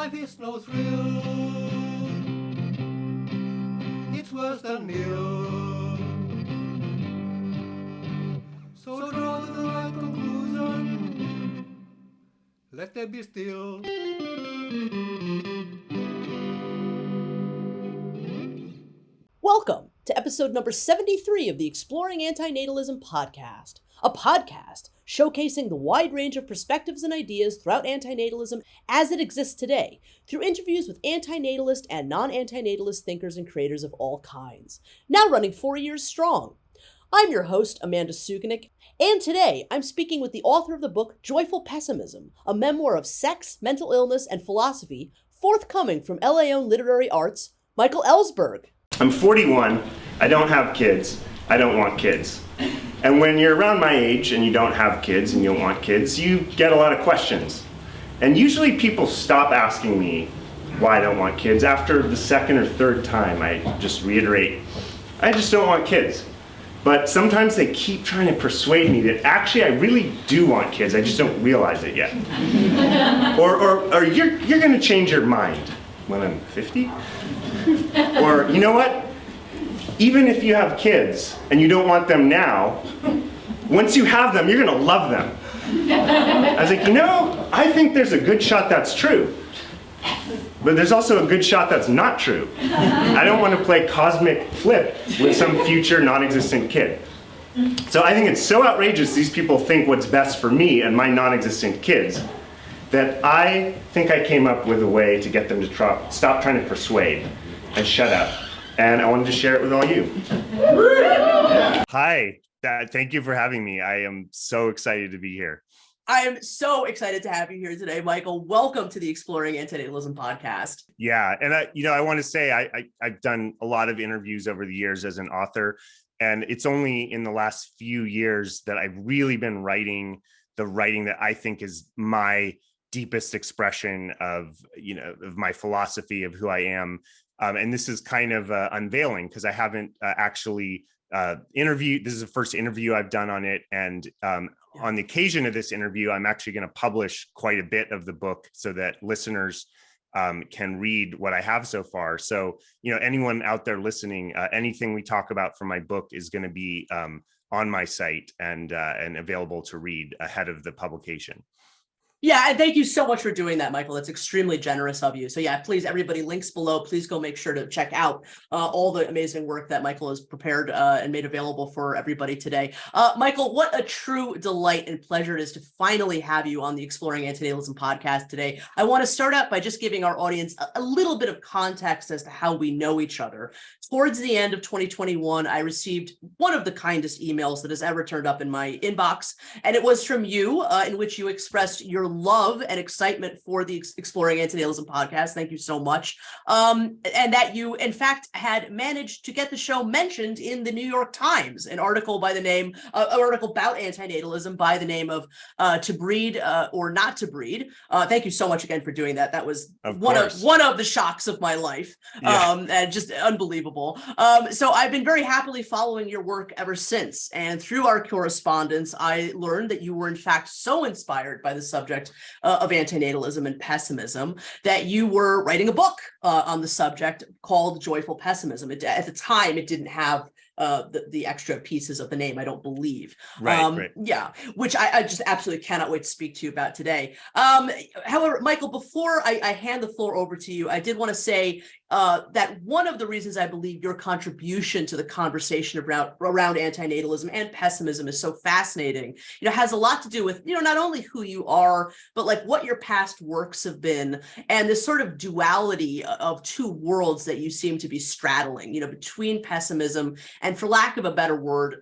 life is no thrill. It's worse than nil. So draw to the right conclusion. Let them be still. Welcome to episode number 73 of the Exploring Antinatalism Podcast, a podcast showcasing the wide range of perspectives and ideas throughout antinatalism as it exists today, through interviews with anti-natalist and non-antinatalist thinkers and creators of all kinds, now running 4 years strong. I'm your host, Amanda Sukenick, and today I'm speaking with the author of the book Joyful Pessimism, a memoir of sex, mental illness, and philosophy, forthcoming from León Literary Arts, Michael Ellsberg. I'm 41, I don't have kids, I don't want kids. And when you're around my age and you don't have kids and you don't want kids, you get a lot of questions. And usually people stop asking me why I don't want kids. After the second or third time, I just reiterate, I just don't want kids. But sometimes they keep trying to persuade me that actually I really do want kids, I just don't realize it yet. or you're gonna change your mind when I'm 50? Or, you know what? Even if you have kids and you don't want them now, once you have them, you're gonna love them. I was like, I think there's a good shot that's true. But there's also a good shot that's not true. I don't want to play cosmic flip with some future non-existent kid. So I think it's so outrageous these people think what's best for me and my non-existent kids that I think I came up with a way to get them to stop trying to persuade and shut up. And I wanted to share it with all you. Hi, thank you for having me. I am so excited to be here. I am so excited to have you here today, Michael. Welcome to the Exploring Antinatalism Podcast. Yeah, and I want to say I've done a lot of interviews over the years as an author, and it's only in the last few years that I've really been writing the writing that I think is my deepest expression of my philosophy of who I am. And this is kind of unveiling because I haven't actually interviewed. This is the first interview I've done on it. And on the occasion of this interview, I'm actually going to publish quite a bit of the book so that listeners can read what I have so far. So, anyone out there listening, anything we talk about from my book is going to be on my site and available to read ahead of the publication. Yeah, and thank you so much for doing that, Michael. It's extremely generous of you. So yeah, please, everybody, links below. Please go make sure to check out all the amazing work that Michael has prepared and made available for everybody today. Michael, what a true delight and pleasure it is to finally have you on the Exploring Antinatalism podcast today. I want to start out by just giving our audience a little bit of context as to how we know each other. Towards the end of 2021, I received one of the kindest emails that has ever turned up in my inbox, and it was from you, in which you expressed your love and excitement for the Exploring Antinatalism podcast. Thank you so much. And that you, in fact, had managed to get the show mentioned in the New York Times, an article about antinatalism by the name of To Breed or Not to Breed. Thank you so much again for doing that. That was one of the shocks of my life, and just unbelievable. So I've been very happily following your work ever since. And through our correspondence, I learned that you were in fact so inspired by the subject of antinatalism and pessimism that you were writing a book on the subject called Joyful Pessimism. At the time, it didn't have the extra pieces of the name, I don't believe. Right. Yeah, which I just absolutely cannot wait to speak to you about today. However, Michael, before I hand the floor over to you, I did want to say that one of the reasons I believe your contribution to the conversation around antinatalism and pessimism is so fascinating, has a lot to do with, not only who you are, but like what your past works have been, and this sort of duality of two worlds that you seem to be straddling, between pessimism and, for lack of a better word,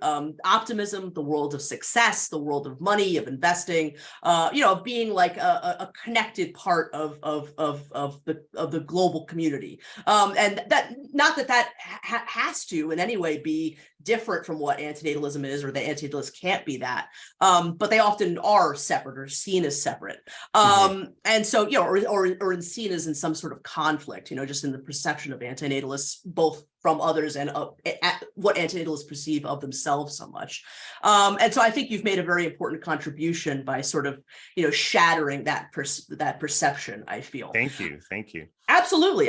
optimism, the world of success, the world of money, of investing, of being like a connected part of the global community. And that, not that has to in any way be different from what antinatalism is, or that antinatalists can't be that, but they often are separate or seen as separate. And so, or seen as in some sort of conflict, just in the perception of antinatalists, both from others and what antinatalists perceive of themselves so much. And so I think you've made a very important contribution by sort of, shattering that perception, I feel. Thank you. Absolutely.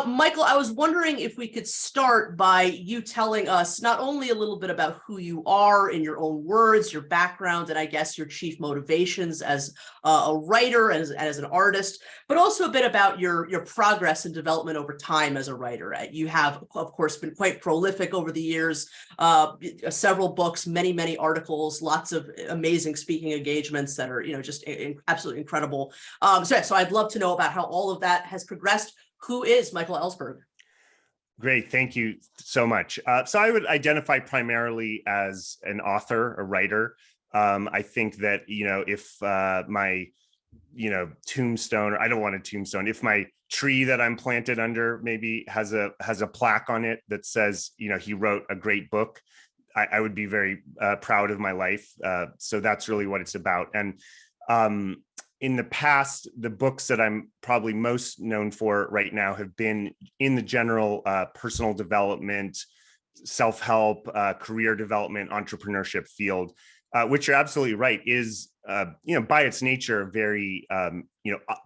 Michael, I was wondering if we could start by you telling us not only a little bit about who you are in your own words, your background, and I guess your chief motivations as a writer and as an artist, but also a bit about your progress and development over time as a writer. You have, of course, been quite prolific over the years, several books, many articles, lots of amazing speaking engagements that are, just absolutely incredible. So I'd love to know about how all of that has progressed. Who is Michael Ellsberg? Great, thank you so much. So I would identify primarily as an author, a writer. I think that, if my, tombstone, or I don't want a tombstone, if my tree that I'm planted under maybe has a plaque on it that says, he wrote a great book, I would be very proud of my life. So that's really what it's about. And in the past, the books that I'm probably most known for right now have been in the general personal development, self-help, career development, entrepreneurship field, which you're absolutely right, is, by its nature, very,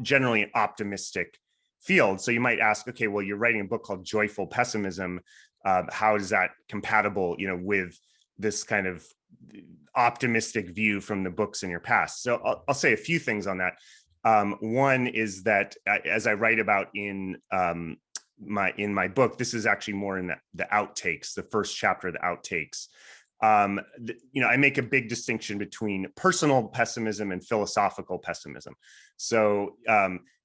generally an optimistic field. So you might ask, okay, well, you're writing a book called Joyful Pessimism. How is that compatible, with this kind of optimistic view from the books in your past? So I'll say a few things on that. One is that, as I write about in my book, this is actually more in the outtakes, the first chapter of the outtakes. I make a big distinction between personal pessimism and philosophical pessimism. So,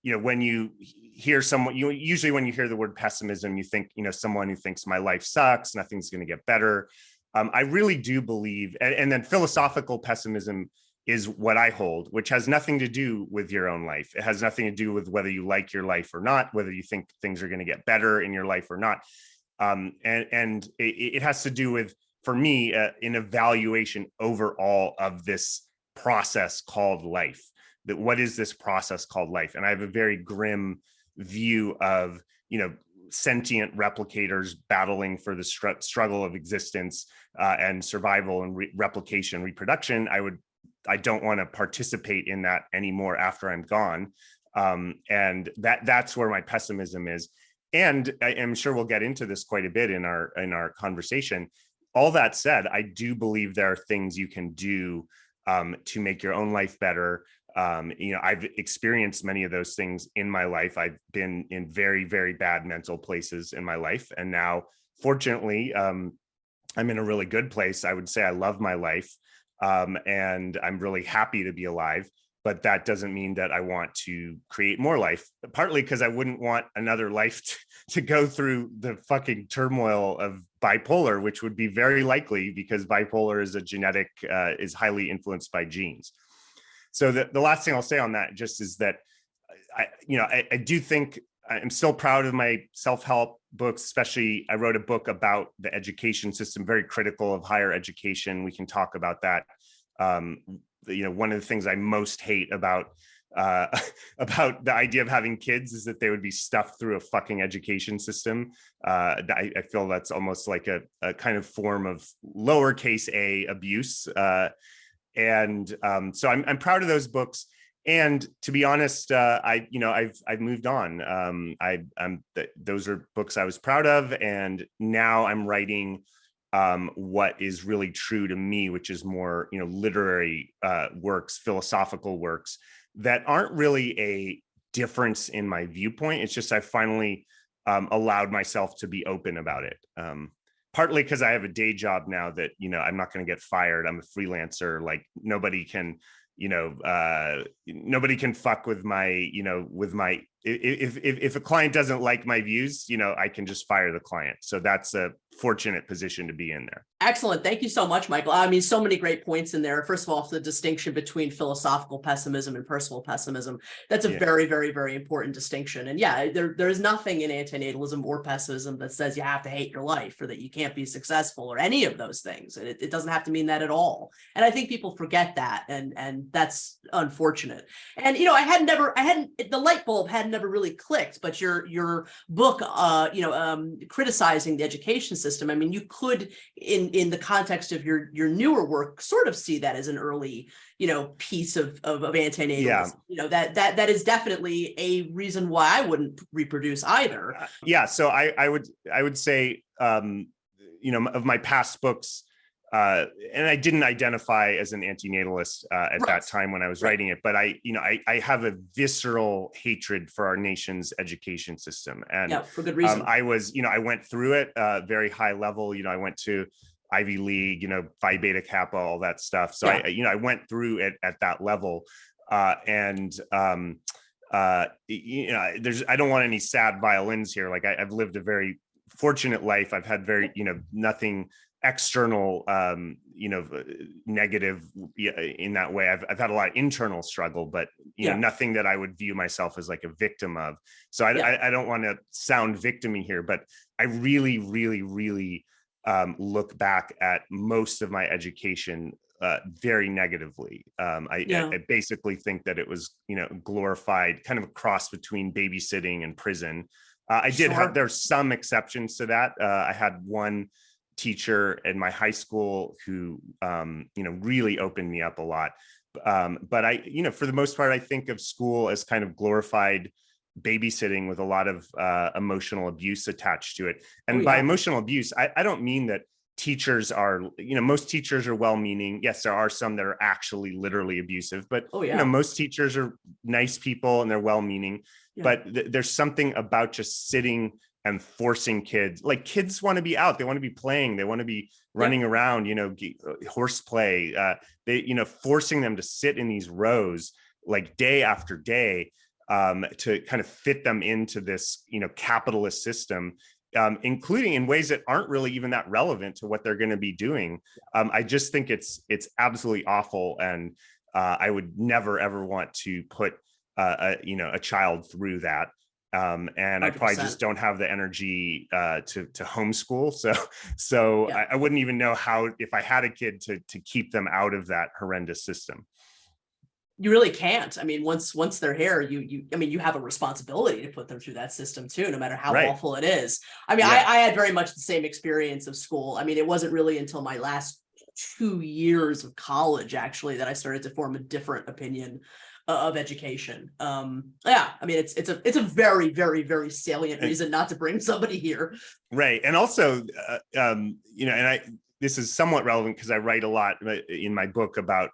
when you hear someone, usually when you hear the word pessimism, you think, someone who thinks my life sucks, nothing's going to get better. I really do believe, and then philosophical pessimism is what I hold, which has nothing to do with your own life. It has nothing to do with whether you like your life or not, whether you think things are going to get better in your life or not. And it has to do with, for me, an evaluation overall of this process called life. That what is this process called life? And I have a very grim view of, sentient replicators battling for the struggle of existence and survival and replication, reproduction. I don't want to participate in that anymore after I'm gone. And that's where my pessimism is. And I am sure we'll get into this quite a bit in our conversation. All that said, I do believe there are things you can do to make your own life better. I've experienced many of those things in my life. I've been in very, very bad mental places in my life. And now, fortunately, I'm in a really good place. I would say I love my life, and I'm really happy to be alive. But that doesn't mean that I want to create more life, partly because I wouldn't want another life to go through the fucking turmoil of bipolar, which would be very likely because bipolar is a genetic, is highly influenced by genes. So the last thing I'll say on that just is that I do think I'm still proud of my self-help books, especially I wrote a book about the education system, very critical of higher education. We can talk about that. One of the things I most hate about the idea of having kids is that they would be stuffed through a fucking education system. I feel that's almost like a kind of form of lowercase a abuse. So I'm proud of those books. And to be honest, I've moved on. Those are books I was proud of, and now I'm writing what is really true to me, which is more, literary works, philosophical works that aren't really a difference in my viewpoint. It's just I finally allowed myself to be open about it. Partly because I have a day job now that, I'm not going to get fired. I'm a freelancer. Like nobody can fuck with my, if a client doesn't like my views, I can just fire the client. So that's a fortunate position to be in there. Excellent. Thank you so much, Michael. I mean, so many great points in there. First of all, the distinction between philosophical pessimism and personal pessimism. That's a very, very, very important distinction. And yeah, there is nothing in antinatalism or pessimism that says you have to hate your life or that you can't be successful or any of those things. And it doesn't have to mean that at all. And I think people forget that. And that's unfortunate. And, the light bulb had never really clicked, but your book, criticizing the education system. I mean, you could, in the context of your newer work, sort of see that as an early, piece of antinatalism. Yeah. That is definitely a reason why I wouldn't reproduce either. So I would say, of my past books, and I didn't identify as an antinatalist at that time when I was writing it, but I have a visceral hatred for our nation's education system, and for good reason. I went through it very high level. I went to Ivy League, Phi Beta Kappa, all that stuff. So I went through it at that level, there's I don't want any sad violins here. Like I've lived a very fortunate life. I've had very nothing external negative in that way. I've had a lot of internal struggle, but nothing that I would view myself as like a victim of. So I don't want to sound victim-y here, but I really, really, really look back at most of my education very negatively. I basically think that it was glorified, kind of a cross between babysitting and prison. There's some exceptions to that. I had one teacher in my high school who really opened me up a lot, but I for the most part I think of school as kind of glorified babysitting with a lot of emotional abuse attached to it. And by emotional abuse, I don't mean that teachers are, most teachers are well-meaning. Yes, there are some that are actually literally abusive, but most teachers are nice people and they're well-meaning. But there's something about just sitting and forcing kids, like kids want to be out, they want to be playing, they want to be running around, horseplay, forcing them to sit in these rows like day after day, to kind of fit them into this, capitalist system, including in ways that aren't really even that relevant to what they're going to be doing. I just think it's absolutely awful, and I would never ever want to put a child through that. And 100%. I probably just don't have the energy to homeschool. So I wouldn't even know how, if I had a kid, to keep them out of that horrendous system. You really can't. I mean, once they're here, you have a responsibility to put them through that system too, no matter how awful it is. I mean, I had very much the same experience of school. I mean, it wasn't really until my last 2 years of college, actually, that I started to form a different opinion of education. I mean, it's a very, very, very salient reason not to bring somebody here. Right. And also, this is somewhat relevant because I write a lot in my book about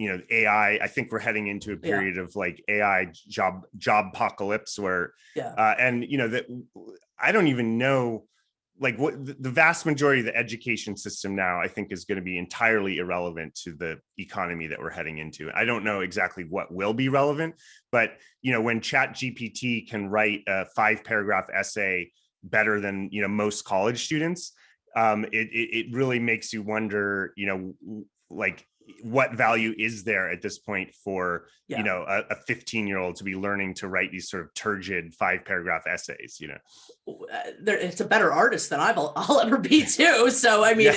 AI. I think we're heading into a period of like AI job apocalypse where, that I don't even know, like what the vast majority of the education system now, I think, is going to be entirely irrelevant to the economy that we're heading into. I don't know exactly what will be relevant, but when ChatGPT can write a 5-paragraph essay better than most college students, it really makes you wonder, like, what value is there at this point for a 15-year-old to be learning to write these sort of turgid 5-paragraph essays? It's a better artist than I'll ever be too. So I mean,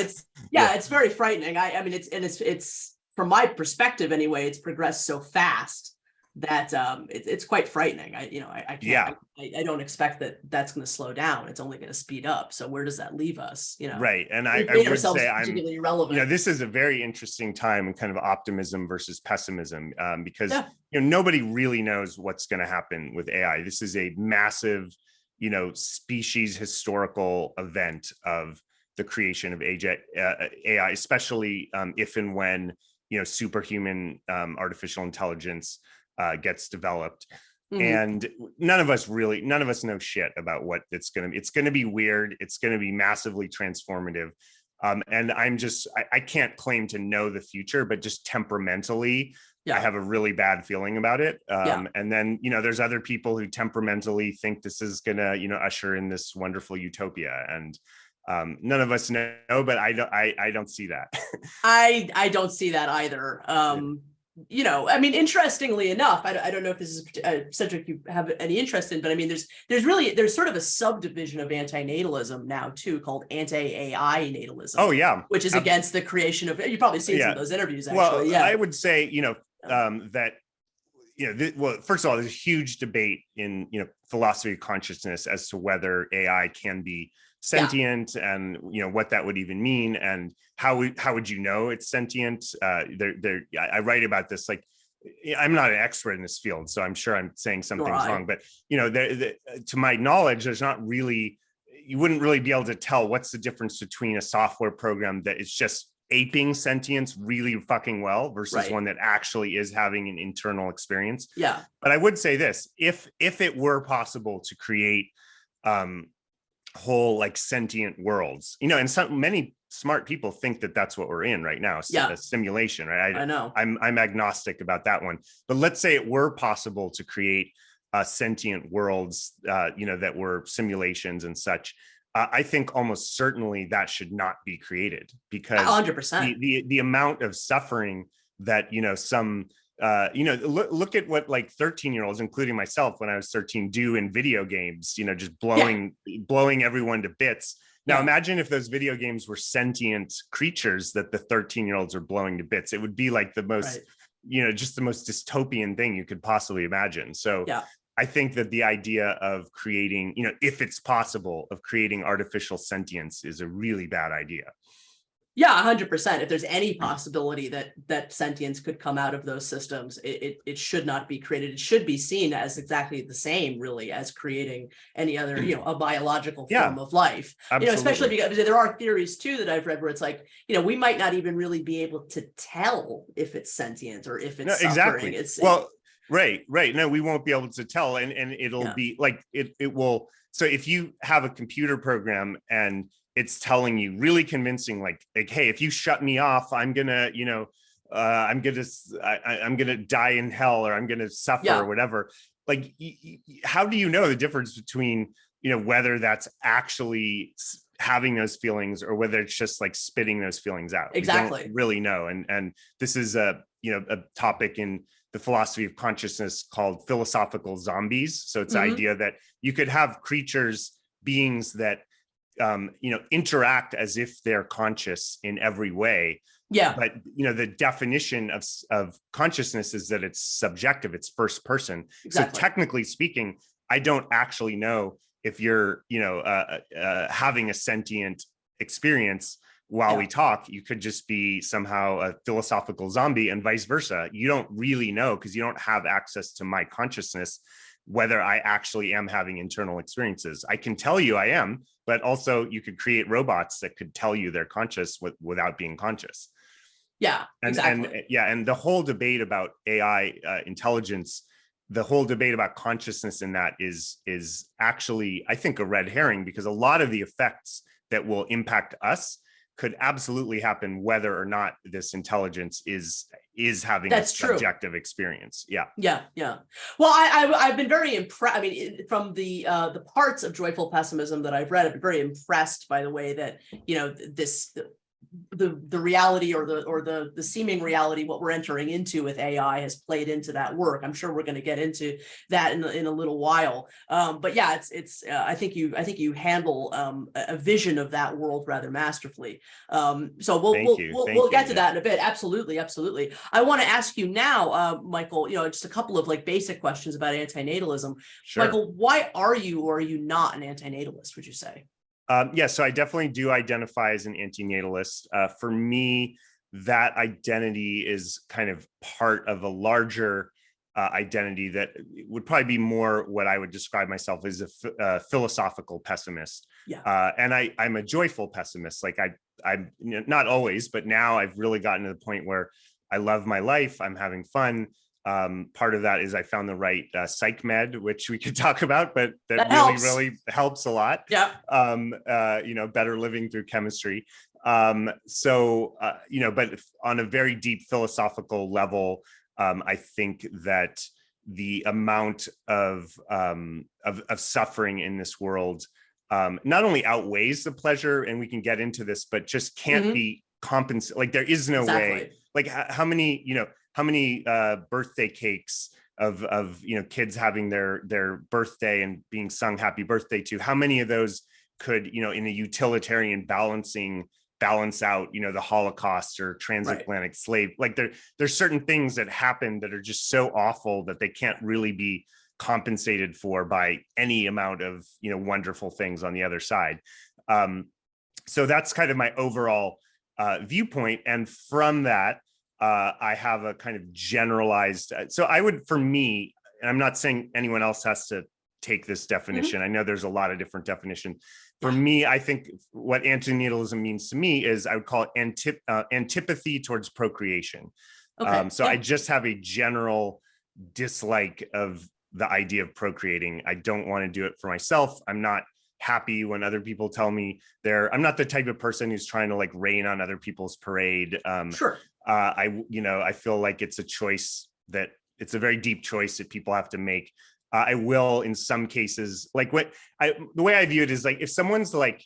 it's very frightening. I mean, it's from my perspective anyway, it's progressed so fast that it's quite frightening. I don't expect that that's going to slow down. It's only going to speed up. So where does that leave us? Right. And I would say particularly irrelevant. This is a very interesting time in kind of optimism versus pessimism, because nobody really knows what's going to happen with AI. This is a massive, species historical event of the creation of AI, especially if and when superhuman artificial intelligence gets developed. Mm-hmm. And none of us know shit about what it's going to be weird. It's going to be massively transformative. And I can't claim to know the future, but just temperamentally, I have a really bad feeling about it. And then, there's other people who temperamentally think this is going to, usher in this wonderful utopia. And None of us know, but I don't see that. I don't see that either. You know, I mean, interestingly enough, I don't know if this is a subject you have any interest in, but I mean, there's sort of a subdivision of anti-natalism now too, called anti-AI natalism. Oh yeah, which is against the creation of. You've probably seen some of those interviews. Actually, well, yeah. I would say, you know, that, you know, well, first of all, there's a huge debate in, you know, philosophy of consciousness as to whether AI can be sentient, and you know what that would even mean, and how would you know it's sentient? I write about this. Like, I'm not an expert in this field, so I'm sure I'm saying something's wrong. But you know, to my knowledge, there's not really. You wouldn't really be able to tell what's the difference between a software program that is just aping sentience really fucking well versus one that actually is having an internal experience. Yeah. But I would say this: if it were possible to create whole like sentient worlds, you know, and many smart people think that that's what we're in right now, a simulation, right? I know. I'm agnostic about that one, but let's say it were possible to create sentient worlds, you know, that were simulations and such. I think almost certainly that should not be created, because 100%. The amount of suffering that, you know, some you know, look at what like 13-year-olds, including myself when I was 13, do in video games, you know, just blowing everyone to bits. Now imagine if those video games were sentient creatures that the 13-year-olds are blowing to bits. It would be like the most, you know, just the most dystopian thing you could possibly imagine. So I think that the idea of creating, you know, if it's possible, of creating artificial sentience is a really bad idea. Yeah, 100%. If there's any possibility that sentience could come out of those systems, it should not be created. It should be seen as exactly the same, really, as creating any other, you know, a biological form of life. Absolutely. You know, especially because there are theories too that I've read where it's like, you know, we might not even really be able to tell if it's sentient or if it's suffering. Exactly. Right. No, we won't be able to tell, and it'll be like it will. So if you have a computer program and it's telling you really convincing, like, hey, if you shut me off, I'm gonna, you know, I'm gonna die in hell, or I'm gonna suffer, or whatever. Like, how do you know the difference between, you know, whether that's actually having those feelings or whether it's just like spitting those feelings out? Exactly. We don't really know. And this is a topic in the philosophy of consciousness called philosophical zombies. So it's the idea that you could have creatures, beings that you know, interact as if they're conscious in every way. Yeah. But, you know, the definition of consciousness is that it's subjective, it's first person. Exactly. So technically speaking, I don't actually know if you're, you know, having a sentient experience while we talk. You could just be somehow a philosophical zombie, and vice versa. You don't really know, because you don't have access to my consciousness, whether I actually am having internal experiences. I can tell you I am, but also you could create robots that could tell you they're conscious without being conscious. Yeah, exactly. And the whole debate about AI intelligence, the whole debate about consciousness in that is actually, I think, a red herring, because a lot of the effects that will impact us could absolutely happen whether or not this intelligence is having a subjective experience. Yeah. Well, I've been very impressed. I mean, from the parts of Joyful Pessimism that I've read, I've been very impressed by the way that, you know, the reality or the seeming reality, what we're entering into with AI, has played into that work. I'm sure we're going to get into that in a little while. But yeah, it's I think you handle a vision of that world rather masterfully. So we'll get to that in a bit. Absolutely. I want to ask you now, Michael, you know, just a couple of like basic questions about antinatalism. Sure. Michael, why are you or are you not an antinatalist, would you say? So I definitely do identify as an antinatalist. For me, that identity is kind of part of a larger identity that would probably be more what I would describe myself as a philosophical pessimist. Yeah. And I'm a joyful pessimist. Like I'm not always, but now I've really gotten to the point where I love my life. I'm having fun. Part of that is I found the right psych med, which we could talk about, but that really helps a lot. Yeah. You know, better living through chemistry. You know, but on a very deep philosophical level, I think that the amount of suffering in this world not only outweighs the pleasure, and we can get into this, but just can't be compensated. Like there is no way. Like how many birthday cakes of kids having their birthday and being sung happy birthday to, how many of those could, in a utilitarian balance out, the Holocaust or transatlantic slave? Like there's certain things that happen that are just so awful that they can't really be compensated for by any amount of, wonderful things on the other side. So that's kind of my overall viewpoint. And from that, I have a kind of generalized, so I would, for me, and I'm not saying anyone else has to take this definition. I know there's a lot of different definitions. For me, I think what antinatalism means to me is, I would call it antipathy towards procreation. I just have a general dislike of the idea of procreating. I don't want to do it for myself. I'm not happy when other people tell me I'm not the type of person who's trying to like rain on other people's parade. I feel like it's a choice it's a very deep choice that people have to make. I will, in some cases, like the way I view it is like, if someone's like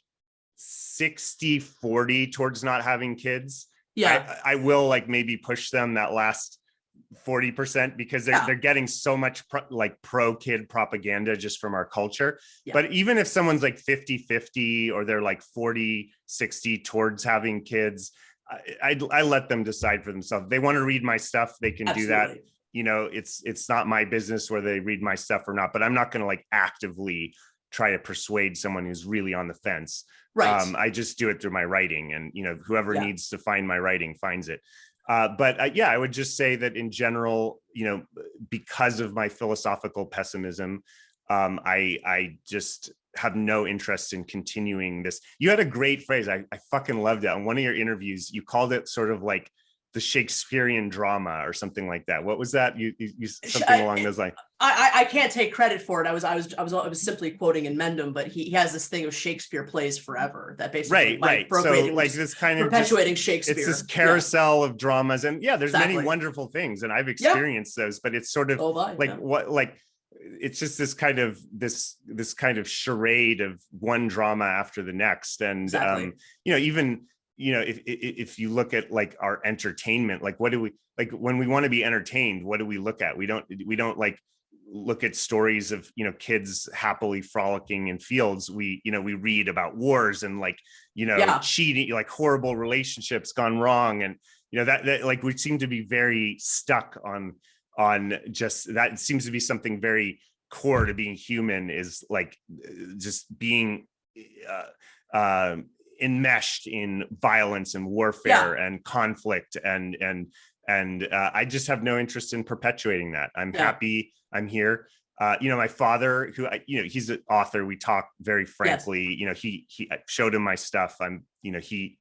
60-40 towards not having kids, I will like maybe push them that last 40%, because they're getting so much pro kid propaganda just from our culture. But even if someone's like 50-50 or they're like 40-60 towards having kids, I let them decide for themselves. If they want to read my stuff, they can do that. It's not my business whether they read my stuff or not, but I'm not going to like actively try to persuade someone who's really on the fence. I just do it through my writing, and whoever needs to find my writing finds it. I would just say that in general, because of my philosophical pessimism, I just have no interest in continuing this. You had a great phrase. I fucking loved it. On one of your interviews, you called it sort of like the Shakespearean drama or something like that. What was that? You something along those lines. I can't take credit for it. I was simply quoting in Mendham, but he has this thing of Shakespeare plays forever. That basically so like this kind of perpetuating Shakespeare. It's this carousel of dramas, and there's many wonderful things, and I've experienced those. But it's sort of it's just this kind of charade of one drama after the next, and even. If you look at like our entertainment, like what do we like when we want to be entertained? What do we look at? We don't like look at stories of kids happily frolicking in fields. We read about wars and cheating, like horrible relationships gone wrong, and that like we seem to be very stuck on just that. It seems to be something very core to being human, is like just being enmeshed in violence and warfare and conflict, and I just have no interest in perpetuating that. I'm happy I'm here. My father, who he's an author, we talk very frankly. He I showed him my stuff. He's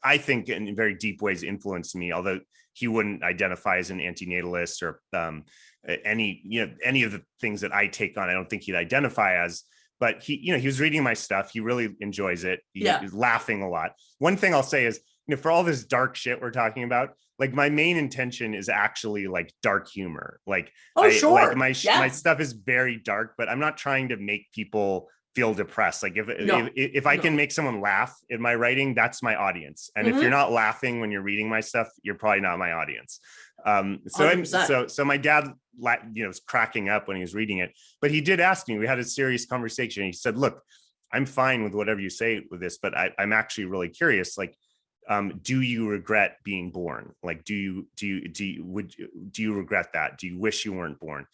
I think in very deep ways influenced me, although he wouldn't identify as an anti-natalist or any of the things that I take on. I don't think he'd identify as. But he was reading my stuff. He really enjoys it. He's laughing a lot. One thing I'll say is, for all this dark shit we're talking about, like my main intention is actually like dark humor. Like, my stuff is very dark, but I'm not trying to make people feel depressed. Like if I can make someone laugh in my writing, that's my audience. And if you're not laughing when you're reading my stuff, you're probably not my audience. So my dad, was cracking up when he was reading it, but he did ask me, we had a serious conversation. He said, look, I'm fine with whatever you say with this, but I'm actually really curious. Like, do you regret being born? Like, do you regret that? Do you wish you weren't born?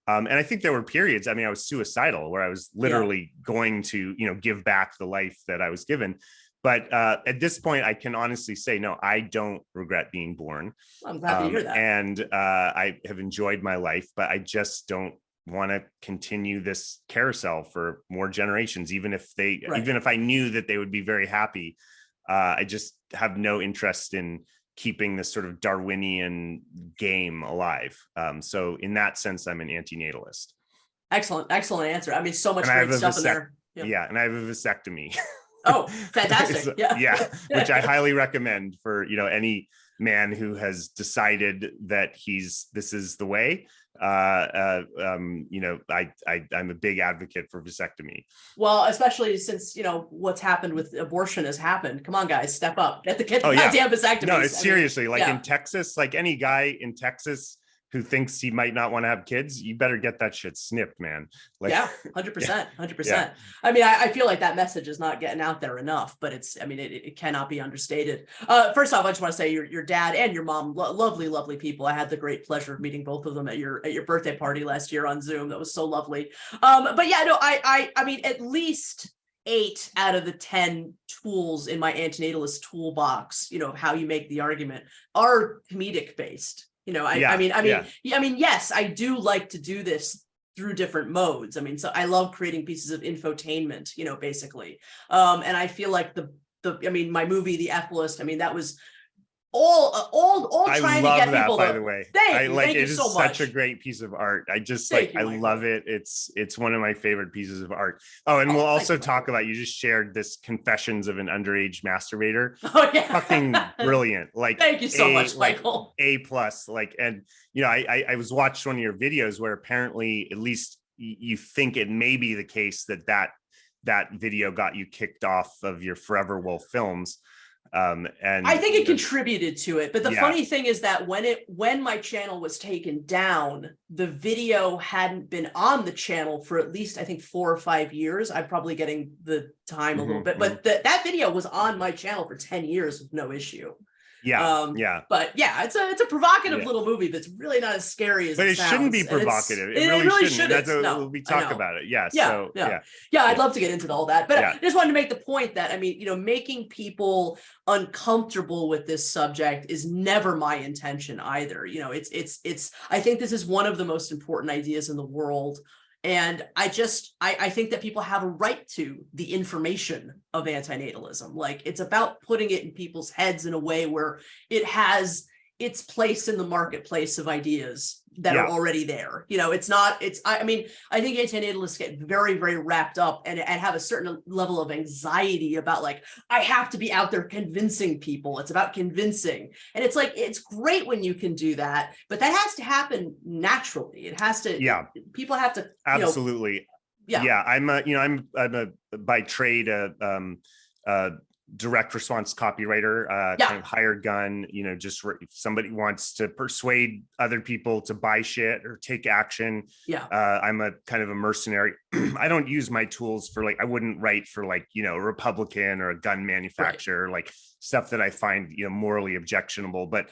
And I think there were periods, I was suicidal, where I was literally going to, give back the life that I was given. But at this point, I can honestly say, no, I don't regret being born. I'm happy to hear that. And I have enjoyed my life, but I just don't want to continue this carousel for more generations, even if I knew that they would be very happy. I just have no interest in keeping this sort of Darwinian game alive. So in that sense, I'm an anti-natalist. Excellent answer. So much great stuff in there. Yeah, and I have a vasectomy. Oh, fantastic. Which I highly recommend for any man who has decided that this is the way. I'm a big advocate for vasectomy. Well, especially since, what's happened with abortion has happened. Come on, guys, step up. Get the goddamn vasectomy. No, it's seriously, in Texas, any guy in Texas who thinks he might not want to have kids, you better get that shit snipped, man. 100%. I mean, I feel like that message is not getting out there enough, but it cannot be understated. First off, I just want to say your dad and your mom, lovely, lovely people. I had the great pleasure of meeting both of them at your birthday party last year on Zoom. That was so lovely. I mean, at least 8 out of the 10 tools in my antinatalist toolbox, of how you make the argument, are comedic based. Yes, I do like to do this through different modes. So I love creating pieces of infotainment, basically. And I feel like my movie, The F List, that was all trying to get people. By the way, thank you so much. Such a great piece of art. I just I love it. It's one of my favorite pieces of art. Oh, and we'll also talk about, you just shared this Confessions of an Underage Masturbator. Oh yeah, fucking brilliant. Thank you so much, Michael. A+. And I was watching one of your videos where apparently, at least you think it may be the case that video got you kicked off of your Forever Wolf films. And I think it contributed to it. But the funny thing is that when my channel was taken down, the video hadn't been on the channel for at least, I think, 4 or 5 years. I'm probably getting the time a little bit, but that video was on my channel for 10 years with no issue. But it's a provocative little movie that's really not as scary as it sounds. Shouldn't be provocative. It really shouldn't. We talk about it. I'd love to get into all that, but I just wanted to make the point that making people uncomfortable with this subject is never my intention either. It's I think this is one of the most important ideas in the world. And I think that people have a right to the information of antinatalism. It's about putting it in people's heads in a way where it has its place in the marketplace of ideas that are already there. I think antinatalists get very, very wrapped up and have a certain level of anxiety about I have to be out there convincing people. It's about convincing. And it's great when you can do that, but that has to happen naturally. It has to, people have to. Absolutely. I'm a by trade, direct response copywriter, kind of hired gun, just if somebody wants to persuade other people to buy shit or take action. I'm a kind of a mercenary. I don't use my tools for I wouldn't write for a Republican or a gun manufacturer, stuff that I find, morally objectionable, but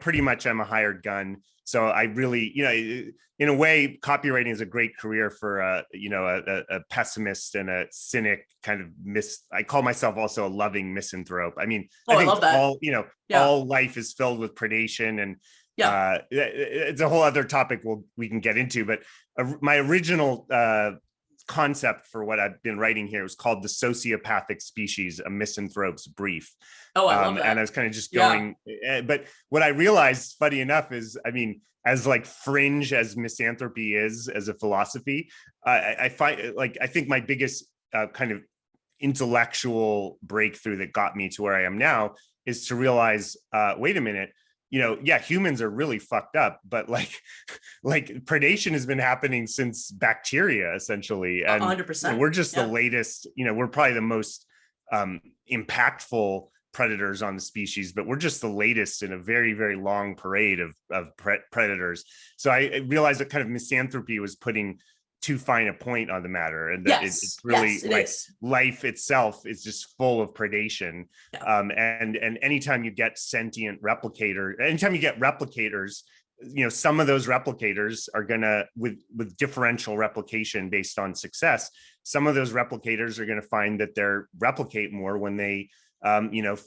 pretty much I'm a hired gun. So I really, in a way, copywriting is a great career for a pessimist and a cynic kind of I call myself also a loving misanthrope. I think I love that. All life is filled with predation, and it's a whole other topic we can get into. But my original concept for what I've been writing here was called The Sociopathic Species, a Misanthrope's Brief. Oh, I love that. And I was kind of just going, but what I realized, funny enough, is, as fringe as misanthropy is as a philosophy, I find I think my biggest kind of intellectual breakthrough that got me to where I am now is to realize, wait a minute, humans are really fucked up, but predation has been happening since bacteria, essentially. And 100%. We're just the latest, we're probably the most impactful predators on the species, but we're just the latest in a very, very long parade of predators. So I realized that kind of misanthropy was putting too fine a point on the matter, and that it's really life itself is just full of predation. And anytime you get anytime you get replicators, some of those replicators are gonna, with differential replication based on success, some of those replicators are gonna find that they're replicate more when they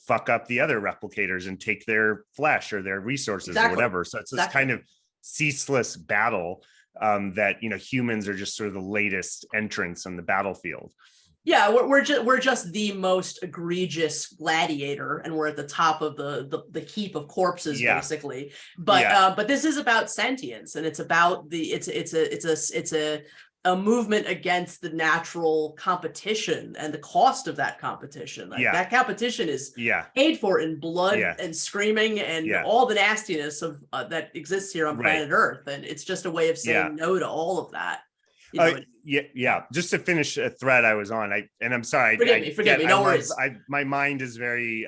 fuck up the other replicators and take their flesh or their resources or whatever. So it's this kind of ceaseless battle that humans are just sort of the latest entrants on the battlefield. We're just the most egregious gladiator, and we're at the top of the heap of corpses, basically. But this is about sentience, and it's about it's a a movement against the natural competition and the cost of that competition. Like that competition is paid for in blood and screaming and all the nastiness of that exists here on planet Earth. And it's just a way of saying no to all of that. You know, Just to finish a thread I was on, I'm sorry. Forgive me. No worries. My mind is very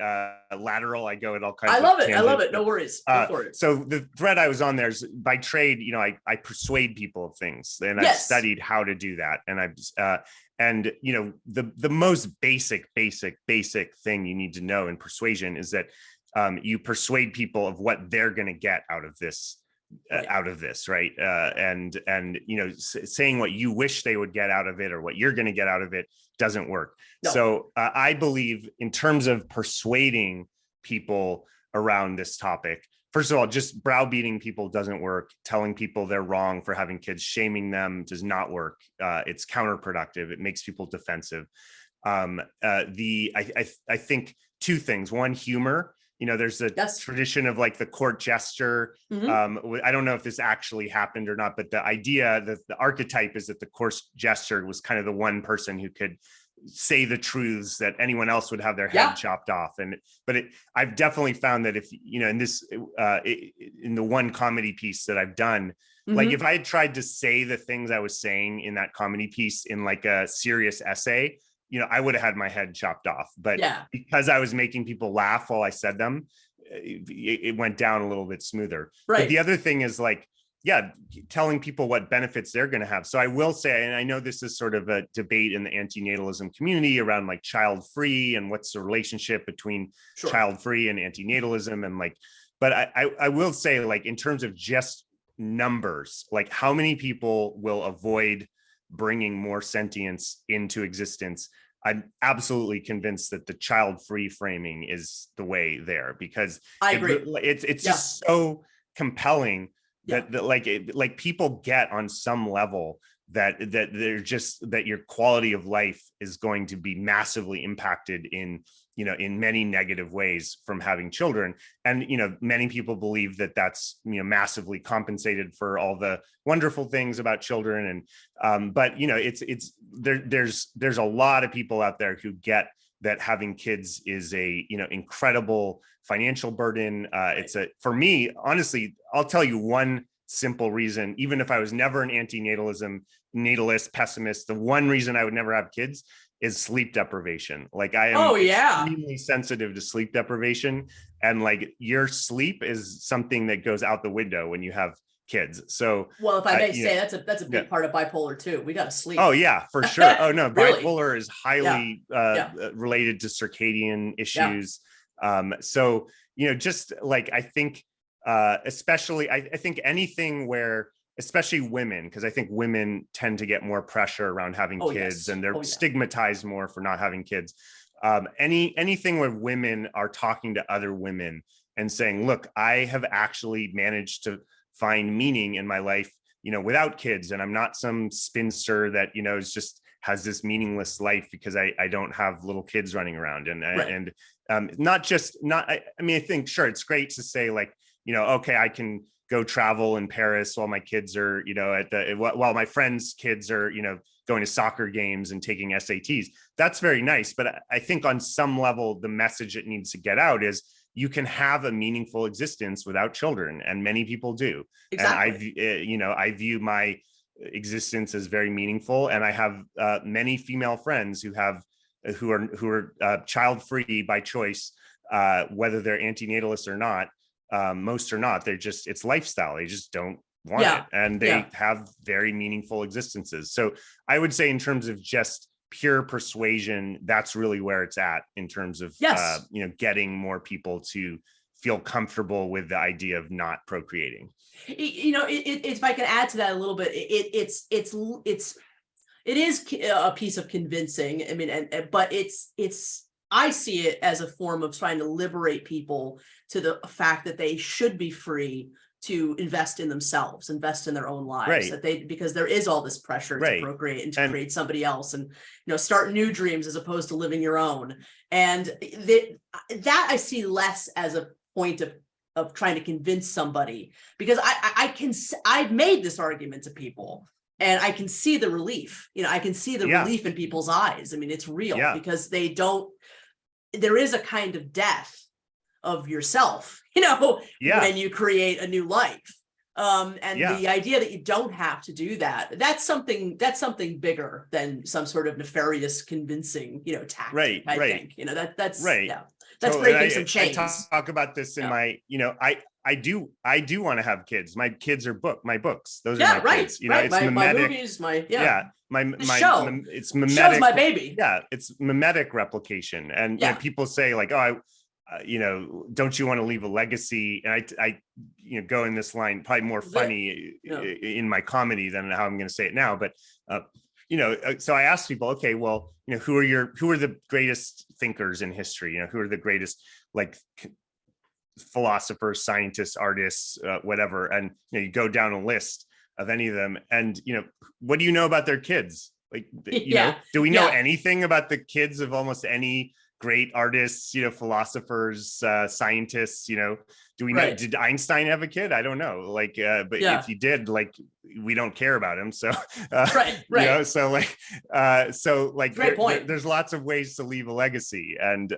lateral. I go at all kinds. I love it. No worries. Go for it. So the thread I was on there is by trade. You know, I persuade people of things, and I've studied how to do that. And you know, the most basic thing you need to know in persuasion is that you persuade people of what they're going to get out of this. Right. And you know, saying what you wish they would get out of it or what you're going to get out of it doesn't work. No. So I believe in terms of persuading people around this topic, first of all, just browbeating people doesn't work. Telling people they're wrong for having kids, shaming them does not work. It's counterproductive. It makes people defensive. I think two things. One, humor. You know, there's a tradition of like the court jester. I don't know if this actually happened or not, but the idea that the archetype is that the court jester was kind of the one person who could say the truths that anyone else would have their head chopped off. I've definitely found that if, you know, in the one comedy piece that I've done, like if I had tried to say the things I was saying in that comedy piece in like a serious essay, you know, I would have had my head chopped off, but because I was making people laugh while I said them, it went down a little bit smoother. Right. But the other thing is like, telling people what benefits they're going to have. So I will say, and I know this is sort of a debate in the anti-natalism community around like child-free and what's the relationship between child-free and anti-natalism. And like, but I will say like, in terms of just numbers, like how many people will avoid bringing more sentience into existence, I'm absolutely convinced that the child-free framing is the way there, because I agree. It's just so compelling that like people get on some level that they're just that your quality of life is going to be massively impacted in, you know, in many negative ways from having children. And, you know, many people believe that that's, you know, massively compensated for all the wonderful things about children. And, but, you know, there's a lot of people out there who get that having kids is a, you know, incredible financial burden. For me, honestly, I'll tell you one simple reason, even if I was never an natalist, pessimist, the one reason I would never have kids is sleep deprivation. Like I am extremely sensitive to sleep deprivation, and like your sleep is something that goes out the window when you have kids. So, well, if I may say, that's a big part of bipolar too. We got to sleep. Oh yeah, for sure. Oh no, really? Bipolar is highly related to circadian issues. So, you know, just like I think, especially, I think anything where, especially women, because I think women tend to get more pressure around having kids, and they're stigmatized more for not having kids. Anything where women are talking to other women and saying, look, I have actually managed to find meaning in my life, you know, without kids. And I'm not some spinster that, you know, is just has this meaningless life because I don't have little kids running around. And I mean, I think, sure, it's great to say like, you know, okay, I can go travel in Paris while my kids are, you know, while my friends' kids are, you know, going to soccer games and taking SATs. That's very nice. But I think on some level, the message it needs to get out is you can have a meaningful existence without children. And many people do. Exactly. And I view my existence as very meaningful. And I have many female friends who are child-free by choice, whether they're anti-natalist or not. Most are not. It's lifestyle. They just don't want it. And they have very meaningful existences. So I would say in terms of just pure persuasion, that's really where it's at in terms of, you know, getting more people to feel comfortable with the idea of not procreating. You know, if I can add to that a little bit, it is a piece of convincing. I mean, but I see it as a form of trying to liberate people to the fact that they should be free to invest in themselves, invest in their own lives, because there is all this pressure to procreate and to create somebody else, and, you know, start new dreams as opposed to living your own. And that I see less as a point of trying to convince somebody, because I've made this argument to people. And I can see the relief, I can see the relief in people's eyes. I mean, it's real because there is a kind of death of yourself, when you create a new life. The idea that you don't have to do that's something bigger than some sort of nefarious convincing, tactic. I think, that's right. Yeah. That's breaking some chains. I talk about this in my, I do want to have kids. My kids are my books. Those are my kids. It's my mimetic. Movies, my show. It's mimetic. Show's my baby. Yeah, it's mimetic replication. And people say like, oh, don't you want to leave a legacy? And I go in this line, probably more funny in my comedy than how I'm going to say it now. But so I asked people, okay, well, who are the greatest thinkers in history? Who are the greatest philosophers, scientists, artists, whatever? And you go down a list of any of them, and what do you know about their kids? Like, do we know anything about the kids of almost any great artists, philosophers, scientists? Do we know, did Einstein have a kid? I don't know. If he did, we don't care about him. So, great point. There's lots of ways to leave a legacy, and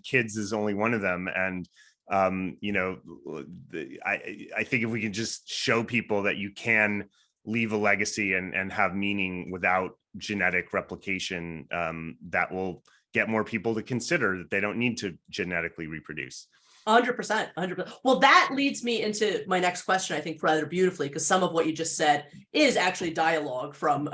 kids is only one of them. And, I think if we can just show people that you can leave a legacy and have meaning without genetic replication, that will get more people to consider that they don't need to genetically reproduce. 100%. Well, that leads me into my next question, I think, rather beautifully, because some of what you just said is actually dialogue from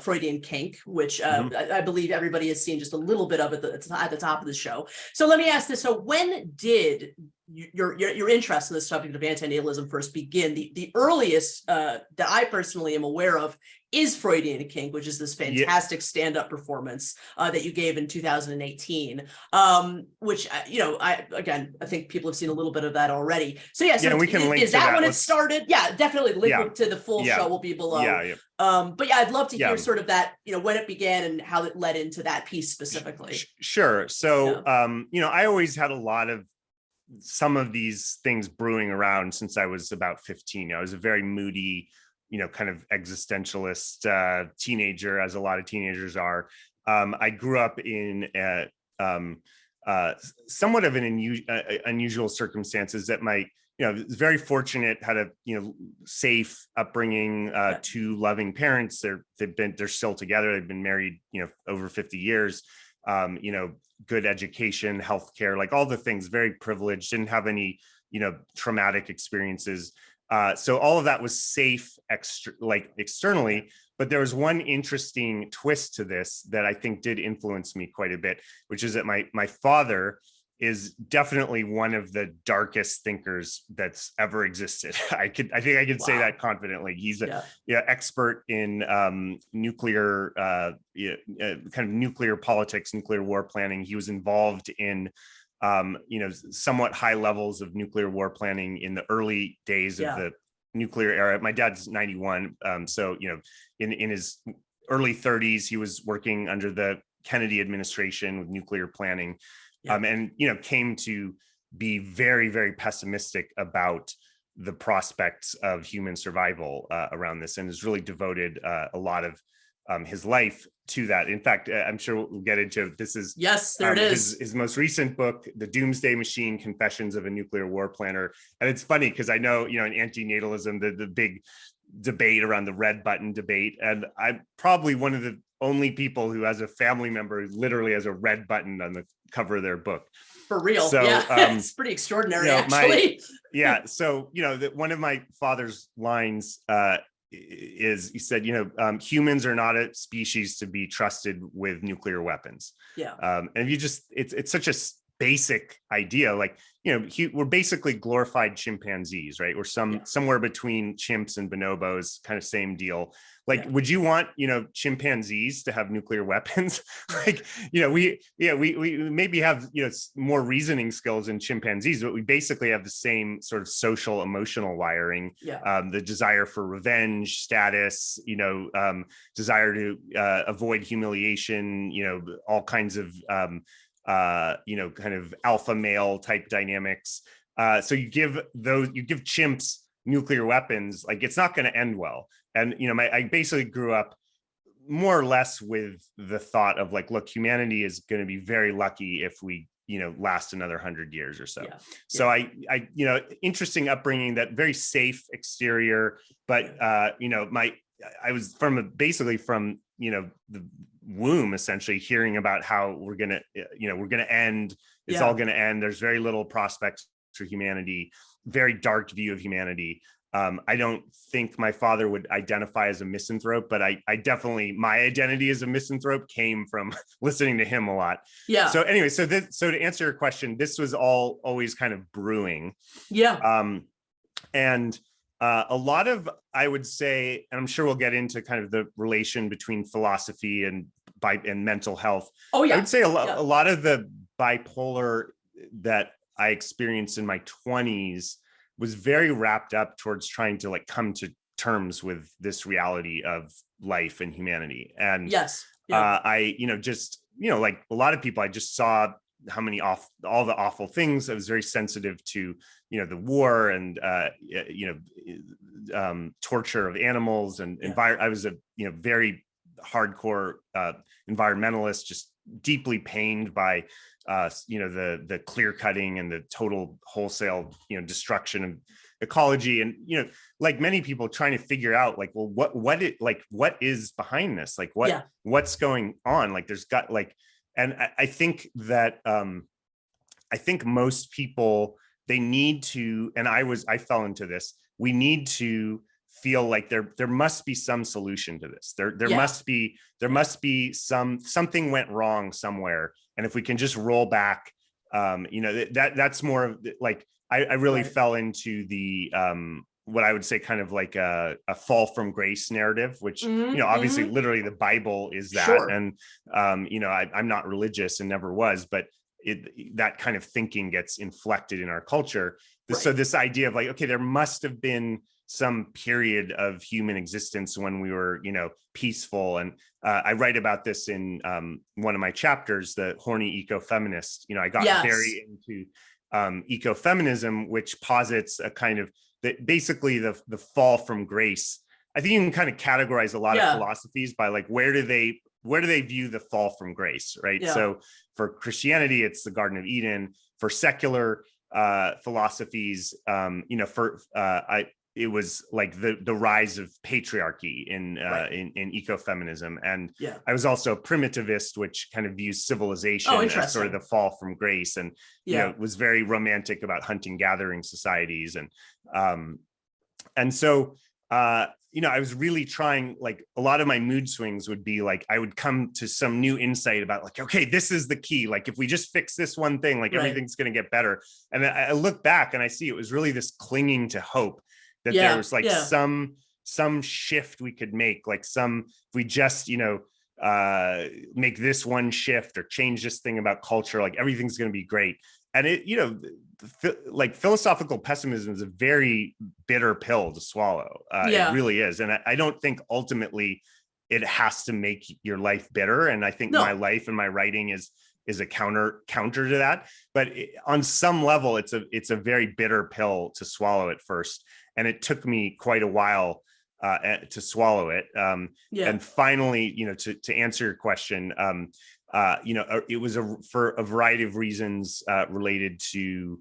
Freudian kink, which I believe everybody has seen just a little bit of it at the top of the show. So let me ask this. So when did your interest in the subject of antinatalism first begin? The earliest that I personally am aware of is Freudian kink, which is this fantastic stand-up performance that you gave in 2018, which I think people have seen a little bit of that already. So we can link is to that when it started? Yeah, definitely. Link to the full show will be below. But I'd love to hear sort of that, when it began and how it led into that piece specifically. Sure. So I always had a lot of some of these things brewing around since I was about 15. I was a very moody, kind of existentialist teenager, as a lot of teenagers are. I grew up in somewhat of an unusual circumstances that was very fortunate, had a safe upbringing, two loving parents. They're still together. They've been married over 50 years. Good education, healthcare, like all the things, very privileged, didn't have any traumatic experiences. So all of that was safe externally, but there was one interesting twist to this that I think did influence me quite a bit, which is that my father is definitely one of the darkest thinkers that's ever existed. I think I could say that confidently. He's an expert in nuclear, kind of nuclear politics, nuclear war planning. He was involved in somewhat high levels of nuclear war planning in the early days of the nuclear era. My dad's 91. So, in his early 30s, he was working under the Kennedy administration with nuclear planning, and, came to be very, very pessimistic about the prospects of human survival around this, and has really devoted a lot of his life to that. In fact, I'm sure we'll get into this. Is there it is. His most recent book, The Doomsday Machine: Confessions of a Nuclear War Planner. And it's funny because I know, in antinatalism, the big debate around the red button debate, and I'm probably one of the only people who has a family member who literally has a red button on the cover of their book. For real. So, it's pretty extraordinary, actually. So, one of my father's lines is, he said, humans are not a species to be trusted with nuclear weapons. And if you just, it's such a basic idea, we're basically glorified chimpanzees, right? We're somewhere between chimps and bonobos, kind of same deal. Would you want, chimpanzees to have nuclear weapons? We maybe have, more reasoning skills than chimpanzees, but we basically have the same sort of social emotional wiring, the desire for revenge, status, desire to avoid humiliation, all kinds of, kind of alpha male type dynamics. So you give chimps nuclear weapons, it's not going to end well. And, I basically grew up more or less with the thought of like, look, humanity is going to be very lucky if we, last another 100 years or so. Yeah. So I, interesting upbringing, that very safe exterior, but, I was basically from, the womb, essentially hearing about how we're going to end, it's all going to end. There's very little prospects for humanity, very dark view of humanity. I don't think my father would identify as a misanthrope, but I definitely, my identity as a misanthrope came from listening to him a lot. Yeah. So anyway, so to answer your question, this was all always kind of brewing. Yeah. And a lot of, I would say, and I'm sure we'll get into kind of the relation between philosophy and mental health. Oh yeah. I would say a lot of the bipolar that I experienced in my 20s was very wrapped up towards trying to like come to terms with this reality of life and humanity. And yes, I, just, like a lot of people, I just saw how many all the awful things. I was very sensitive to, the war and, torture of animals and I was a, very hardcore environmentalist, just deeply pained by the clear cutting and the total wholesale destruction of ecology, and like many people trying to figure out like, well, what is behind this, like what's going on, like there's got like, and I think that I think most people, they need to, and I fell into this, we need to feel like there must be some solution to this. There must be something went wrong somewhere. And if we can just roll back, that's more of like, I really fell into the, what I would say kind of like a fall from grace narrative, which, obviously literally the Bible is that. Sure. And, I'm not religious and never was, but that kind of thinking gets inflected in our culture. Right. So this idea of like, okay, there must have been some period of human existence when we were, peaceful. And I write about this in one of my chapters, the horny ecofeminist. I got very into ecofeminism, which posits a kind of basically the fall from grace. I think you can kind of categorize a lot of philosophies by like, where do they view the fall from grace, right? Yeah. So for Christianity, it's the Garden of Eden. For secular philosophies, it was like the rise of patriarchy in ecofeminism. And I was also a primitivist, which kind of views civilization as sort of the fall from grace, and was very romantic about hunting gathering societies. And so I was really trying, like a lot of my mood swings would be like, I would come to some new insight about like, okay, this is the key. Like if we just fix this one thing, like everything's going to get better. And I look back and I see it was really this clinging to hope that there was like some shift we could make, like if we just, make this one shift or change this thing about culture, like everything's going to be great. And it, like philosophical pessimism is a very bitter pill to swallow. It really is. And I don't think ultimately it has to make your life bitter. And I think my life and my writing is a counter to that. But on some level, it's a very bitter pill to swallow at first. And it took me quite a while to swallow it. And finally, to answer your question, it was for a variety of reasons related to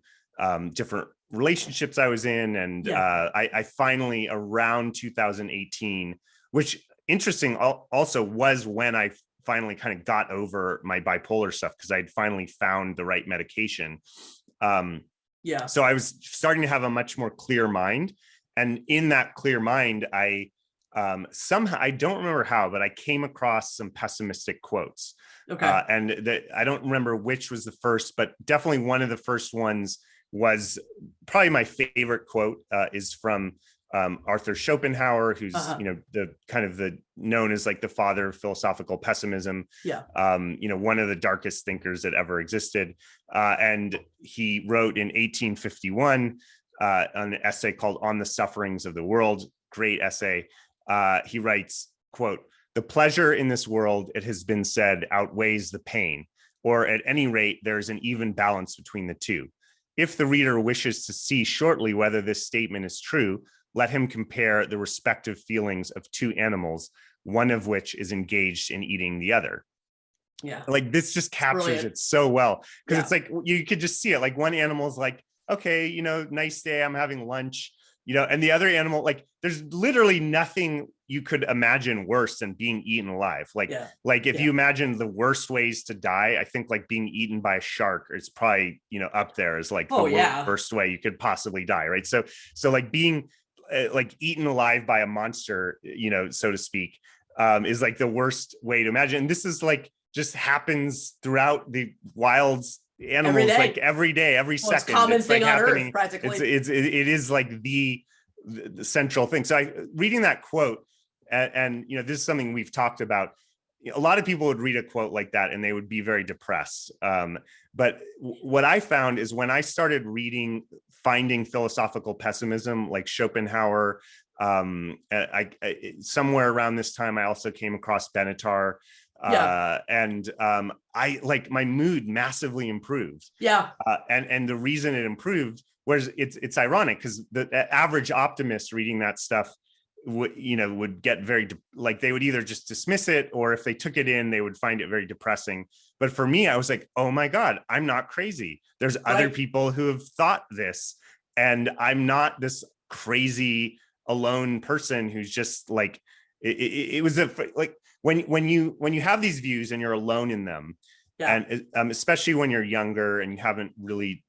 different relationships I was in. And I finally, around 2018, which interesting also was when I finally kind of got over my bipolar stuff, because I'd finally found the right medication. So I was starting to have a much more clear mind. And in that clear mind, I somehow, I don't remember how, but I came across some pessimistic quotes. Okay. And I don't remember which was the first, but definitely one of the first ones was probably my favorite quote, is from Arthur Schopenhauer, who's the kind of known as like the father of philosophical pessimism. One of the darkest thinkers that ever existed. And he wrote in 1851 an essay called On the Sufferings of the World. Great essay. He writes, quote, "The pleasure in this world, it has been said, outweighs the pain, or at any rate, there is an even balance between the two. If the reader wishes to see shortly whether this statement is true, let him compare the respective feelings of two animals, one of which is engaged in eating the other. Yeah. Like this just captures Brilliant. it so well, because Yeah. it's like you could just see it. Like one animal's like, okay, you know, nice day, I'm having lunch, you know, and the other animal, like there's literally nothing you could imagine worse than being eaten alive. Like, Yeah. like if Yeah. you imagine the worst ways to die, I think like being eaten by a shark is probably, you know, up there as like Oh, the yeah. worst way you could possibly die, right? So like being like eaten alive by a monster, you know, so to speak, is like the worst way to imagine. And this is like just happens throughout the wild animals, like every day, every second. Common it's thing like on happening. Earth, practically. It is like the central thing. So reading that quote, and you know, this is something we've talked about. A lot of people would read a quote like that and they would be very depressed. But what I found is when I started finding philosophical pessimism, like Schopenhauer, somewhere around this time, I also came across Benatar. And I like my mood massively improved. Yeah. And the reason it improved was it's ironic because the average optimist reading that stuff would get very like they would either just dismiss it, or if they took it in, they would find it very depressing. But for me, I was like, oh my God, I'm not crazy. There's other people who have thought this, and I'm not this crazy alone person who's just like it was like when you have these views and you're alone in them, and especially when you're younger and you haven't really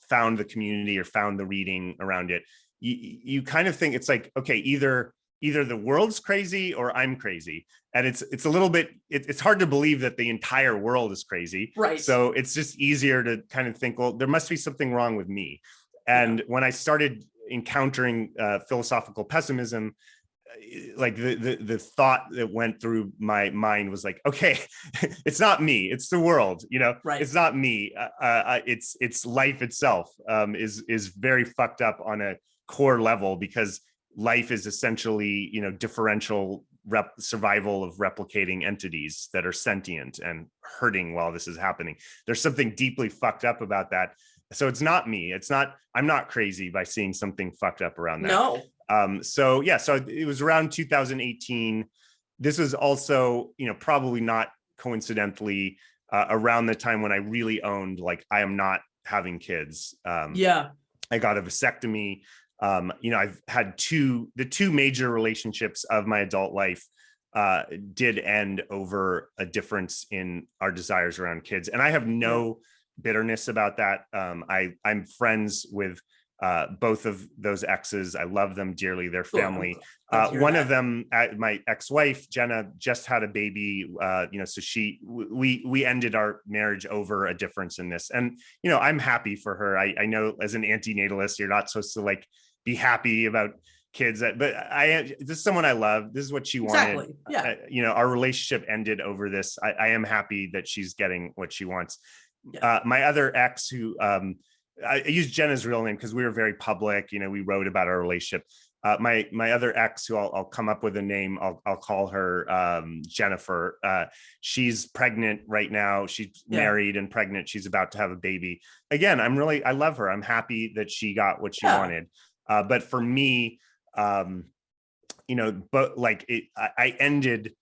found the community or found the reading around it, you kind of think it's like, okay, either the world's crazy or I'm crazy. And it's a little bit, it's hard to believe that the entire world is crazy. Right. So it's just easier to kind of think, well, there must be something wrong with me. And when I started encountering philosophical pessimism, like the thought that went through my mind was like, okay, it's not me, it's the world, you know, it's not me. It's life itself is very fucked up on a core level, because life is essentially, you know, differential survival of replicating entities that are sentient and hurting while this is happening. There's something deeply fucked up about that. So it's not me. I'm not crazy by seeing something fucked up around that. No. So it was around 2018. This was also, you know, probably not coincidentally around the time when I really owned, like, I am not having kids. I got a vasectomy. You know, I've had the two major relationships of my adult life did end over a difference in our desires around kids. And I have no bitterness about that. I'm friends with both of those exes. I love them dearly, their family. One of them, my ex-wife, Jenna, just had a baby, you know, so we ended our marriage over a difference in this. And, you know, I'm happy for her. I know as an anti-natalist, you're not supposed to like be happy about kids, but this is someone I love. This is what she wanted. Yeah. You know, our relationship ended over this. I am happy that she's getting what she wants. My other ex, who I use Jenna's real name because we were very public, you know, we wrote about our relationship. My other ex, who I'll come up with a name, I'll call her Jennifer. She's pregnant right now. She's married and pregnant. She's about to have a baby. Again, I love her. I'm happy that she got what she wanted. But for me, you know, but like I ended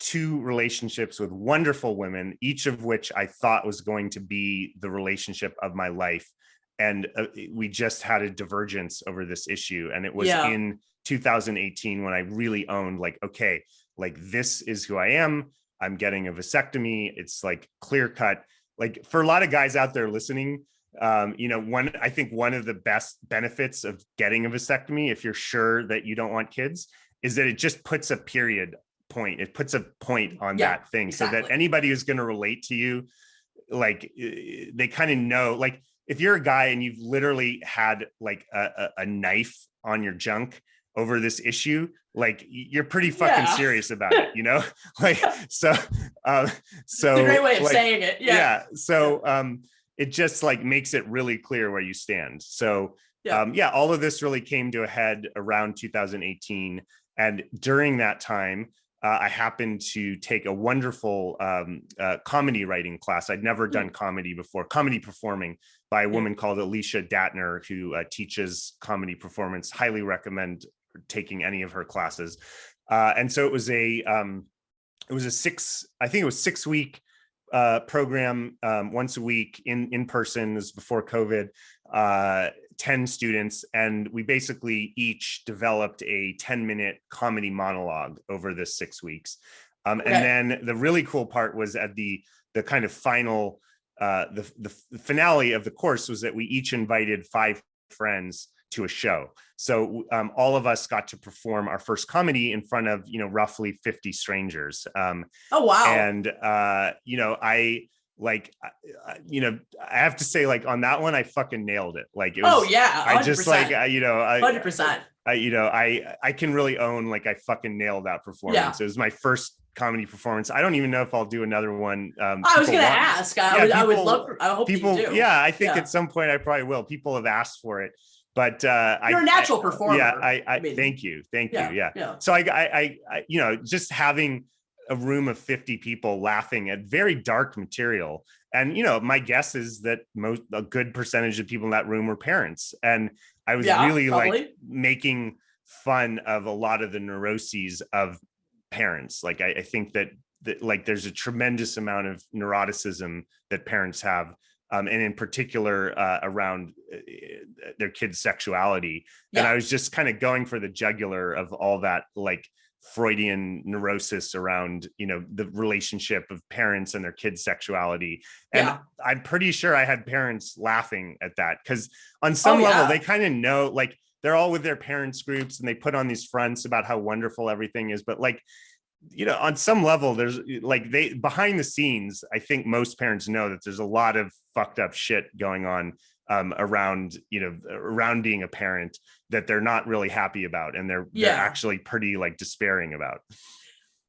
2 relationships with wonderful women, each of which I thought was going to be the relationship of my life. And we just had a divergence over this issue. And it was in 2018 when I really owned, like, okay, like, this is who I am. I'm getting a vasectomy. It's like clear cut. Like, for a lot of guys out there listening, you know, I think one of the best benefits of getting a vasectomy, if you're sure that you don't want kids, is that it just puts a point. It puts a point on that thing, so that anybody who's going to relate to you, like, they kind of know, like, if you're a guy and you've literally had like a knife on your junk over this issue, like, you're pretty fucking serious about it, you know? Like, so it's a great way of like, saying it. So it just like makes it really clear where you stand. So all of this really came to a head around 2018. And during that time, I happened to take a wonderful comedy writing class. I'd never done comedy before, comedy performing, by a woman called Alicia Datner, who teaches comedy performance. Highly recommend taking any of her classes. And so it was a 6-week program, once a week in person. This was before COVID. 10 students, and we basically each developed a 10-minute comedy monologue over the 6 weeks. And then the really cool part was at the kind of final, the finale of the course was that we each invited 5 friends to a show. So all of us got to perform our first comedy in front of, roughly 50 strangers. Oh, wow. And, I have to say, like, on that one, I fucking nailed it. Like, it was, 100%. I just 100%. I can really own, like, I fucking nailed that performance. It was my first comedy performance. I don't even know if I'll do another one. I was going to ask. I would love. I hope people you do. Yeah, I think at some point I probably will. People have asked for it, but you're a natural performer. Yeah, I mean, thank you. Yeah. So I just having a room of 50 people laughing at very dark material. And, my guess is that a good percentage of people in that room were parents. And I was really probably, like, making fun of a lot of the neuroses of parents. Like, I think that like there's a tremendous amount of neuroticism that parents have. And in particular around their kids' sexuality. And I was just kind of going for the jugular of all that, like, Freudian neurosis around, the relationship of parents and their kids' sexuality. And I'm pretty sure I had parents laughing at that, because on some level, they kind of know, like, they're all with their parents' groups and they put on these fronts about how wonderful everything is. But, like, on some level, there's, like, behind the scenes, I think most parents know that there's a lot of fucked up shit going on around being a parent that they're not really happy about, and they're actually pretty, like, despairing about.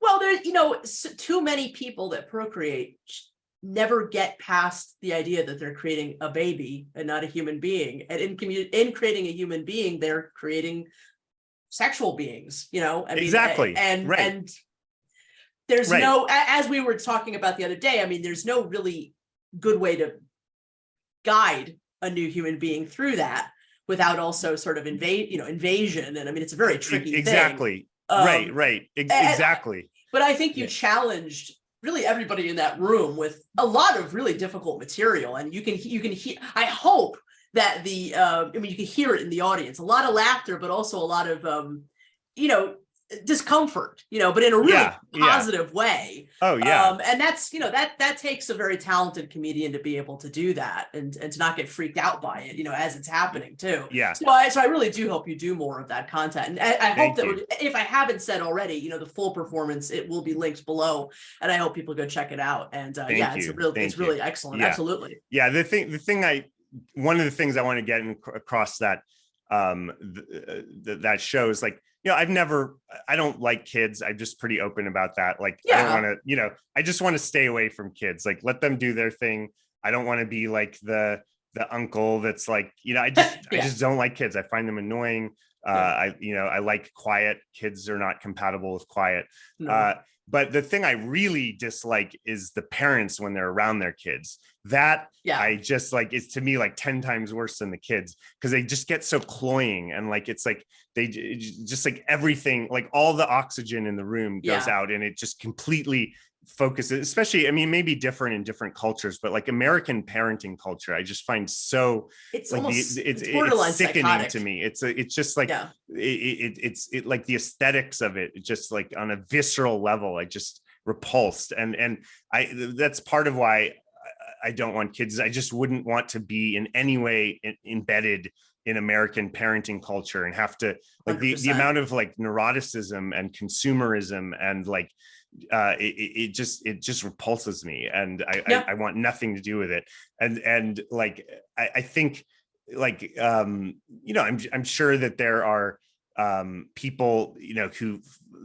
Well, there's too many people that procreate never get past the idea that they're creating a baby and not a human being, and in creating a human being, they're creating sexual beings. Exactly. And there's no, as we were talking about the other day, I mean, there's no really good way to guide a new human being through that without also sort of invasion. And I mean, it's a very tricky thing. Exactly. Exactly. But I think you challenged really everybody in that room with a lot of really difficult material. And you can hear, I hope that you can hear it in the audience, a lot of laughter, but also a lot of, discomfort, but in a really positive way. Oh yeah. And that's, that takes a very talented comedian to be able to do that and to not get freaked out by it, as it's happening too. Yeah. So I really do hope you do more of that content. And I hope that if I haven't said already, the full performance, it will be linked below, and I hope people go check it out. And it's really excellent. Yeah. Absolutely. Yeah. One of the things I want to get across that that show is, like, I don't like kids. I'm just pretty open about that. Like, I don't want to, I just want to stay away from kids. Like, let them do their thing. I don't want to be like the uncle that's like, I just don't like kids. I find them annoying. I like quiet. Kids are not compatible with quiet. No. But the thing I really dislike is the parents when they're around their kids. That I just, like, it's, to me, like 10 times worse than the kids, because they just get so cloying, and, like, it's like they just, like, everything, like, all the oxygen in the room goes out, and it just completely focuses, especially, I mean, maybe different in different cultures, but, like, American parenting culture, I just find so, it's like, almost, it's sickening psychotic to me. It's just like, it's like the aesthetics of it, just, like, on a visceral level, I just repulsed. And that's part of why I don't want kids. I just wouldn't want to be in any way embedded in American parenting culture and have to, like, the amount of, like, neuroticism and consumerism and, like, it just repulses me, and I want nothing to do with it. And like, I think, like, I'm sure that there are people, who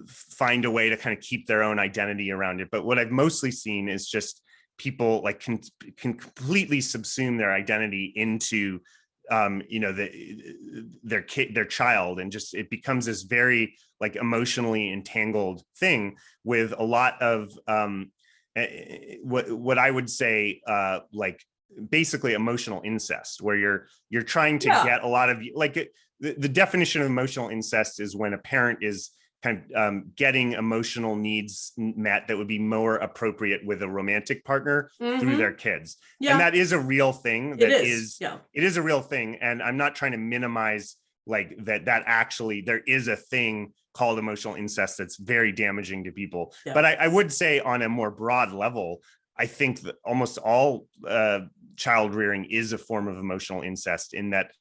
find a way to kind of keep their own identity around it. But what I've mostly seen is just people, like, can completely subsume their identity into their child, and just it becomes this very like emotionally entangled thing with a lot of what I would say like basically emotional incest, where you're trying to get a lot of like the definition of emotional incest is when a parent is kind of getting emotional needs met that would be more appropriate with a romantic partner through their kids. And that is a real thing. It is a real thing. And I'm not trying to minimize like that actually there is a thing called emotional incest that's very damaging to people. But I would say on a more broad level, I think that almost all child rearing is a form of emotional incest, in that,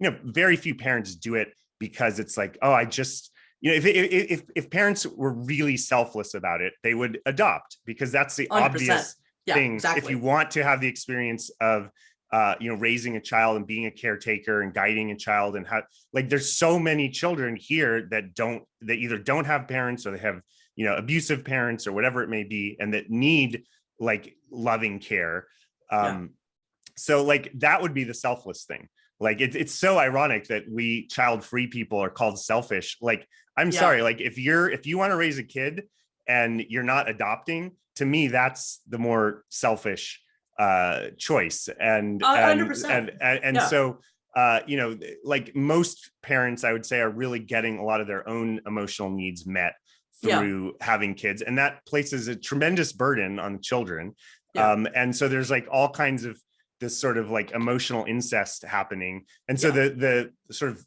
very few parents do it because it's like, oh, I just, if parents were really selfless about it, they would adopt, because that's the 100%. Obvious thing. Exactly. If you want to have the experience of, raising a child and being a caretaker and guiding a child, and how, like, there's so many children here that either don't have parents, or they have, abusive parents or whatever it may be, and that need like loving care. So like that would be the selfless thing. Like it's so ironic that we child-free people are called selfish. Like, I'm sorry, like if you want to raise a kid and you're not adopting, to me, that's the more selfish choice. And 100%. So like most parents, I would say, are really getting a lot of their own emotional needs met through having kids, and that places a tremendous burden on the children. And so there's like all kinds of this sort of like emotional incest happening. And so the sort of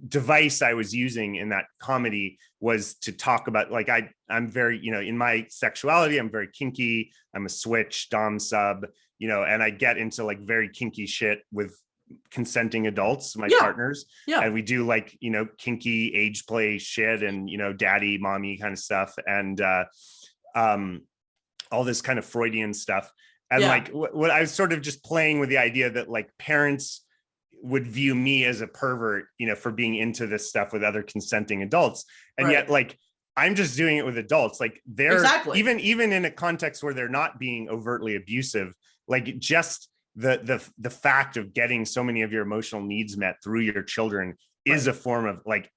device I was using in that comedy was to talk about, like, I'm very, in my sexuality, I'm very kinky. I'm a switch, dom, sub, and I get into like very kinky shit with consenting adults, my partners. And we do like, kinky age play shit and, daddy, mommy kind of stuff. And all this kind of Freudian stuff. And like what I was sort of just playing with the idea that like parents would view me as a pervert, for being into this stuff with other consenting adults. And yet like, I'm just doing it with adults. Like they're even in a context where they're not being overtly abusive, like just the fact of getting so many of your emotional needs met through your children is a form of like,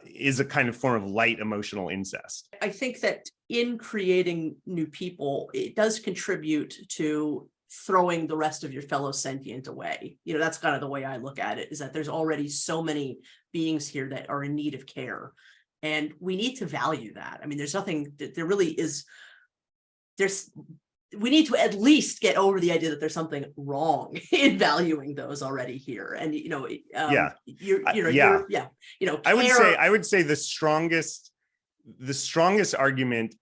is a kind of form of light emotional incest. I think that in creating new people, it does contribute to throwing the rest of your fellow sentient away. That's kind of the way I look at it, is that there's already so many beings here that are in need of care. And we need to value that. I mean, there's nothing that there really is. We need to at least get over the idea that there's something wrong in valuing those already here. And, I would say the strongest argument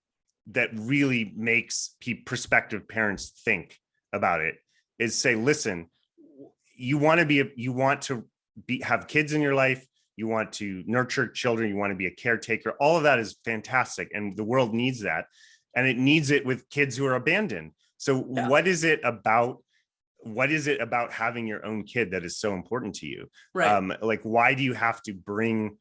that really makes prospective parents think about it is say, listen, you want to have kids in your life. You want to nurture children. You want to be a caretaker. All of that is fantastic. And the world needs that. And it needs it with kids who are abandoned. So what is it about having your own kid that is so important to you? Like, why do you have to bring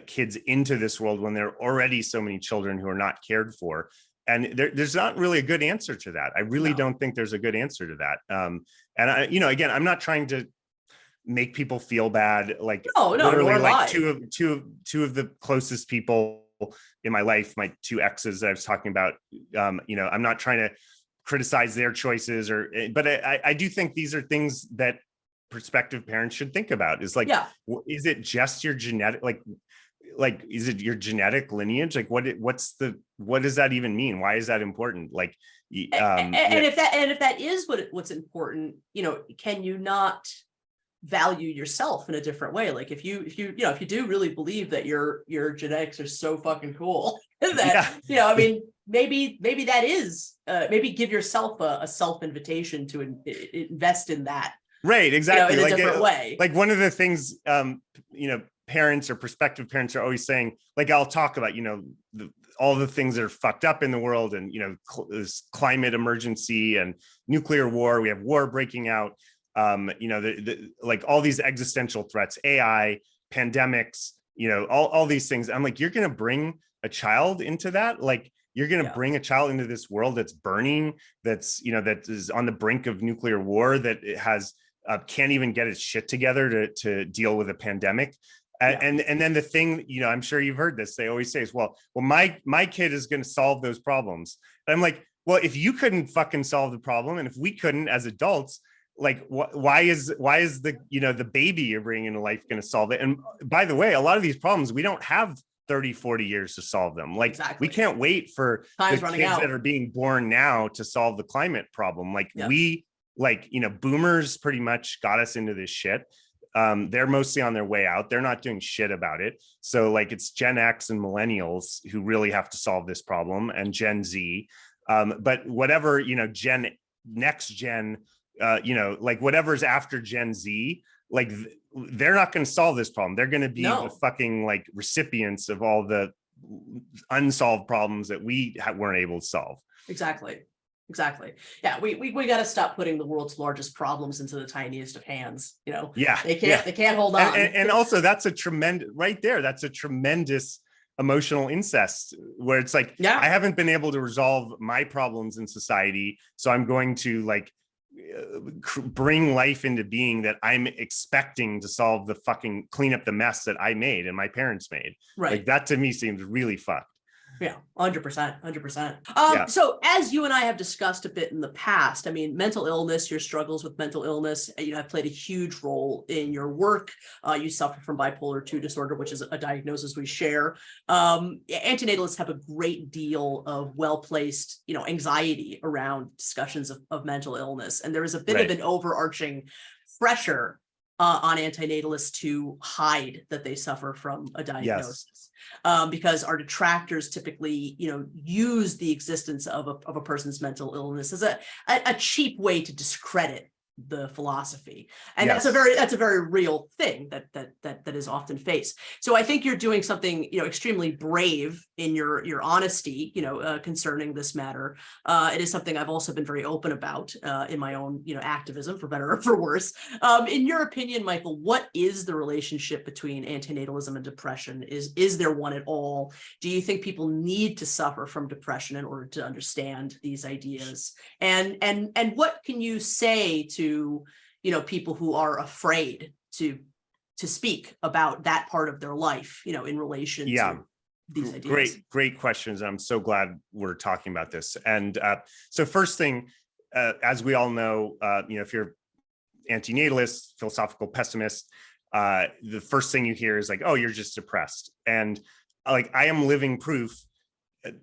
kids into this world when there are already so many children who are not cared for? And there's not really a good answer to that. I really don't think there's a good answer to that. And I, again, I'm not trying to make people feel bad. Like literally like two of the closest people in my life, my two exes that I was talking about, I'm not trying to criticize their choices but I do think these are things that prospective parents should think about. Is like, is it just your genetic, like, is it your genetic lineage? Like what does that even mean? Why is that important? Like, if that is what's important, can you not value yourself in a different way? Like if you do really believe that your genetics are so fucking cool that I mean, maybe that is maybe give yourself a self invitation to invest in that, right? Exactly. In a different way. Like one of the things parents or prospective parents are always saying, like, I'll talk about all the things that are fucked up in the world, and this climate emergency and nuclear war. We have war breaking out. Like all these existential threats, AI, pandemics, all these things. I'm like, you're going to bring a child into that? Like, you're going to bring a child into this world that's burning, that is on the brink of nuclear war, that it has can't even get its shit together to deal with a pandemic. And then the thing, I'm sure you've heard this, they always say is, well, my kid is going to solve those problems. And I'm like, well, if you couldn't fucking solve the problem, and if we couldn't as adults, like, why is the, the baby you're bringing into life going to solve it? And by the way, a lot of these problems, we don't have 30, 40 years to solve them. Like, we can't wait for the kids that are being born now to solve the climate problem. Like boomers pretty much got us into this shit. They're mostly on their way out. They're not doing shit about it. So like, it's Gen X and millennials who really have to solve this problem, and Gen Z. But whatever, next gen, like whatever's after Gen Z, like they're not going to solve this problem. They're going to be the fucking like recipients of all the unsolved problems that we weren't able to solve. Exactly. Yeah, we got to stop putting the world's largest problems into the tiniest of hands. They can't hold on. And also, that's a tremendous right there. That's a tremendous emotional incest, where it's like, I haven't been able to resolve my problems in society, so I'm going to like bring life into being that I'm expecting to solve the fucking clean up the mess that I made and my parents made. Right. Like, that to me seems really fucked. Yeah, 100%. So as you and I have discussed a bit in the past, I mean, mental illness, your struggles with mental illness, have played a huge role in your work. You suffer from bipolar 2 disorder, which is a diagnosis we share. Antinatalists have a great deal of well-placed, anxiety around discussions of mental illness. And there is a bit of an overarching pressure on antinatalists to hide that they suffer from a diagnosis, because our detractors typically, use the existence of a person's mental illness as a cheap way to discredit the philosophy, and that's a very real thing that is often faced. So I think you're doing something extremely brave in your honesty concerning this matter. It is something I've also been very open about in my own activism, for better or for worse. In your opinion, Michael, what is the relationship between antinatalism and depression? Is there one at all? Do you think people need to suffer from depression in order to understand these ideas? And what can you say to people who are afraid to speak about that part of their life, in relation to these ideas? Great questions. I'm so glad we're talking about this. And so first thing, as we all know, if you're anti-natalist, philosophical pessimist, the first thing you hear is like, oh, you're just depressed. And like, I am living proof,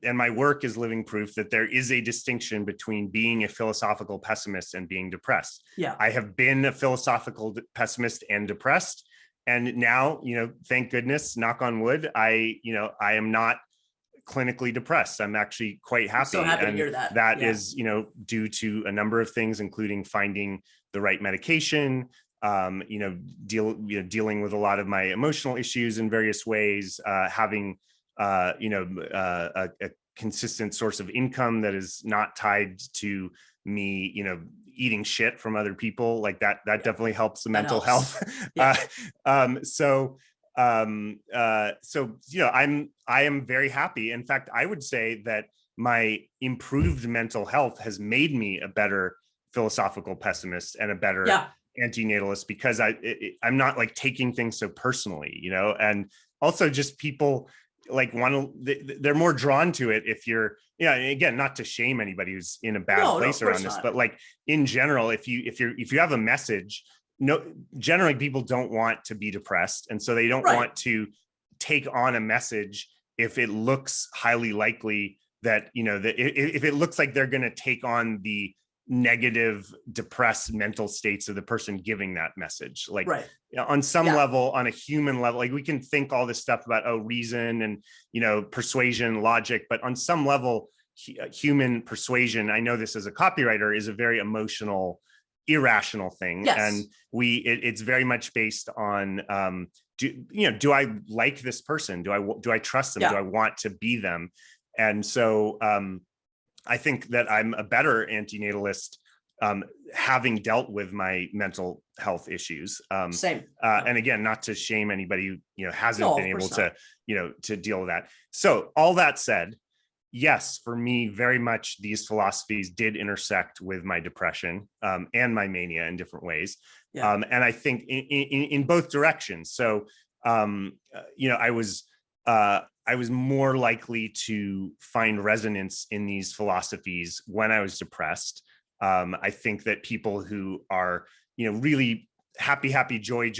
and my work is living proof, that there is a distinction between being a philosophical pessimist and being depressed. Yeah, I have been a philosophical pessimist and depressed, and now, thank goodness, knock on wood, I am not clinically depressed. I'm actually quite happy. So happy to hear that. That is, due to a number of things, including finding the right medication, dealing with a lot of my emotional issues in various ways, having a consistent source of income that is not tied to me, eating shit from other people. Like that definitely helps the mental health. I am very happy. In fact, I would say that my improved mental health has made me a better philosophical pessimist and a better antinatalist, because I'm not like taking things so personally, and also just people like they're more drawn to it if you're, again, not to shame anybody who's in a bad place around this, but like in general, if you have a message, generally people don't want to be depressed, and so they don't want to take on a message if it looks highly likely that if it looks like they're going to take on the negative, depressed mental states of the person giving that message. Like on some level, on a human level, like we can think all this stuff about reason and persuasion, logic, but on some level, human persuasion, I know this as a copywriter, is a very emotional, irrational thing. And it's very much based on do I like this person? Do I trust them? Do I want to be them? And so I think that I'm a better antinatalist, having dealt with my mental health issues. Same. And again, not to shame anybody who hasn't been able to to deal with that. So all that said, yes, for me, very much these philosophies did intersect with my depression and my mania in different ways. Yeah. And I think in both directions. So, I was more likely to find resonance in these philosophies when I was depressed. I think that people who are, really happy, joy,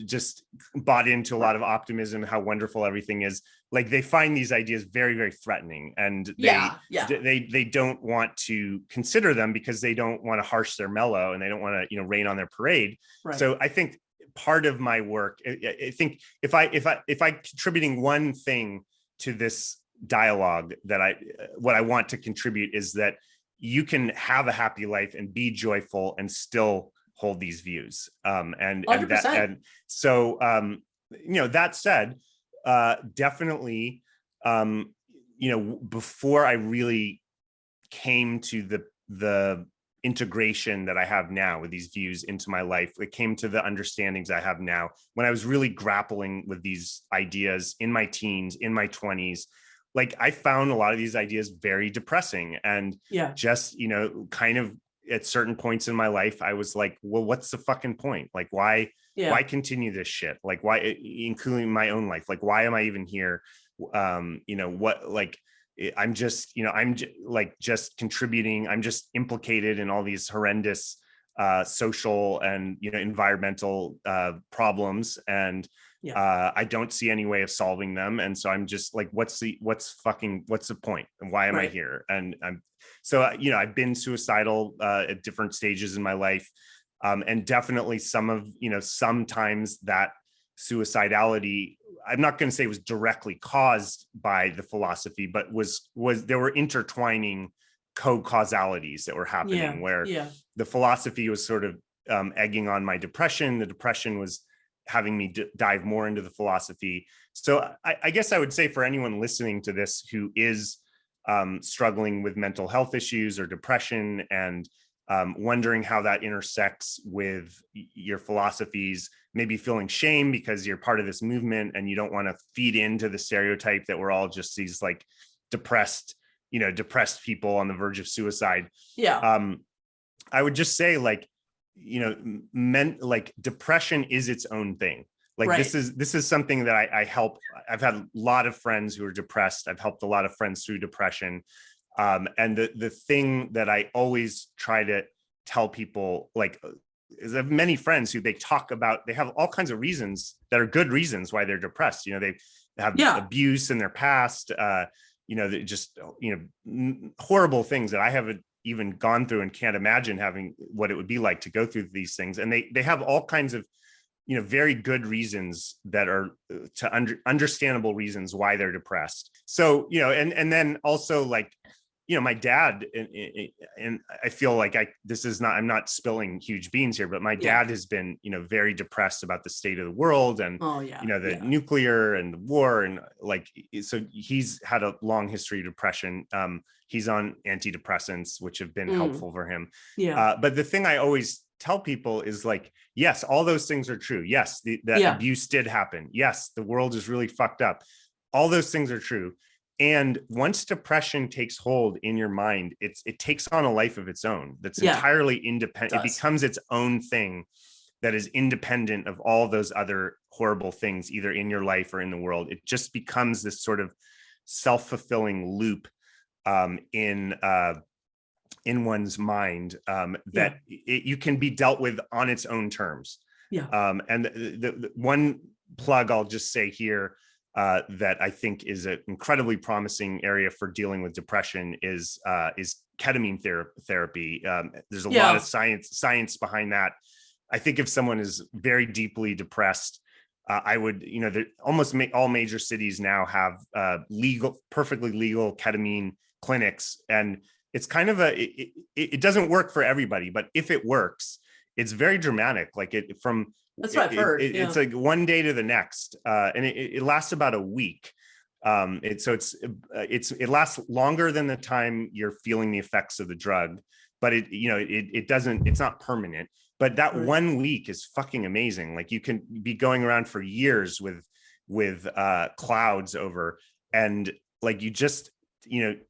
just bought into a lot of optimism, how wonderful everything is. Like they find these ideas very, very threatening, and they don't want to consider them because they don't want to harsh their mellow and they don't want to, rain on their parade. Right. So I think part of my work, I think if I contributing one thing to this dialogue that what I want to contribute is that you can have a happy life and be joyful and still hold these views. That said, definitely, before I really came to the integration that I have now with these views into my life, it came to the understandings I have now. When I was really grappling with these ideas in my teens, in my 20s, like I found a lot of these ideas very depressing, and just, kind of at certain points in my life, I was like, well, what's the fucking point? Like, why continue this shit? Like, why, including my own life? Like, why am I even here? I'm just, just contributing. I'm just implicated in all these horrendous social and, environmental problems. And I don't see any way of solving them. And so I'm just like, what's the point? And why am I here? And I've been suicidal at different stages in my life. And definitely sometimes that suicidality, I'm not going to say was directly caused by the philosophy, but there were intertwining co-causalities that were happening where the philosophy was sort of egging on my depression. The depression was having me dive more into the philosophy. So I guess I would say for anyone listening to this who is struggling with mental health issues or depression and wondering how that intersects with your philosophies, maybe feeling shame because you're part of this movement and you don't want to feed into the stereotype that we're all just these like depressed people on the verge of suicide. I would just say depression is its own thing. This is something that I help. I've had a lot of friends who are depressed. I've helped a lot of friends through depression. And the thing that I always try to tell people, is I have many friends who they have all kinds of reasons that are good reasons why they're depressed. They have abuse in their past, horrible things that I haven't even gone through and can't imagine having what it would be like to go through these things. And they have all kinds of, very good reasons that are understandable reasons why they're depressed. So, and then also my dad, and I feel like I'm not spilling huge beans here, but my dad has been, very depressed about the state of the world and, nuclear and the war. And so he's had a long history of depression. He's on antidepressants, which have been helpful for him. But the thing I always tell people is yes, all those things are true. Yes, that abuse did happen. Yes, the world is really fucked up. All those things are true. And once depression takes hold in your mind, it takes on a life of its own that's entirely independent. It becomes its own thing that is independent of all those other horrible things, either in your life or in the world. It just becomes this sort of self-fulfilling loop in one's mind that you can be dealt with on its own terms. And the one plug I'll just say here, that I think is an incredibly promising area for dealing with depression is ketamine therapy. There's a lot of science behind that. I think if someone is very deeply depressed, I would, almost all major cities now have perfectly legal ketamine clinics, and it's kind of it doesn't work for everybody, but if it works, it's very dramatic. That's what I've heard. It's like one day to the next, and it lasts about a week. It lasts longer than the time you're feeling the effects of the drug, but it's not permanent. But that 1 week is fucking amazing. You can be going around for years with clouds over, and like you just,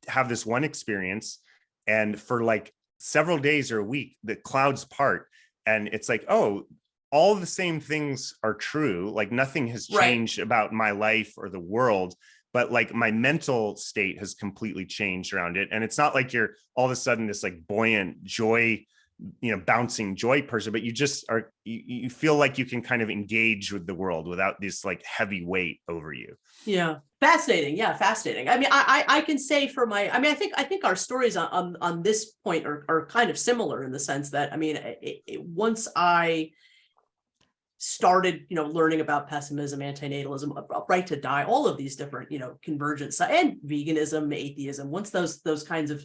have this one experience, and for like several days or a week, the clouds part, and it's like, oh, all the same things are true. Like nothing has changed about my life or the world, but like my mental state has completely changed around it. And it's not like you're all of a sudden this like buoyant joy, bouncing joy person, but you just are, you feel like you can kind of engage with the world without this like heavy weight over you. Yeah. Fascinating. Yeah. Fascinating. I mean, I can say for my, I mean, I think our stories on this point are kind of similar in the sense that, I mean, once I started, learning about pessimism, anti-natalism, right to die, all of these different, convergence and veganism, atheism, once those kinds of,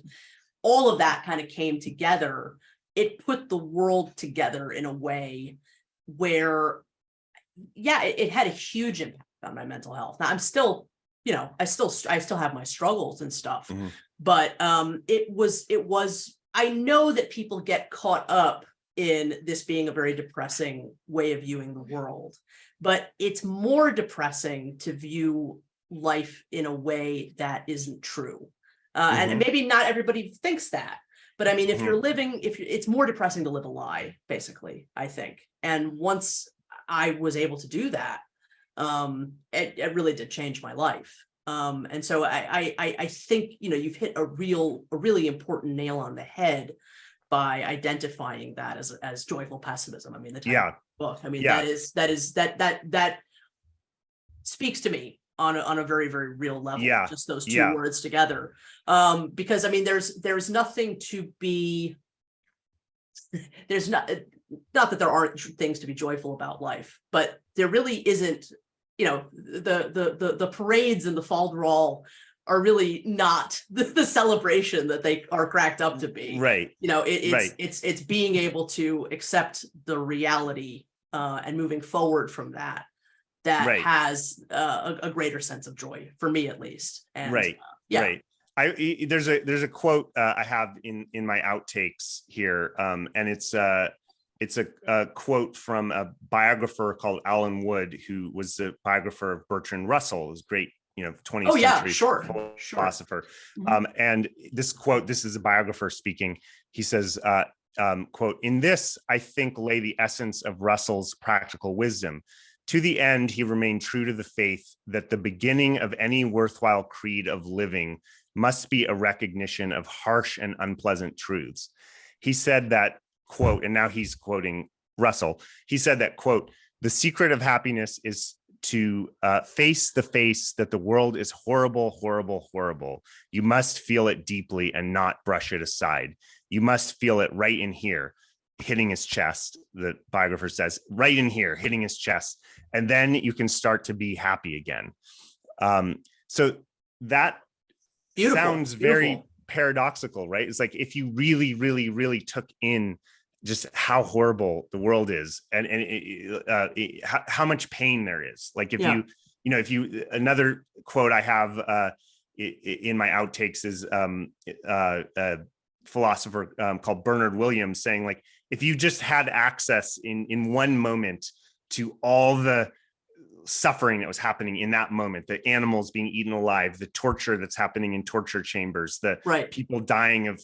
all of that kind of came together, it put the world together in a way where, yeah, it had a huge impact on my mental health. Now I'm still, I still have my struggles and stuff, but it was, I know that people get caught up in this being a very depressing way of viewing the world, but it's more depressing to view life in a way that isn't true. And maybe not everybody thinks that, but I mean, if you're living, it's more depressing to live a lie, basically, I think. And once I was able to do that, it really did change my life. And so I think, you've hit a really important nail on the head by identifying that as joyful pessimism. I mean, the title of the book, I mean, that speaks to me on a very, very real level, just those two words together. Because I mean, there's nothing to be, there's not that there aren't things to be joyful about life, but there really isn't, the parades and the falderal are really not the celebration that they are cracked up to be. Right. It's being able to accept the reality and moving forward from that has a greater sense of joy, for me at least. And, there's a quote I have in my outtakes here, and it's a quote from a biographer called Alan Wood, who was the biographer of Bertrand Russell, who's great 20th century philosopher. And this quote, this is a biographer speaking. He says, quote, "In this, I think, lay the essence of Russell's practical wisdom. To the end, he remained true to the faith that the beginning of any worthwhile creed of living must be a recognition of harsh and unpleasant truths." He said that, quote, and now he's quoting Russell, he said that, quote, "The secret of happiness is to face the face that the world is horrible, horrible, horrible. You must feel it deeply and not brush it aside. You must feel it right in here," hitting his chest, the biographer says, right in here, hitting his chest. And then you can start to be happy again. So that sounds very paradoxical, right? It's like, if you really, really, really took in just how horrible the world is, and how much pain there is. Like if you another quote I have in my outtakes is a philosopher called Bernard Williams saying, like, if you just had access in one moment to all the suffering that was happening in that moment, the animals being eaten alive, the torture that's happening in torture chambers, the people dying of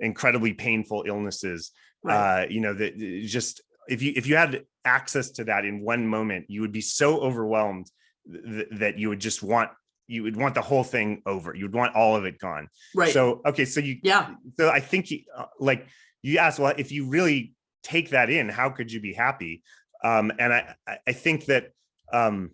incredibly painful illnesses, just if you had access to that in one moment, you would be so overwhelmed that you would just want the whole thing over. You'd want all of it gone. Right. So okay, so so I think you asked, well, if you really take that in, how could you be happy? And I think that on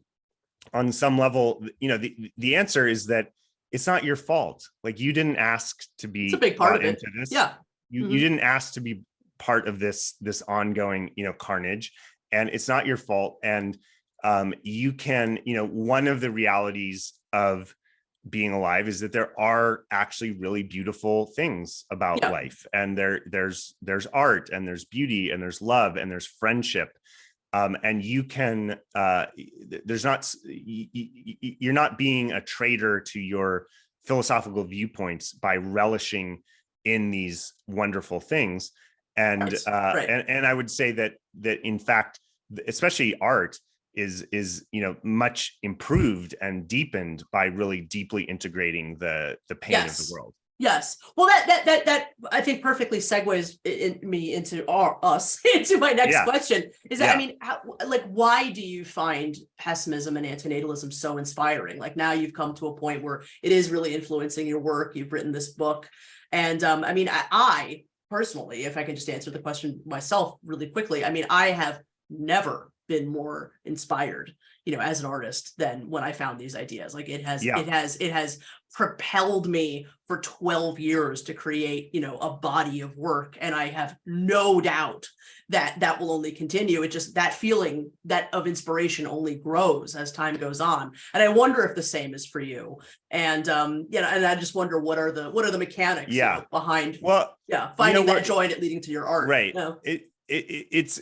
some level, the answer is that it's not your fault. Like, you didn't ask to be it's a big part of it. This. Yeah. You didn't ask to be part of this ongoing, carnage, and it's not your fault. And you can, one of the realities of being alive is that there are actually really beautiful things about life. And there's art, and there's beauty, and there's love, and there's friendship. And you can, you're not being a traitor to your philosophical viewpoints by relishing in these wonderful things. And, and I would say that in fact, especially art, is much improved and deepened by really deeply integrating the pain of the world. Yes. Well, that I think perfectly segues me into us into my next question. Is that, I mean, why do you find pessimism and antinatalism so inspiring? Like, now you've come to a point where it is really influencing your work. You've written this book, and I mean, I personally, if I can just answer the question myself really quickly, I mean, I have never been more inspired, as an artist than when I found these ideas. Like, it has propelled me for 12 years to create, a body of work. And I have no doubt that will only continue. It just, that feeling of inspiration only grows as time goes on. And I wonder if the same is for you. And, and I just wonder, what are the mechanics behind, finding that joy and it leading to your art. Right. It's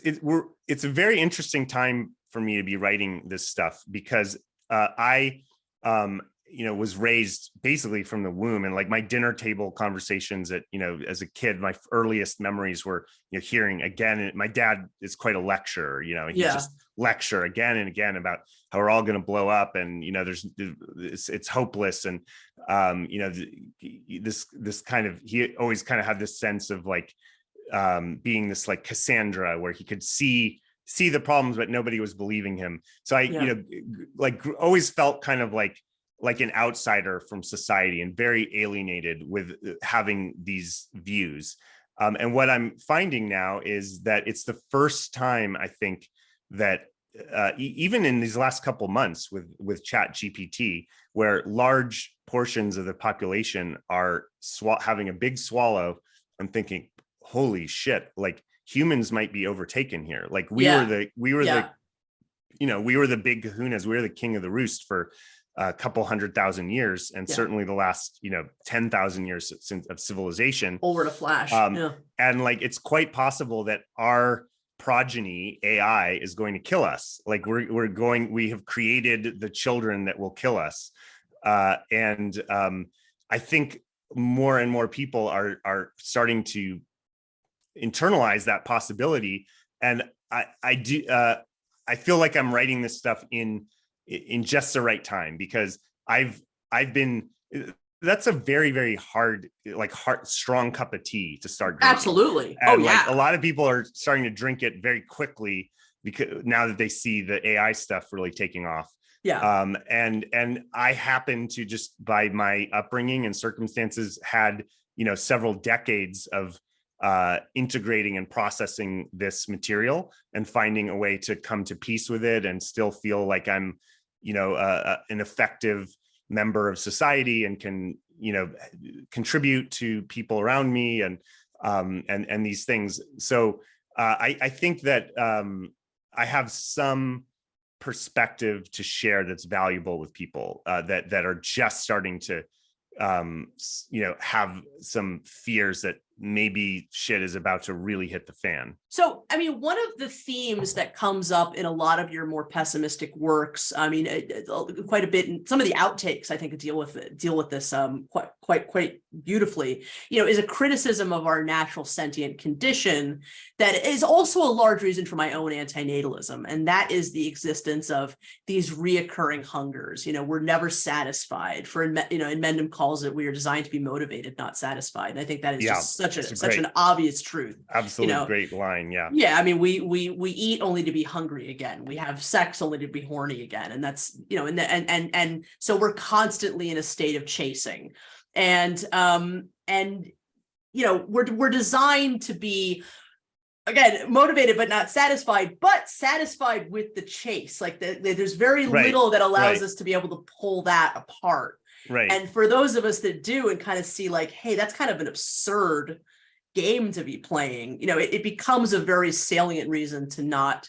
a very interesting time for me to be writing this stuff, because I was raised basically from the womb, and like my dinner table conversations at, as a kid, my earliest memories were, hearing again, and my dad is quite a lecturer, and he just lecture again and again about how we're all going to blow up, and, it's hopeless. And, this kind of, he always kind of had this sense of like, being this like Cassandra, where he could see the problems, but nobody was believing him. So I, always felt kind of like an outsider from society, and very alienated with having these views. And what I'm finding now is that it's the first time, I think, that even in these last couple months with Chat GPT, where large portions of the population are having a big swallow and thinking, holy shit, like humans might be overtaken here. Like we were the big kahunas, we were the king of the roost for a couple 100,000 years, and certainly the last 10,000 years since of civilization. Over to flash. And like, it's quite possible that our progeny AI is going to kill us. Like we have created the children that will kill us. And I think more and more people are starting to internalize that possibility. And I feel like I'm writing this stuff in just the right time, because I've been, that's a very, very hard, strong cup of tea to start drinking. Absolutely. And a lot of people are starting to drink it very quickly, because now that they see the AI stuff really taking off. And I happen to, just by my upbringing and circumstances, had, several decades of integrating and processing this material and finding a way to come to peace with it and still feel like I'm, an effective member of society and can, contribute to people around me and these things. So I think that I have some perspective to share that's valuable with people that are just starting to, have some fears that maybe shit is about to really hit the fan. So, I mean, one of the themes that comes up in a lot of your more pessimistic works, I mean, quite a bit, in some of the outtakes, I think, deal with this quite beautifully, is a criticism of our natural sentient condition that is also a large reason for my own antinatalism. And that is the existence of these reoccurring hungers. We're never satisfied. Mendham calls it, we are designed to be motivated, not satisfied. And I think that is just such an obvious truth. Absolutely great line. Yeah. I mean, we eat only to be hungry again. We have sex only to be horny again. And that's, and so we're constantly in a state of chasing. And we're designed to be, again, motivated but not satisfied, but satisfied with the chase. Like there's very little that allows us to be able to pull that apart. Right. And for those of us that do and kind of see like, hey, that's kind of an absurd game to be playing, it becomes a very salient reason to not,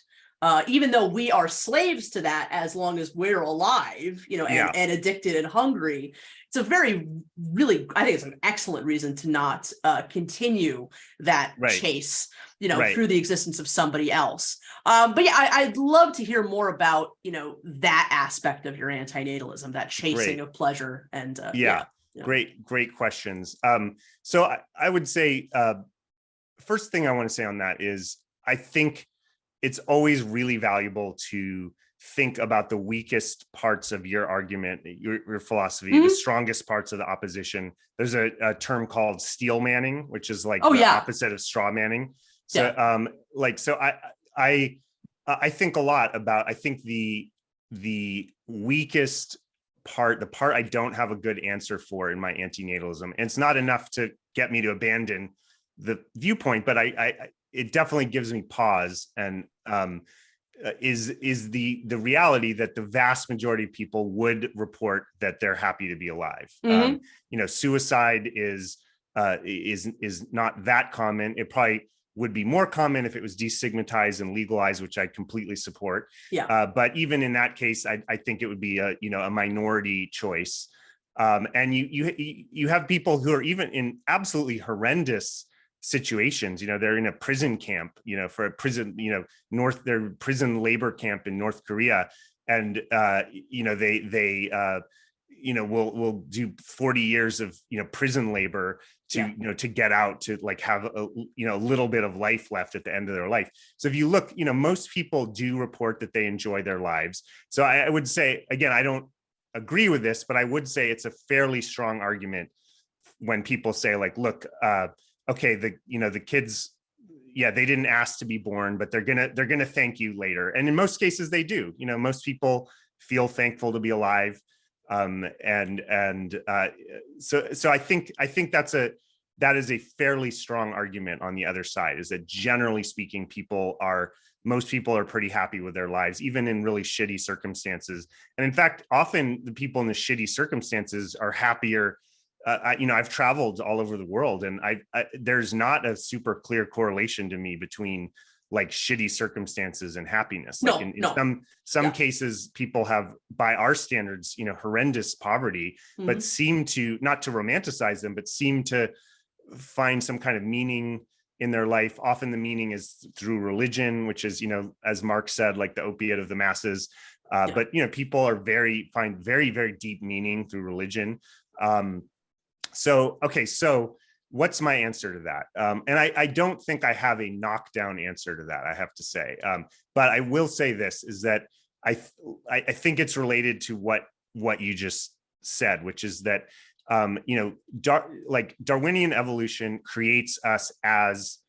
even though we are slaves to that as long as we're alive, and addicted and hungry. It's a I think it's an excellent reason to not continue that chase, through the existence of somebody else. But yeah, I'd love to hear more about, that aspect of your antinatalism, that chasing of pleasure. And Great questions. So I would say, first thing I want to say on that is, I think it's always really valuable to think about the weakest parts of your argument, your philosophy, the strongest parts of the opposition. There's a term called steel manning, which is like opposite of straw manning. So I think a lot about, I think the weakest part, the part I don't have a good answer for in my antinatalism, and it's not enough to get me to abandon the viewpoint, but it definitely gives me pause, and is the reality that the vast majority of people would report that they're happy to be alive. Suicide is not that common. It probably would be more common if it was destigmatized and legalized, which I completely support. But even in that case, I think it would be a minority choice. And you have people who are even in absolutely horrendous situations. They're in a prison camp, for a prison, their prison labor camp in North Korea, and they will do 40 years of prison labor to get out, to like have a little bit of life left at the end of their life. So if you look, most people do report that they enjoy their lives. So I would say, again, I don't agree with this, but I would say it's a fairly strong argument when people say, like, look, okay, the kids, they didn't ask to be born, but they're gonna thank you later. And in most cases they do. Most people feel thankful to be alive. So I think that is a fairly strong argument on the other side, is that generally speaking, most people are pretty happy with their lives, even in really shitty circumstances. And in fact, often the people in the shitty circumstances are happier. I've traveled all over the world, and there's not a super clear correlation to me between like shitty circumstances and happiness. Like in some cases, people have, by our standards, horrendous poverty, but seem to, not to romanticize them, but seem to find some kind of meaning in their life. Often the meaning is through religion, which is, as Marx said, like the opiate of the masses. But people find very, very deep meaning through religion. So what's my answer to that? And I don't think I have a knockdown answer to that, I have to say. But I will say this, is that I think it's related to what you just said, which is that, Darwinian evolution creates us as,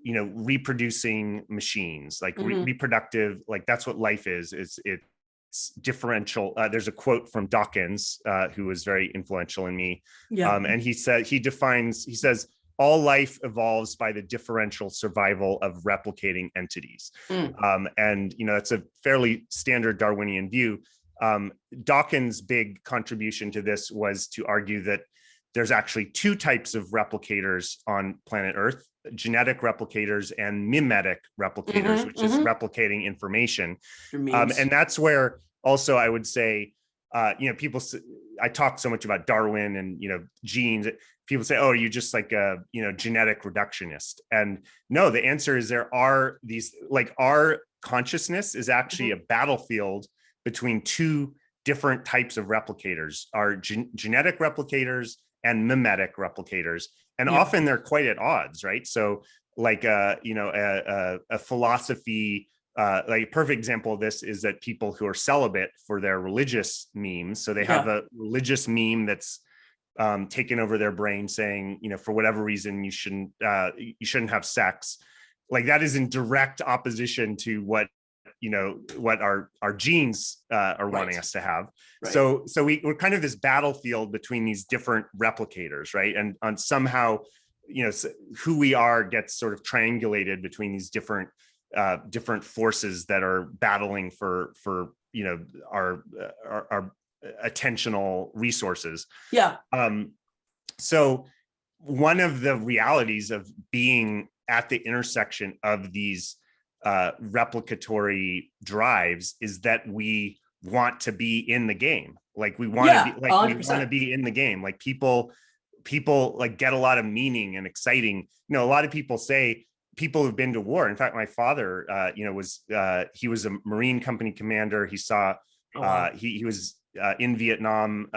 reproducing machines, like reproductive, like that's what life is. It's differential. There's a quote from Dawkins, who was very influential in me. And he says, all life evolves by the differential survival of replicating entities. And, that's a fairly standard Darwinian view. Dawkins' big contribution to this was to argue that there's actually two types of replicators on planet Earth: genetic replicators and mimetic replicators, which is replicating information. And that's where also I would say, people, I talk so much about Darwin and, genes. People say, oh, you're just like a, genetic reductionist. And no, the answer is there are these, like, our consciousness is actually a battlefield between two different types of replicators, our genetic replicators and mimetic replicators. And often they're quite at odds, right? So like, a philosophy, like a perfect example of this is that people who are celibate for their religious memes. So they have a religious meme that's taken over their brain saying, for whatever reason, you shouldn't have sex. Like that is in direct opposition to what our genes are wanting us to have. So we're kind of this battlefield between these different replicators, right? And on somehow, who we are gets sort of triangulated between these different forces that are battling for our attentional resources. So one of the realities of being at the intersection of these replicatory drives is that we want to be in the game. Like we want to be, like 100%. We want to be in the game. Like people like get a lot of meaning and exciting. A lot of people say, people who've been to war. In fact, my father, he was a Marine company commander. He saw, he was in Vietnam,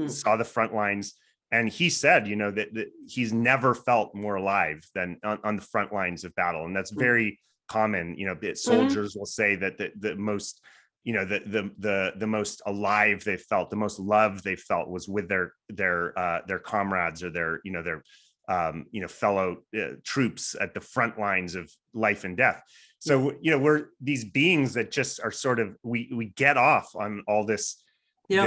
saw the front lines. And he said, that he's never felt more alive than on the front lines of battle. And that's very common. Soldiers will say that the most, the most alive they felt, the most love they felt was with their comrades or their fellow troops at the front lines of life and death. So, we're these beings that just are sort of, we get off on all this, all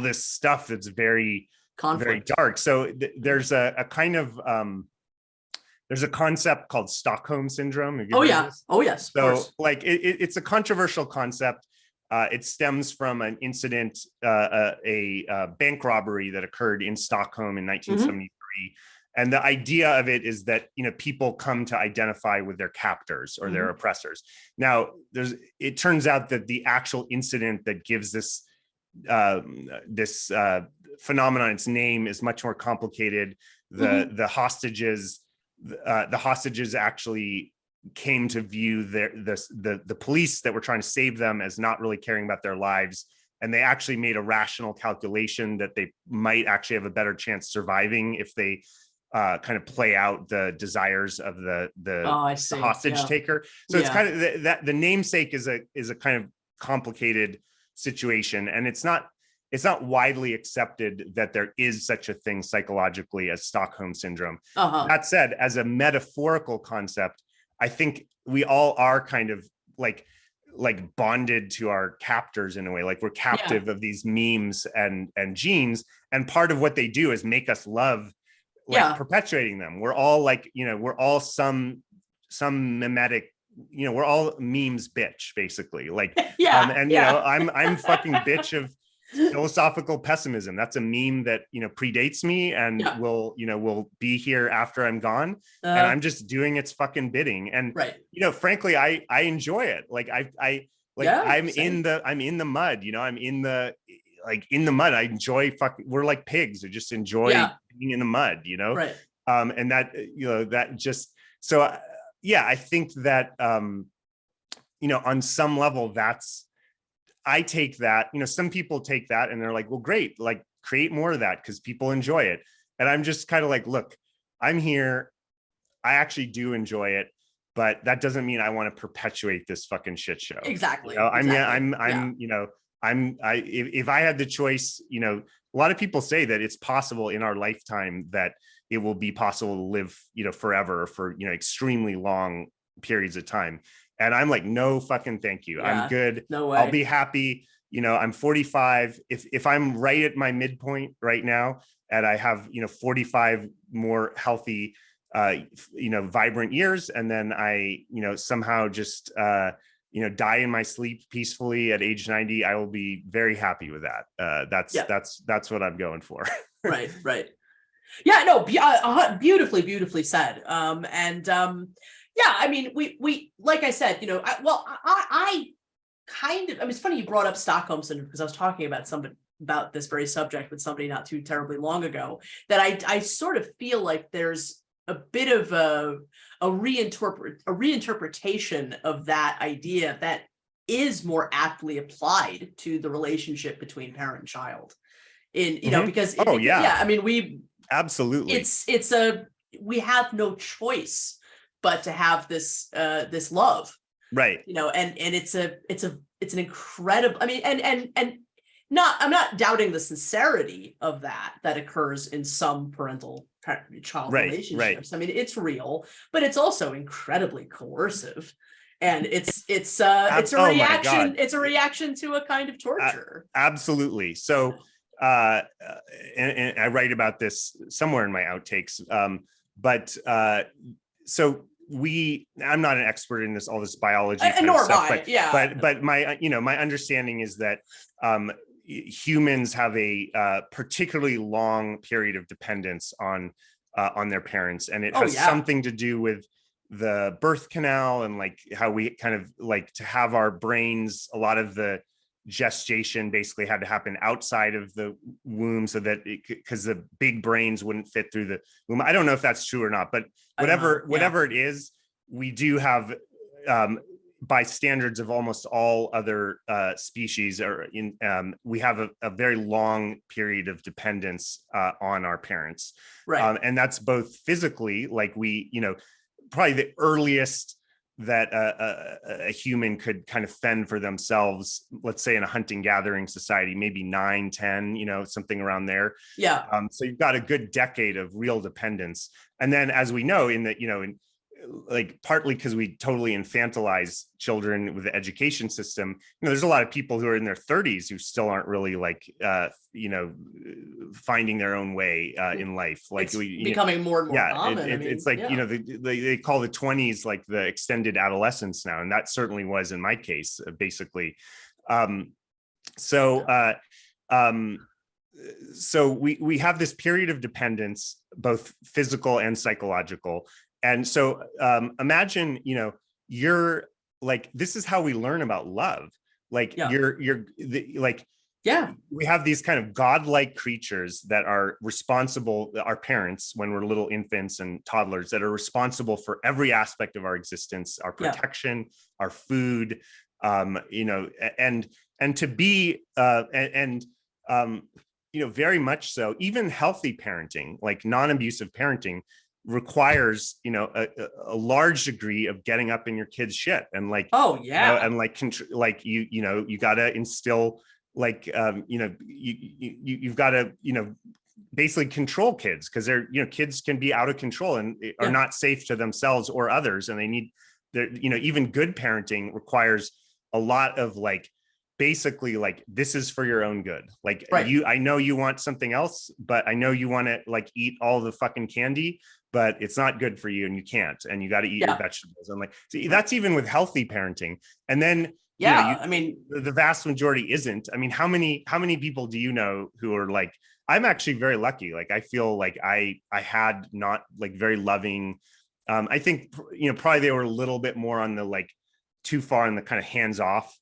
this stuff that's very, very dark. So there's a kind of, there's a concept called Stockholm syndrome. Oh yes. So like it's a controversial concept. It stems from an incident, a bank robbery that occurred in Stockholm in 1973. And the idea of it is that, people come to identify with their captors or their oppressors. Now, it turns out that the actual incident that gives this phenomenon its name is much more complicated. The hostages actually came to view the police that were trying to save them as not really caring about their lives. And they actually made a rational calculation that they might actually have a better chance surviving if they kind of play out the desires of the hostage taker. So it's kind of that the namesake is a kind of complicated situation, and it's not widely accepted that there is such a thing psychologically as Stockholm syndrome. That said, as a metaphorical concept, I think we all are kind of like bonded to our captors in a way, like we're captive of these memes and genes, and part of what they do is make us love perpetuating them. We're all like, we're all some mimetic, we're all memes bitch, basically, like I'm fucking bitch of philosophical pessimism. That's a meme that predates me and will be here after I'm gone, and I'm just doing its fucking bidding. And frankly, I enjoy it. Like I'm in the mud. I'm in the mud. I enjoy we're like pigs who just enjoy being in the mud. And that that just so I think that on some level I take that, some people take that and they're like, well, great, like create more of that because people enjoy it. And I'm just kind of like, look, I'm here. I actually do enjoy it, but that doesn't mean I want to perpetuate this fucking shit show. Exactly. If I had the choice, a lot of people say that it's possible in our lifetime that it will be possible to live, forever for, extremely long periods of time. And I'm like, no fucking thank you. I'm good. No way. I'll be happy. I'm 45. If I'm right at my midpoint right now and I have, 45 more healthy, vibrant years, and then I, somehow just, die in my sleep peacefully at age 90, I will be very happy with that. That's what I'm going for. Right. Yeah, no, beautifully said. I mean, we like I said, I kind of, it's funny you brought up Stockholm syndrome because I was talking about this very subject with somebody not too terribly long ago, that I sort of feel like there's a bit of a reinterpretation of that idea that is more aptly applied to the relationship between parent and child. Because I mean, we absolutely, we have no choice but to have this love, right? And it's an incredible, I mean, and I'm not doubting the sincerity of that occurs in some parental child relationships. I mean, it's real, but it's also incredibly coercive, and it's a reaction. It's a reaction to a kind of torture. Absolutely. So, and I write about this somewhere in my outtakes. So I'm not an expert in all this biology kind of stuff, but my, my understanding is that humans have a particularly long period of dependence on their parents, and it has something to do with the birth canal and like how we kind of like to have our brains. A lot of the gestation basically had to happen outside of the womb so that because the big brains wouldn't fit through the womb. I don't know if that's true or not, but whatever it is, we do have by standards of almost all other species we have a very long period of dependence on our parents. Right. And that's both physically, like we, probably the earliest that a human could kind of fend for themselves, let's say in a hunting gathering society, maybe 9, 10, something around there. Yeah. So you've got a good decade of real dependence. And then, as we know, partly because we totally infantilize children with the education system, there's a lot of people who are in their 30s who still aren't really finding their own way in life. Like, becoming more and more common. It's like, they call the 20s like the extended adolescence now. And that certainly was in my case, basically. So we have this period of dependence, both physical and psychological. And so imagine, you're like, this is how we learn about love. Like we have these kind of godlike creatures that are responsible, our parents, when we're little infants and toddlers, that are responsible for every aspect of our existence, our protection, our food, and to be, very much so, even healthy parenting, like non-abusive parenting, requires a large degree of getting up in your kids' shit and you gotta instill you've got to basically control kids, because they're kids can be out of control and are not safe to themselves or others, and they need even good parenting requires a lot of basically this is for your own good. I know you want something else, but I know you want to eat all the fucking candy, but it's not good for you and you can't, and you got to eat your vegetables. And that's even with healthy parenting. And then the vast majority isn't. I mean, how many people do you know who are I'm actually very lucky. I feel like I had not very loving. I think probably they were a little bit more on the too far on the kind of hands off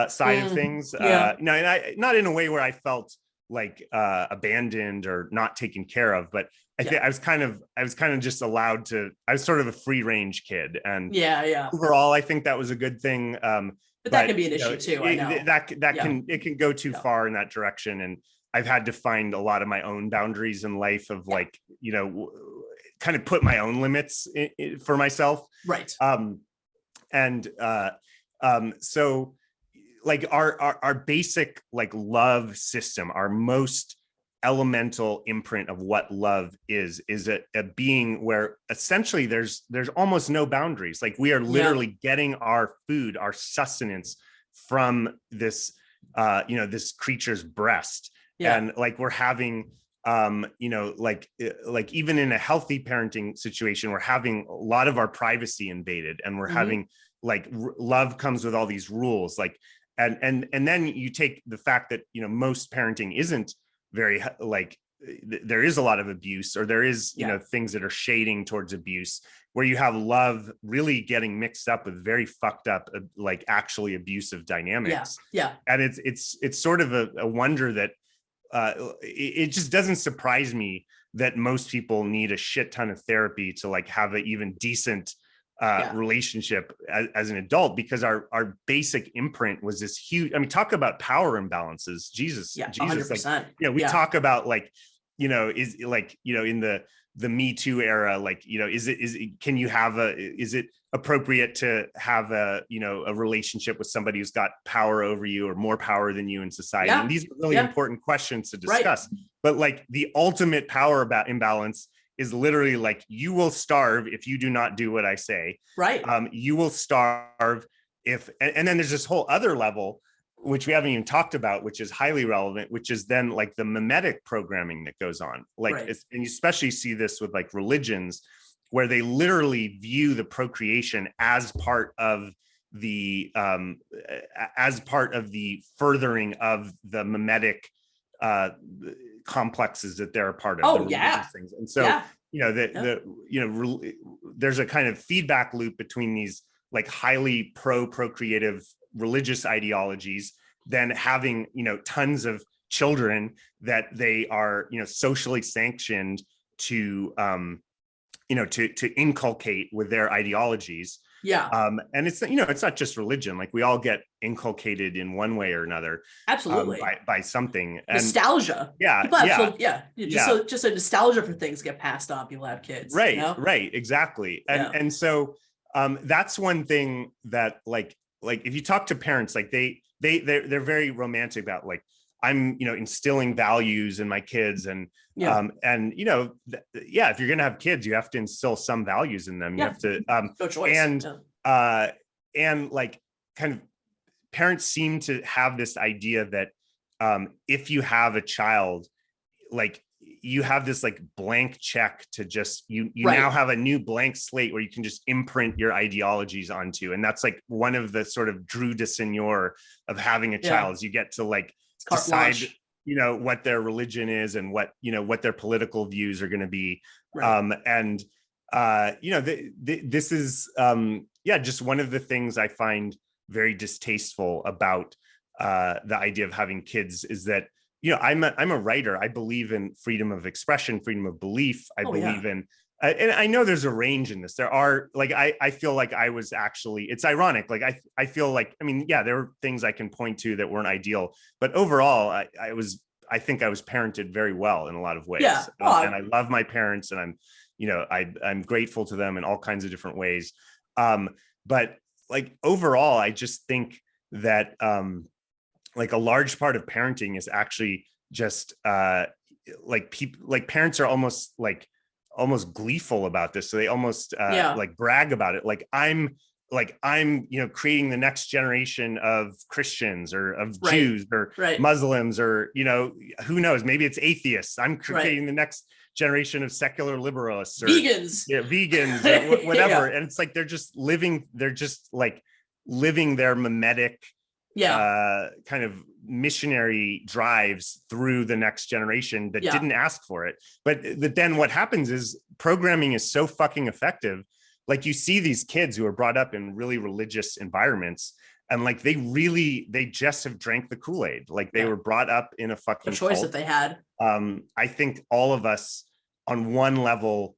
side of things. Not in a way where I felt abandoned or not taken care of, but I think I was kind of just allowed to. I was sort of a free range kid, and overall, I think that was a good thing. But that can be an issue too. I know it can go too far in that direction, and I've had to find a lot of my own boundaries in life of kind of put my own limits for myself. Right. So our basic love system, our most elemental imprint of what love is a being where essentially there's almost no boundaries. We are literally getting our food, our sustenance from this this creature's breast. And we're having even in a healthy parenting situation, we're having a lot of our privacy invaded, and we're having love comes with all these rules, and then you take the fact that most parenting isn't very there is a lot of abuse, or there is things that are shading towards abuse, where you have love really getting mixed up with very fucked up actually abusive dynamics. And it's sort of a wonder that it just doesn't surprise me that most people need a shit ton of therapy to have an even decent relationship as an adult, because our basic imprint was this huge. I mean, talk about power imbalances. Jesus, 100%. We talk about is in the Me Too era, is it appropriate to have a relationship with somebody who's got power over you or more power than you in society? And these are really important questions to discuss. But the ultimate power imbalance is literally you will starve if you do not do what I say. You will starve if, and then there's this whole other level, which we haven't even talked about, which is highly relevant, which is then the mimetic programming that goes on. And you especially see this with religions, where they literally view the procreation as part of the furthering of the mimetic complexes that they're a part of. Things. And so there's a kind of feedback loop between these highly procreative religious ideologies, then having tons of children that they are socially sanctioned to to inculcate with their ideologies. Yeah. And it's, it's not just religion. Like we all get inculcated in one way or another. Absolutely. By something. And nostalgia. Yeah. Just a nostalgia for things get passed on. People have kids. Right. You know? Right. Exactly. And so that's one thing that like if you talk to parents, like they're very romantic about like, I'm, instilling values in my kids and if you're going to have kids, you have to instill some values in them. You have to, no choice. And like kind of parents seem to have this idea that if you have a child, like you have this like blank check to just, you now have a new blank slate where you can just imprint your ideologies onto. And that's like one of the sort of droit de seigneur of having a child is you get to like, decide what their religion is and what their political views are going to be, this is just one of the things I find very distasteful about the idea of having kids is that I'm a writer. I believe in freedom of expression, freedom of belief. I believe in and I know there's a range in this. There are like, I feel like I was actually, it's ironic. Like, I feel like, there were things I can point to that weren't ideal, but overall, I think I was parented very well in a lot of ways. Yeah. And I love my parents and I'm grateful to them in all kinds of different ways. But like, overall, I just think that like a large part of parenting is actually just like people, like parents are almost gleeful about this. So they almost like brag about it. Like I'm creating the next generation of Christians or of Jews or Muslims or, who knows, maybe it's atheists. I'm creating the next generation of secular liberalists or vegans or whatever. And it's like, they're just living their mimetic kind of missionary drives through the next generation that didn't ask for it. But then what happens is programming is so fucking effective. Like you see these kids who are brought up in really religious environments and like they just have drank the Kool-Aid. Like they were brought up in a fucking the choice cult. that they had. I think all of us on one level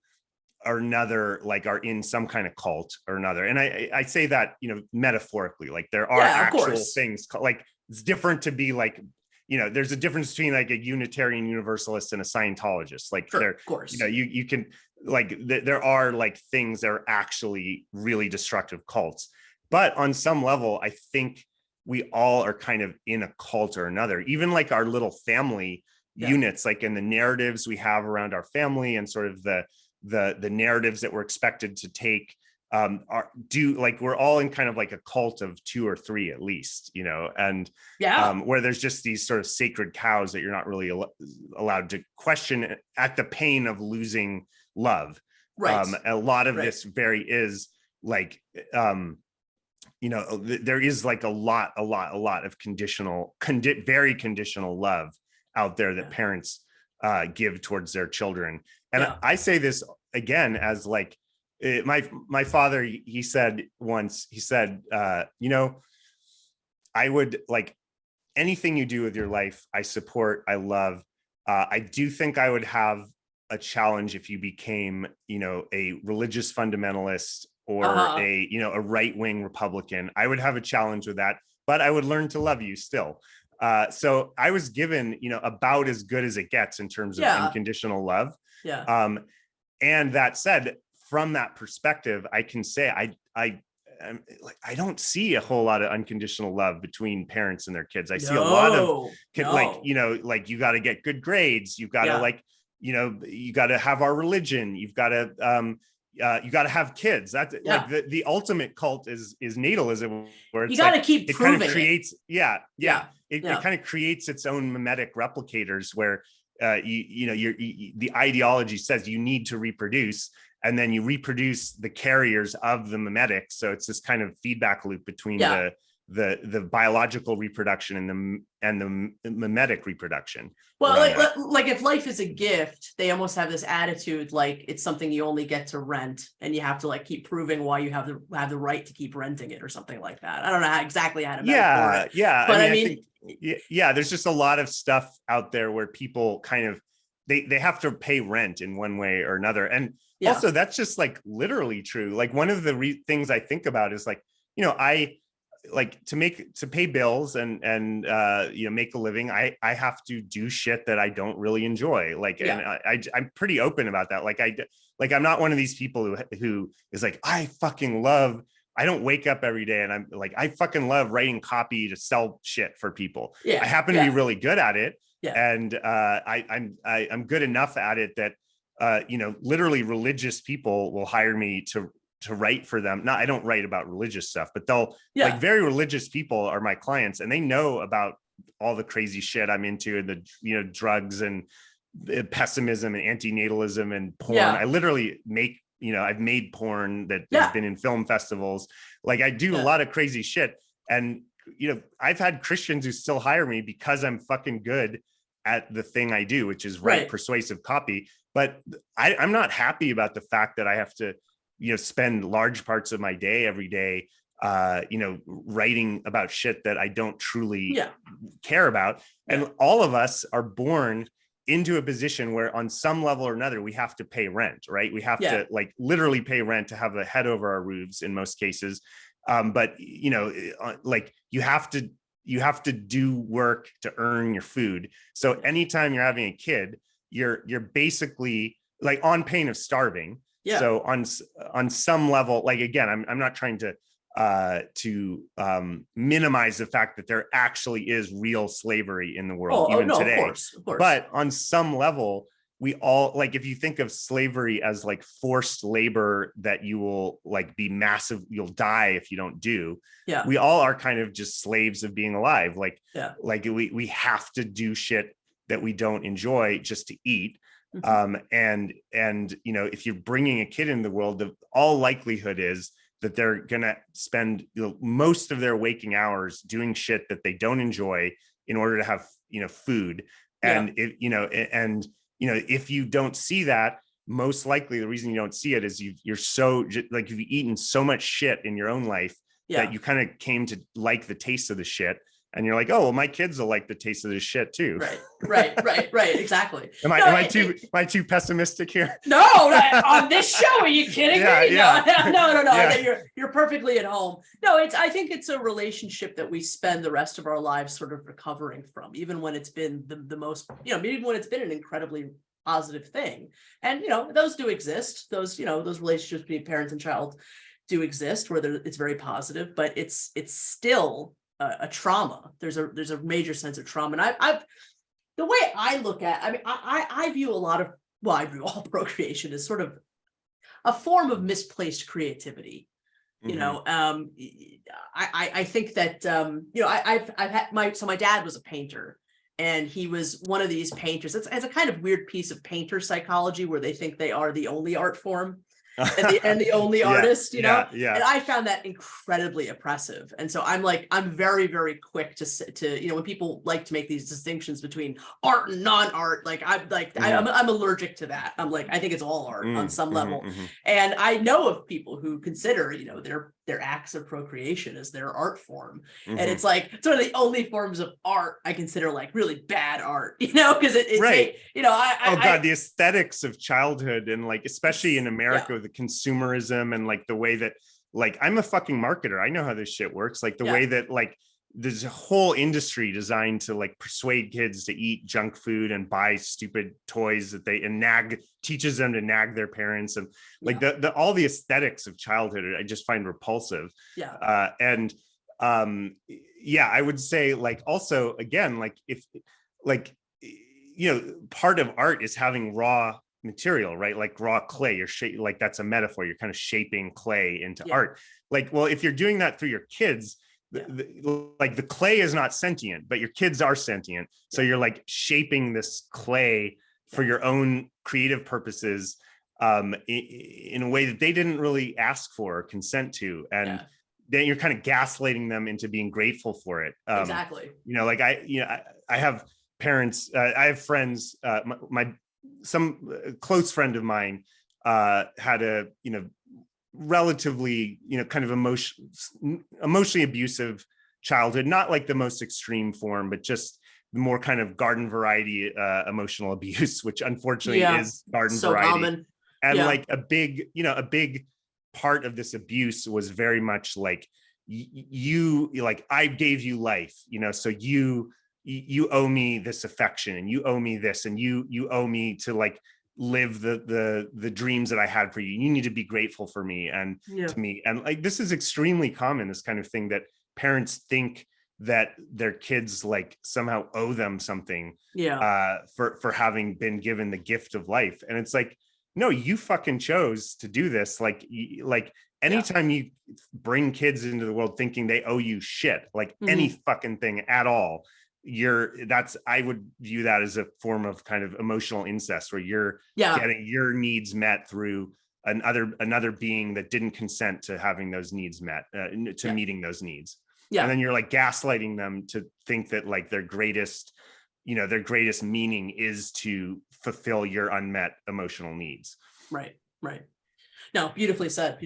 or another, like are in some kind of cult or another. And I say that, metaphorically, like there are actual things like it's different to be like, there's a difference between like a Unitarian Universalist and a Scientologist. Like of course, you can like, there are like things that are actually really destructive cults, but on some level, I think we all are kind of in a cult or another, even like our little family units, like in the narratives we have around our family and sort of the narratives that we're expected to take we're all in kind of like a cult of 2 or 3 at least, and where there's just these sort of sacred cows that you're not really allowed to question at the pain of losing love. A lot of this is like there is like a lot of very conditional love out there that parents give towards their children. And I say this again as like my father, he said once, I would like anything you do with your life, I support, I love. I do think I would have a challenge if you became, a religious fundamentalist or a right-wing Republican. I would have a challenge with that, but I would learn to love you still. So I was given, about as good as it gets in terms of unconditional love. And that said, from that perspective, I can say I don't see a whole lot of unconditional love between parents and their kids. I see a lot of like you got to get good grades. You've got to you got to have our religion. You've got to you got to have kids. That's like the ultimate cult is natalism, where it's you got to keep proving it kind of creates it kind of creates its own mimetic replicators where the ideology says you need to reproduce, and then you reproduce the carriers of the mimetic. So it's this kind of feedback loop between the biological reproduction and the mimetic reproduction. Well, like if life is a gift, they almost have this attitude like it's something you only get to rent, and you have to like keep proving why you have the right to keep renting it or something like that. I don't know exactly how to metaphor it. Yeah. But I mean, there's just a lot of stuff out there where people kind of they have to pay rent in one way or another. And Yeah. also that's just like literally true. Like one of the things I think about is like, you know, I like to pay bills and you know, make a living. I have to do shit that I don't really enjoy. Like, Yeah. and I'm pretty open about that. Like I'm not one of these people who is like, I don't wake up every day and I'm like, I fucking love writing copy to sell shit for people. Yeah. I happen to be really good at it. Yeah. And I'm good enough at it that you know, literally religious people will hire me to write for them. I don't write about religious stuff, but they'll like very religious people are my clients, and they know about all the crazy shit I'm into, and the, you know, drugs and pessimism and anti-natalism and porn. I literally make, you know, I've made porn that has been in film festivals. Like I do a lot of crazy shit. And, you know, I've had Christians who still hire me because I'm fucking good at the thing I do, which is write persuasive copy. But I'm not happy about the fact that I have to, you know, spend large parts of my day every day, you know, writing about shit that I don't truly care about. And all of us are born into a position where on some level or another, we have to pay rent, right? We have to like literally pay rent to have a head over our roofs in most cases. But, you know, like you have to do work to earn your food. So anytime you're having a kid, you're basically like on pain of starving. So on some level, like, again, I'm not trying to minimize the fact that there actually is real slavery in the world today. Of course. But on some level, we all, like, if you think of slavery as like forced labor that you will like be massive, you'll die if you don't do. We all are kind of just slaves of being alive. Like, like we have to do shit that we don't enjoy just to eat. And you know, if you're bringing a kid into the world, all likelihood is that they're gonna spend, you know, most of their waking hours doing shit that they don't enjoy in order to have, you know, food. And if if you don't see that, most likely the reason you don't see it is you're so like, you've eaten so much shit in your own life that you kind of came to like the taste of the shit. And you're like, oh, well, my kids will like the taste of this shit too. Right. Exactly. Am I too pessimistic here? No, on this show, are you kidding me? No. You're perfectly at home. No, I think it's a relationship that we spend the rest of our lives sort of recovering from, even when it's been the most, you know, even when it's been an incredibly positive thing. And, you know, those do exist. Those, you know, those relationships between parents and child do exist where it's very positive, but it's still a trauma. There's a major sense of trauma. And I've the way I look at, I mean, I view I view all procreation as sort of a form of misplaced creativity. You know, I think that, you know, I've had my dad was a painter, and he was one of these painters. It's a kind of weird piece of painter psychology where they think they are the only art form. and the only artist, you know, and I found that incredibly oppressive. And so I'm very, very quick to, you know, when people like to make these distinctions between art and non-art, like I'm allergic to that. I'm like, I think it's all art on some level. And I know of people who consider, you know, their acts of procreation as their art form. And it's like, it's one of the only forms of art I consider like really bad art, you know, because it's you know, the aesthetics of childhood, and like, especially in America with the consumerism and like the way that, like, I'm a fucking marketer. I know how this shit works. Like the way that, like, there's a whole industry designed to like persuade kids to eat junk food and buy stupid toys that teaches them to nag their parents, and like all the aesthetics of childhood I just find repulsive. I would say, like, also, again, like, if, like, you know, part of art is having raw material, right? Like raw clay, like, that's a metaphor. You're kind of shaping clay into art. Like, well, if you're doing that through your kids, like the clay is not sentient, but your kids are sentient. So you're like shaping this clay for your own creative purposes, in a way that they didn't really ask for or consent to. And then you're kind of gaslighting them into being grateful for it. Exactly. You know, like I have parents, I have friends, some close friend of mine had a, you know, relatively, you know, kind of emotionally abusive childhood, not like the most extreme form, but just more kind of garden variety emotional abuse, which unfortunately is garden so variety. Common. And like a big part of this abuse was very much like you like, I gave you life, so you owe me this affection, and you owe me this, and you owe me to like live the dreams that I had for you. You need to be grateful for me and to me. And like, this is extremely common, this kind of thing, that parents think that their kids like somehow owe them something for having been given the gift of life. And it's like, no, you fucking chose to do this. Like anytime you bring kids into the world thinking they owe you shit, like any fucking thing at all, I would view that as a form of kind of emotional incest, where you're getting your needs met through another being that didn't consent to having those needs met, to meeting those needs. And then you're like gaslighting them to think that like their greatest meaning is to fulfill your unmet emotional needs. Right. No, beautifully said.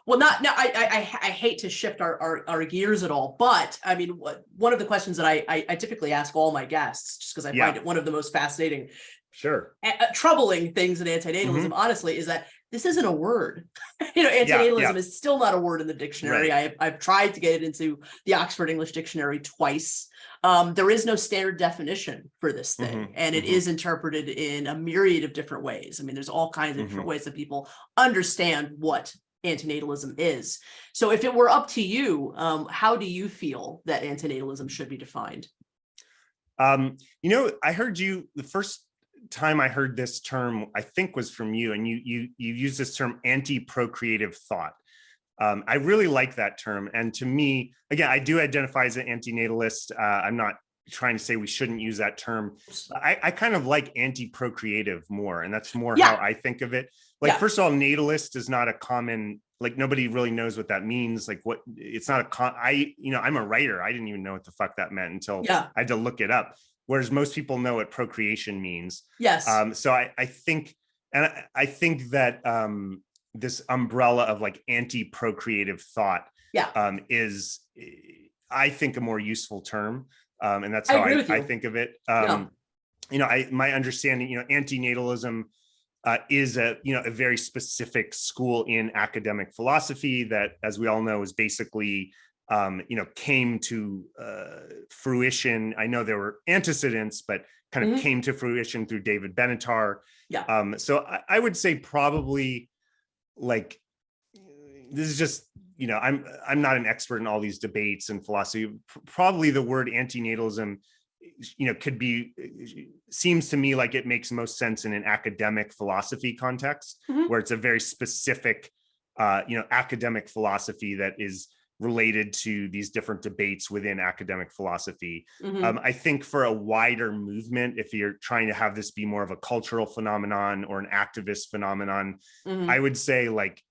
Well, I hate to shift our gears at all, but I mean, one of the questions that I typically ask all my guests, just because I find it one of the most fascinating, troubling things in antinatalism, honestly, is that this isn't a word. Antinatalism is still not a word in the dictionary. Right. I've tried to get it into the Oxford English Dictionary twice. There is no standard definition for this thing, and it is interpreted in a myriad of different ways. I mean, there's all kinds of different ways that people understand what antinatalism is. So if it were up to you, how do you feel that antinatalism should be defined? I heard you, the first time I heard this term, I think was from you, and you use this term anti-procreative thought. I really like that term. And to me, again, I do identify as an antinatalist. I'm not trying to say we shouldn't use that term. I kind of like anti-procreative more, and that's more how I think of it. Like, first of all, natalist is not a common, like, nobody really knows what that means. Like, what, it's not I'm a writer. I didn't even know what the fuck that meant until I had to look it up. Whereas most people know what procreation means. Yes. So I think that this umbrella of like anti-procreative thought is, I think, a more useful term. And that's how I think of it. My understanding, antinatalism is a very specific school in academic philosophy that, as we all know, is basically came to fruition. I know there were antecedents, but kind of came to fruition through David Benatar. So I would say probably, like, this is just, I'm not an expert in all these debates and philosophy. Probably the word antinatalism, seems to me like it makes most sense in an academic philosophy context, where it's a very specific, academic philosophy that is related to these different debates within academic philosophy. I think for a wider movement, if you're trying to have this be more of a cultural phenomenon or an activist phenomenon, I would say like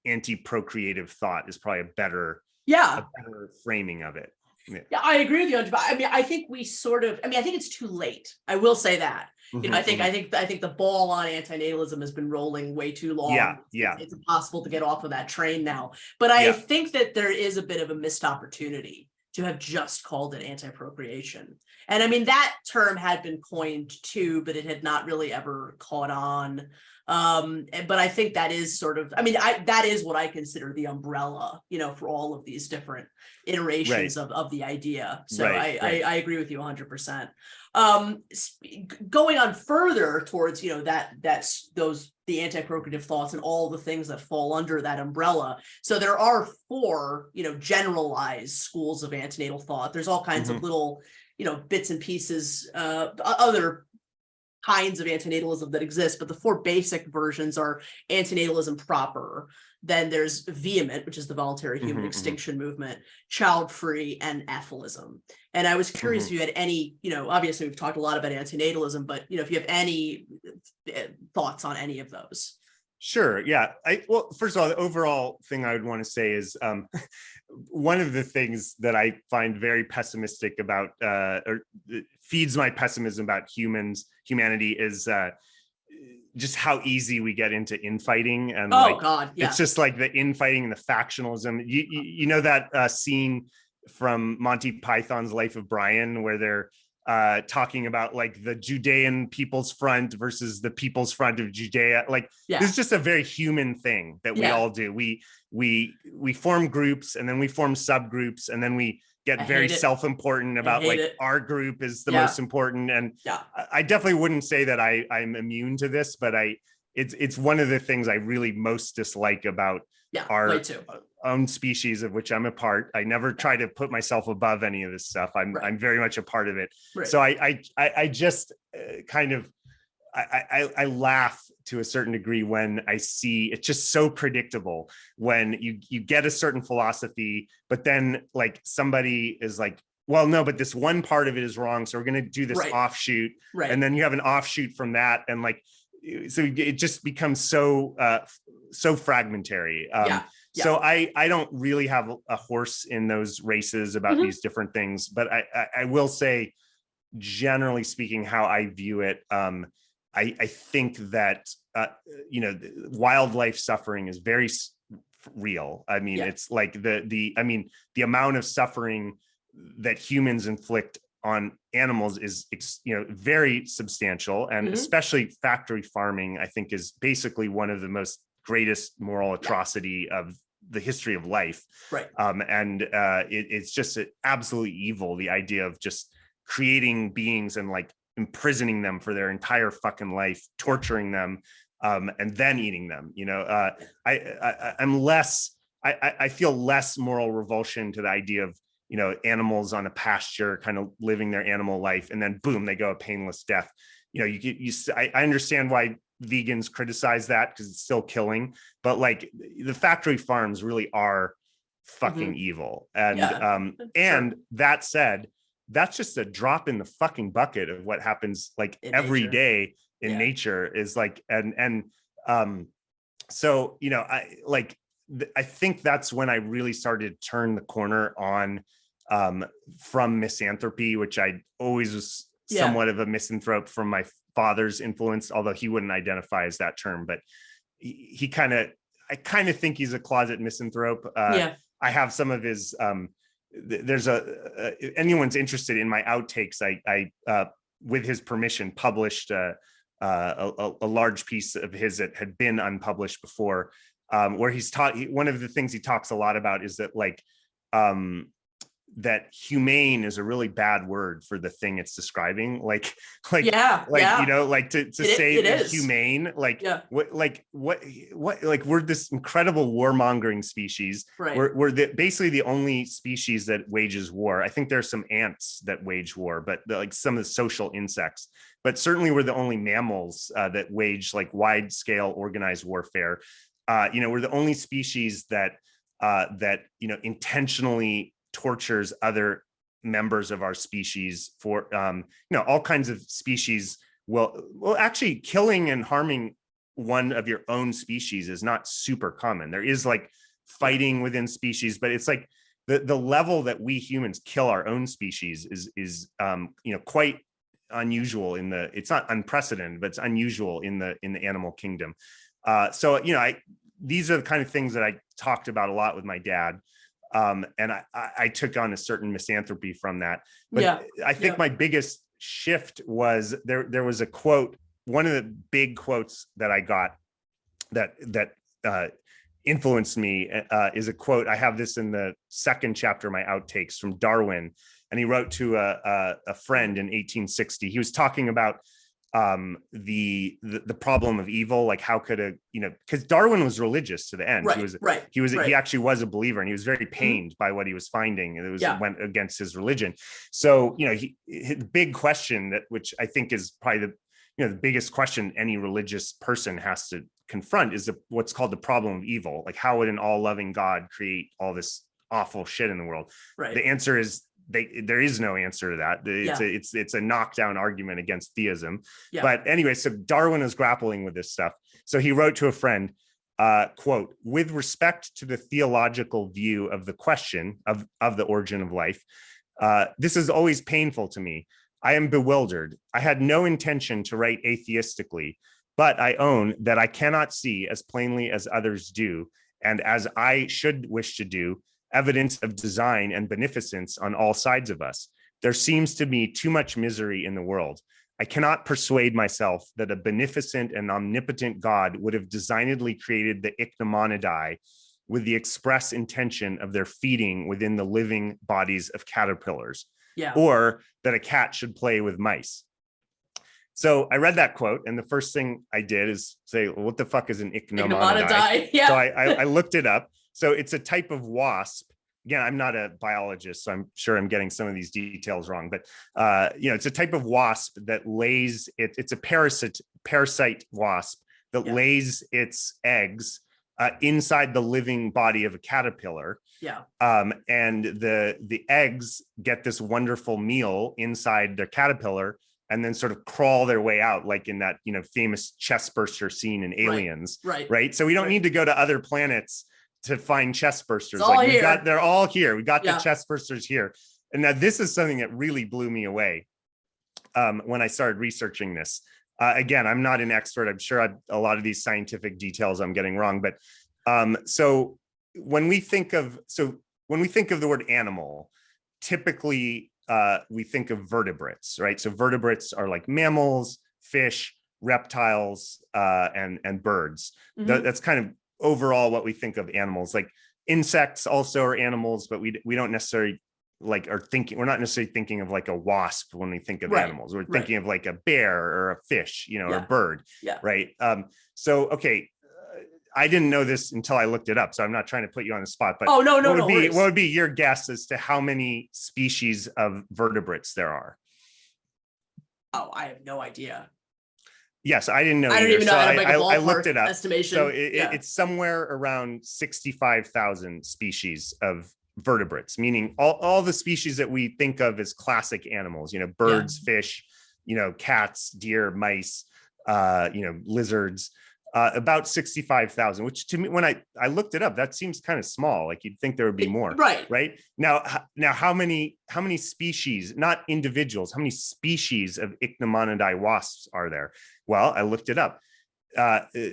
anti-procreative thought is probably a better framing of it. Yeah, I agree with you. I mean, I think I think it's too late. I will say that. I think the ball on antinatalism has been rolling way too long. It's impossible to get off of that train now. But I think that there is a bit of a missed opportunity to have just called it anti-procreation. And I mean, that term had been coined too, but it had not really ever caught on. But I think that is sort of, that is what I consider the umbrella, for all of these different iterations of the idea. So I agree with you 100%. Going on further towards, the anti-procreative thoughts and all the things that fall under that umbrella. So there are 4, generalized schools of antenatal thought. There's all kinds of little, bits and pieces, other kinds of antinatalism that exist, but the 4 basic versions are antinatalism proper. Then there's vehement, which is the voluntary human extinction movement, child-free, and aphilism. And I was curious if you had any, obviously we've talked a lot about antinatalism, but if you have any thoughts on any of those. Sure. Yeah. Well, first of all, the overall thing I would want to say is one of the things that I find very pessimistic about, or feeds my pessimism about humanity is just how easy we get into infighting. And it's just like the infighting and the factionalism. You know that scene Monty Python's Life of Brian, where they're talking about like the Judean People's Front versus the People's Front of Judea. Like this is just a very human thing that we all do. We form groups, and then we form subgroups, and then we get very self-important about like our group is the most important. And I definitely wouldn't say that I'm immune to this, but it's one of the things I really most dislike about our own species, of which I'm a part. I never try to put myself above any of this stuff. I'm very much a part of it. So I just kind of I laugh to a certain degree when I see it's just so predictable when you get a certain philosophy, but then like somebody is like, well, no, but this one part of it is wrong, so we're going to do this offshoot, and then you have an offshoot from that, and like, so it just becomes so fragmentary. So I don't really have a horse in those races about these different things, but I will say, generally speaking, how I view it, I think that wildlife suffering is very real. I mean, it's like the amount of suffering that humans inflict on animals is very substantial, and especially factory farming, I think, is basically one of the most greatest moral atrocity of the history of life. It's just absolutely evil, the idea of just creating beings and like imprisoning them for their entire fucking life, torturing them, and then eating them. I feel less moral revulsion to the idea of animals on a pasture kind of living their animal life, and then boom, they go a painless death. I understand why vegans criticize that, because it's still killing, but like the factory farms really are fucking evil. And that said, that's just a drop in the fucking bucket of what happens like in every nature. Day in nature is like, so I think that's when I really started to turn the corner on from misanthropy, which I always was somewhat of a misanthrope from my father's influence, although he wouldn't identify as that term, but I kind of think he's a closet misanthrope. I have some of his, there's if anyone's interested in my outtakes, I with his permission, published a large piece of his that had been unpublished before, where one of the things he talks a lot about is that like, that humane is a really bad word for the thing it's describing. To say that humane, what we're this incredible warmongering species. We're basically the only species that wages war. I think there's some ants that wage war, but like some of the social insects, but certainly we're the only mammals that wage like wide scale organized warfare. We're the only species that intentionally tortures other members of our species for all kinds of species. Well actually, killing and harming one of your own species is not super common. There is like fighting within species, but it's like the level that we humans kill our own species is quite unusual it's not unprecedented, but it's unusual in the animal kingdom. These are the kind of things that I talked about a lot with my dad. And I took on a certain misanthropy from that. But I think my biggest shift was there was a quote, one of the big quotes that I got that influenced me is a quote. I have this in the second chapter of my outtakes from Darwin. And he wrote to a friend in 1860. He was talking about the problem of evil, like how could because Darwin was religious to the end. He actually was a believer, and he was very pained by what he was finding, and it went against his religion. So the big question which I think is probably the biggest question any religious person has to confront is what's called the problem of evil. Like, how would an all-loving God create all this awful shit in the world? The answer is there is no answer to that. It's a knockdown argument against theism. But anyway, so Darwin is grappling with this stuff. So he wrote to a friend, quote, "With respect to the theological view of the question of the origin of life, this is always painful to me. I am bewildered. I had no intention to write atheistically, but I own that I cannot see as plainly as others do, and as I should wish to do, evidence of design and beneficence on all sides of us. There seems to be too much misery in the world. I cannot persuade myself that a beneficent and omnipotent God would have designedly created the ichneumonidae with the express intention of their feeding within the living bodies of caterpillars, or that a cat should play with mice. So I read that quote, and the first thing I did is say, well, what the fuck is an ichneumonidae? Yeah. So I looked it up. So it's a type of wasp. Again, I'm not a biologist, so I'm sure I'm getting some of these details wrong, but it's a type of wasp that lays it's a parasite wasp that lays its eggs inside the living body of a caterpillar. And the eggs get this wonderful meal inside the caterpillar and then sort of crawl their way out, like in that, famous chest burster scene in Aliens. Right. So we don't need to go to other planets to find chest bursters. They're all here. We got the chest bursters here. And now this is something that really blew me away when I started researching this. Again, I'm not an expert. I'm sure a lot of these scientific details I'm getting wrong. But so when we think of the word animal, typically we think of vertebrates, right? So vertebrates are like mammals, fish, reptiles, and birds. That's kind of overall what we think of animals. Like insects also are animals, but we don't necessarily we're not necessarily thinking of like a wasp when we think of animals. We're thinking of like a bear or a fish, or a bird, right? So okay, I didn't know this until I looked it up, so I'm not trying to put you on the spot, but what would be your guess as to how many species of vertebrates there are? Oh, I have no idea. Yes, I didn't know. I don't even know how to make a ballpark I looked it up. Estimation. So it's somewhere around 65,000 species of vertebrates, meaning all the species that we think of as classic animals, birds, fish, cats, deer, mice, lizards, about 65,000, which to me, when I looked it up, that seems kind of small. Like you'd think there would be more. Right. Now, how many species, not individuals, how many species of ichneumonidae wasps are there? Well, I looked it up.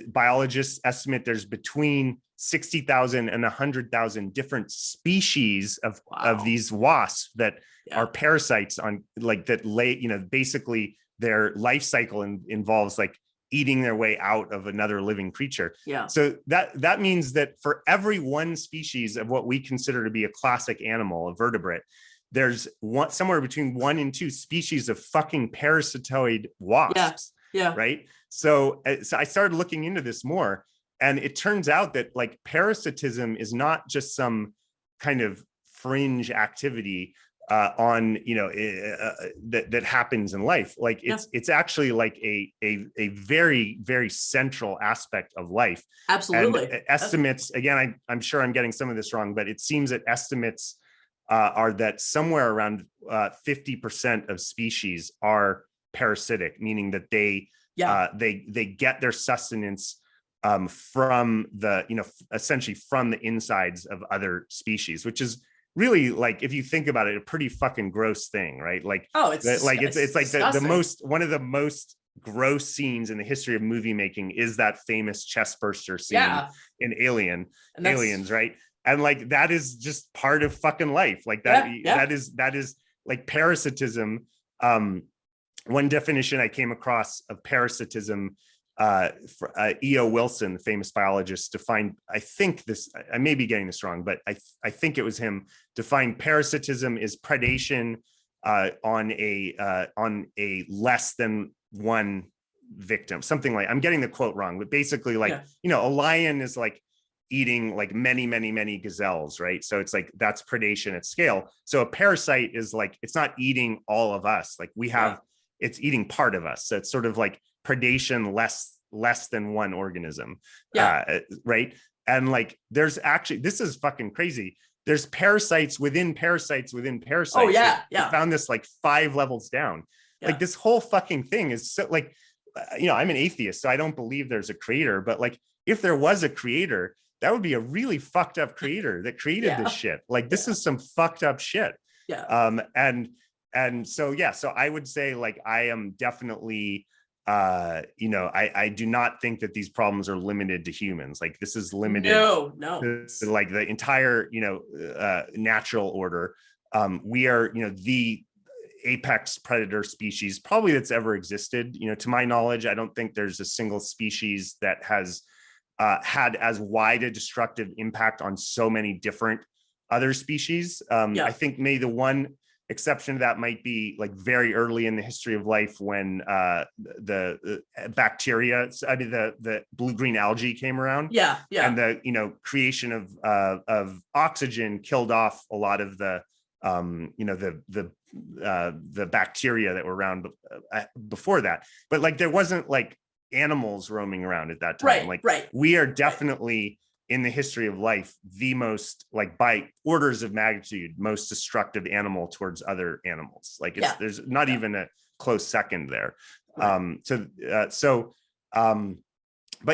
Biologists estimate there's between 60,000 and 100,000 different species of these wasps that are parasites on that lay, basically their life cycle involves like eating their way out of another living creature. So that means that for every one species of what we consider to be a classic animal, a vertebrate, there's somewhere between 1 and 2 species of fucking parasitoid wasps. Right. So I started looking into this more, and it turns out that like parasitism is not just some kind of fringe activity that happens in life. Like it's actually like a very, very central aspect of life. Absolutely. And estimates, again, I'm sure I'm getting some of this wrong, but it seems that estimates are that somewhere around 50% of species are parasitic, meaning that they get their sustenance from essentially from the insides of other species, which is really, like, if you think about it, a pretty fucking gross thing, right? Like, it's like one of the most gross scenes in the history of movie making is that famous chest burster scene in Aliens, right? And like that is just part of fucking life. Like that is like parasitism. One definition I came across of parasitism, E.O. Wilson, the famous biologist, defined, I may be getting this wrong, but I think it was him, defined parasitism is predation on a less than one victim, something like, I'm getting the quote wrong, but basically a lion is like eating like many gazelles, right? So it's like, that's predation at scale. So a parasite is like, it's not eating all of us. Like we have, it's eating part of us. So it's sort of like predation less than one organism, right? And like, there's actually, this is fucking crazy. There's parasites within parasites within parasites. Oh yeah, I found this like 5 levels down. Like this whole fucking thing is so like, I'm an atheist, so I don't believe there's a creator, but like, if there was a creator, that would be a really fucked up creator that created this shit. Like this is some fucked up shit. And so I would say like I am definitely I do not think that these problems are limited to humans. Like this is limited No. to like the entire, natural order. We are, the apex predator species probably that's ever existed. To my knowledge, I don't think there's a single species that has had as wide a destructive impact on so many different other species. I think maybe the one exception to that might be like very early in the history of life when the bacteria, the blue-green algae came around. And the creation of oxygen killed off a lot of the bacteria that were around before that. But like there wasn't like animals roaming around at that time. We are definitely in the history of life, the most, like by orders of magnitude, most destructive animal towards other animals. Like there's not even a close second there. But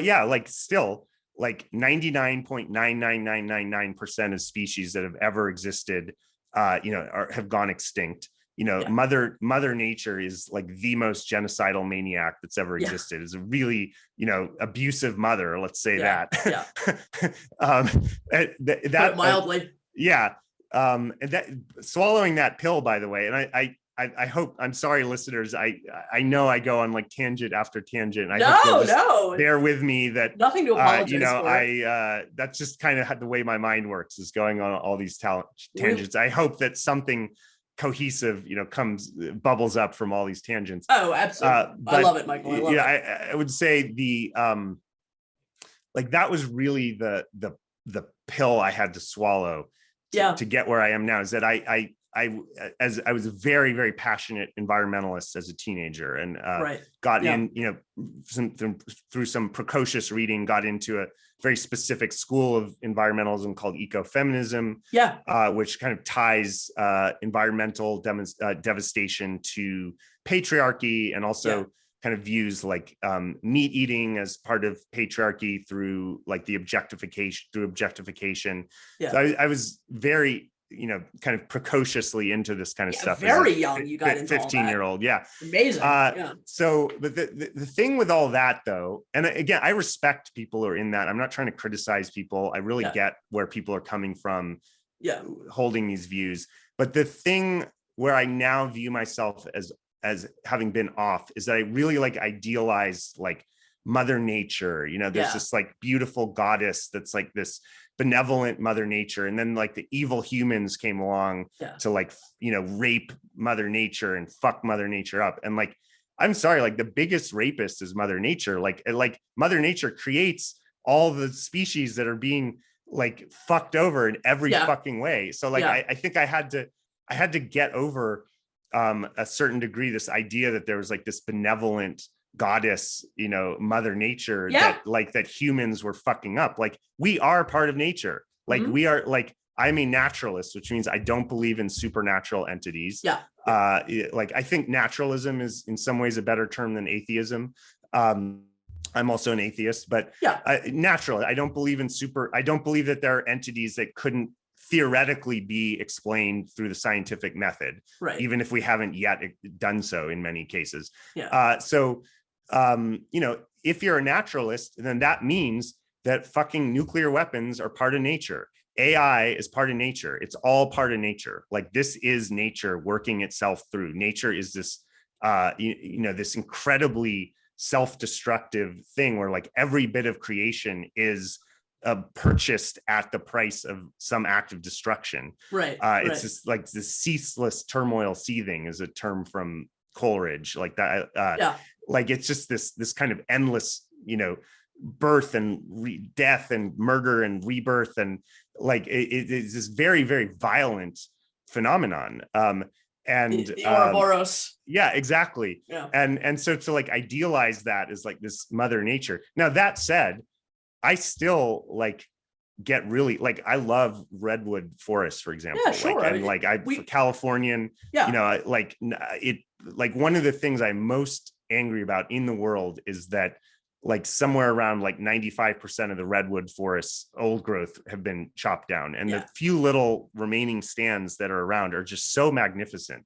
yeah, like still like 99.99999% of species that have ever existed, have gone extinct. Mother Nature is like the most genocidal maniac that's ever existed. Is a really, abusive mother. Let's say that. That mildly. And that swallowing that pill, by the way, and I hope, I'm sorry, listeners. I know I go on like tangent after tangent. I hope you'll just bear with me that nothing to apologize for. That's just kind of the way my mind works, is going on all these tangents. I hope that something cohesive bubbles up from all these tangents. Absolutely. I love it, Michael. I love it. I would say that was really the pill I had to swallow to get where I am now, is that I was a very, very passionate environmentalist as a teenager, and got in, through some precocious reading, got into a very specific school of environmentalism called ecofeminism, which kind of ties environmental devastation to patriarchy, and also kind of views like meat eating as part of patriarchy through like the objectification. So I was very, kind of precociously into this kind of stuff. Very young, you got into 15-year-old. Amazing. So, but the thing with all that though, and again, I respect people who are in that. I'm not trying to criticize people. I really get where people are coming from, holding these views. But the thing where I now view myself as having been off is that I really like idealize like Mother Nature. There's this like beautiful goddess that's like this benevolent Mother Nature, and then like the evil humans came along to like rape Mother Nature and fuck Mother Nature up. And like, I'm sorry, like the biggest rapist is Mother Nature. Like Mother Nature creates all the species that are being like fucked over in every fucking way. So like I think I had to get over a certain degree this idea that there was like this benevolent goddess, Mother Nature, that humans were fucking up. Like we are part of nature. Like we are, like, I'm a naturalist, which means I don't believe in supernatural entities. Like I think naturalism is in some ways a better term than atheism. I'm also an atheist, but naturally, I don't believe that there are entities that couldn't theoretically be explained through the scientific method, even if we haven't yet done so in many cases. If you're a naturalist, then that means that fucking nuclear weapons are part of nature. AI is part of nature. It's all part of nature. Like this is nature working itself through. Nature is this, this incredibly self-destructive thing where like every bit of creation is purchased at the price of some act of destruction. It's just like this ceaseless turmoil seething is a term from Coleridge, like that. Like it's just this kind of endless, birth and death and murder and rebirth, and like it's this very, very violent phenomenon. And the Ouroboros. Exactly. And so to like idealize that as like this Mother Nature. Now that said, I still like get really like, I love redwood forests, for example. Californian, like one of the things I'm most angry about in the world is that like somewhere around like 95% of the redwood forests, old growth, have been chopped down, and the few little remaining stands that are around are just so magnificent.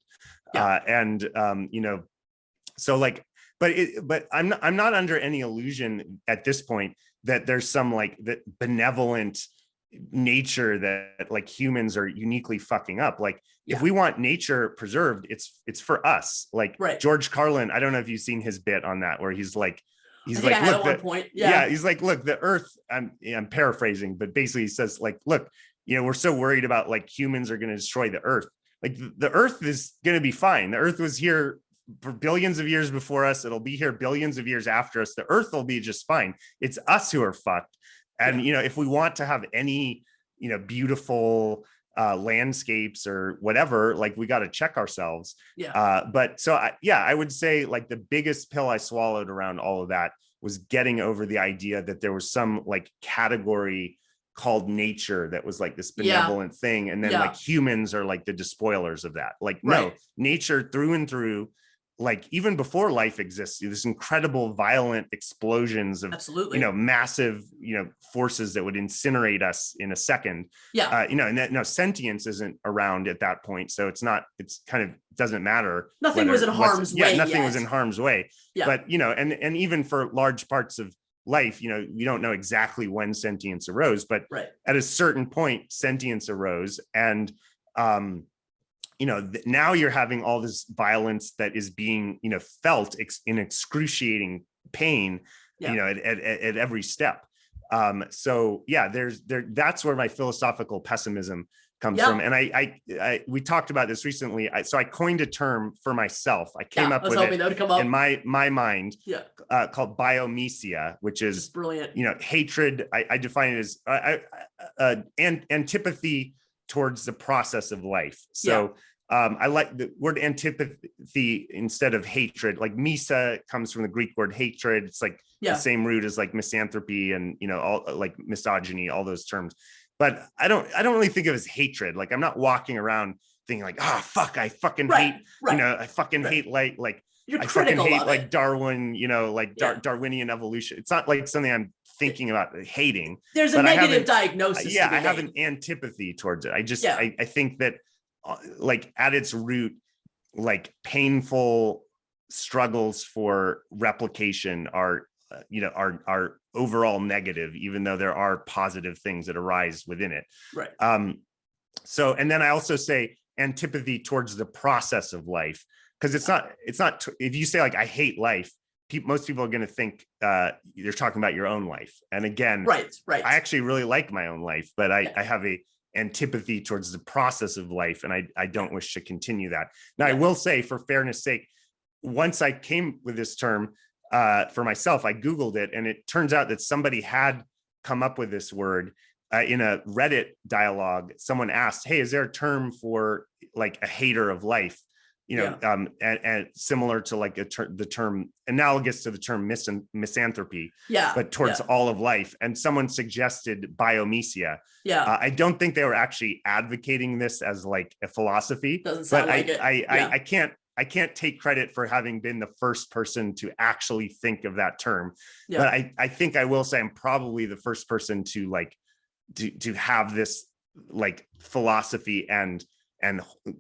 So like but I'm not under any illusion at this point that there's some like that benevolent nature that like humans are uniquely fucking up. Like if we want nature preserved, it's for us. Like George Carlin, I don't know if you've seen his bit on that where he's like look, at one point. He's like, look, the earth, I'm paraphrasing, but basically he says like, look, we're so worried about like humans are going to destroy the earth. Like the earth is going to be fine. The earth was here for billions of years before us. It'll be here billions of years after us. The earth will be just fine. It's us who are fucked. And, if we want to have any, beautiful landscapes or whatever, like we got to check ourselves. But so, I would say like the biggest pill I swallowed around all of that was getting over the idea that there was some like category called nature that was like this benevolent thing. And then like humans are like the despoilers of that. Like, no, nature through and through, like even before life exists, this incredible violent explosions of massive forces that would incinerate us in a second. And that no sentience isn't around at that point, so it's kind of doesn't matter. Nothing was in harm's way. Nothing was in harm's way. But and even for large parts of life, we don't know exactly when sentience arose, but at a certain point sentience arose. And now you're having all this violence that is being, felt in excruciating pain, at every step. That's where my philosophical pessimism comes from. And we talked about this recently. So I coined a term for myself. I came up with it in my mind called biomesia, which is brilliant. Hatred. I define it as antipathy towards the process of life. So I like the word antipathy instead of hatred. Like misa comes from the Greek word hatred. It's like the same root as like misanthropy and all like misogyny, all those terms. But I don't really think of it as hatred. Like I'm not walking around thinking like, fuck, I fucking hate, I fucking hate like you're I fucking hate like it. Darwin, Darwinian evolution. It's not like something I'm thinking about hating. There's a negative diagnosis. I have an antipathy towards it. I just I think that like at its root, like painful struggles for replication are overall negative, even though there are positive things that arise within it. So, and then I also say antipathy towards the process of life, because it's not if you say like I hate life, most people are going to think you're talking about your own life. And again, I actually really like my own life, but I have a antipathy towards the process of life, and I don't wish to continue that. Now, I will say, for fairness sake, once I came with this term for myself, I Googled it, and it turns out that somebody had come up with this word in a Reddit dialogue. Someone asked, "Hey, is there a term for like a hater of life?" And similar to like the term analogous to the term misanthropy, but towards all of life. And someone suggested biomesia. I don't think they were actually advocating this as like a philosophy. Doesn't sound like it. I can't take credit for having been the first person to actually think of that term. But I think I will say I'm probably the first person to like to have this like philosophy and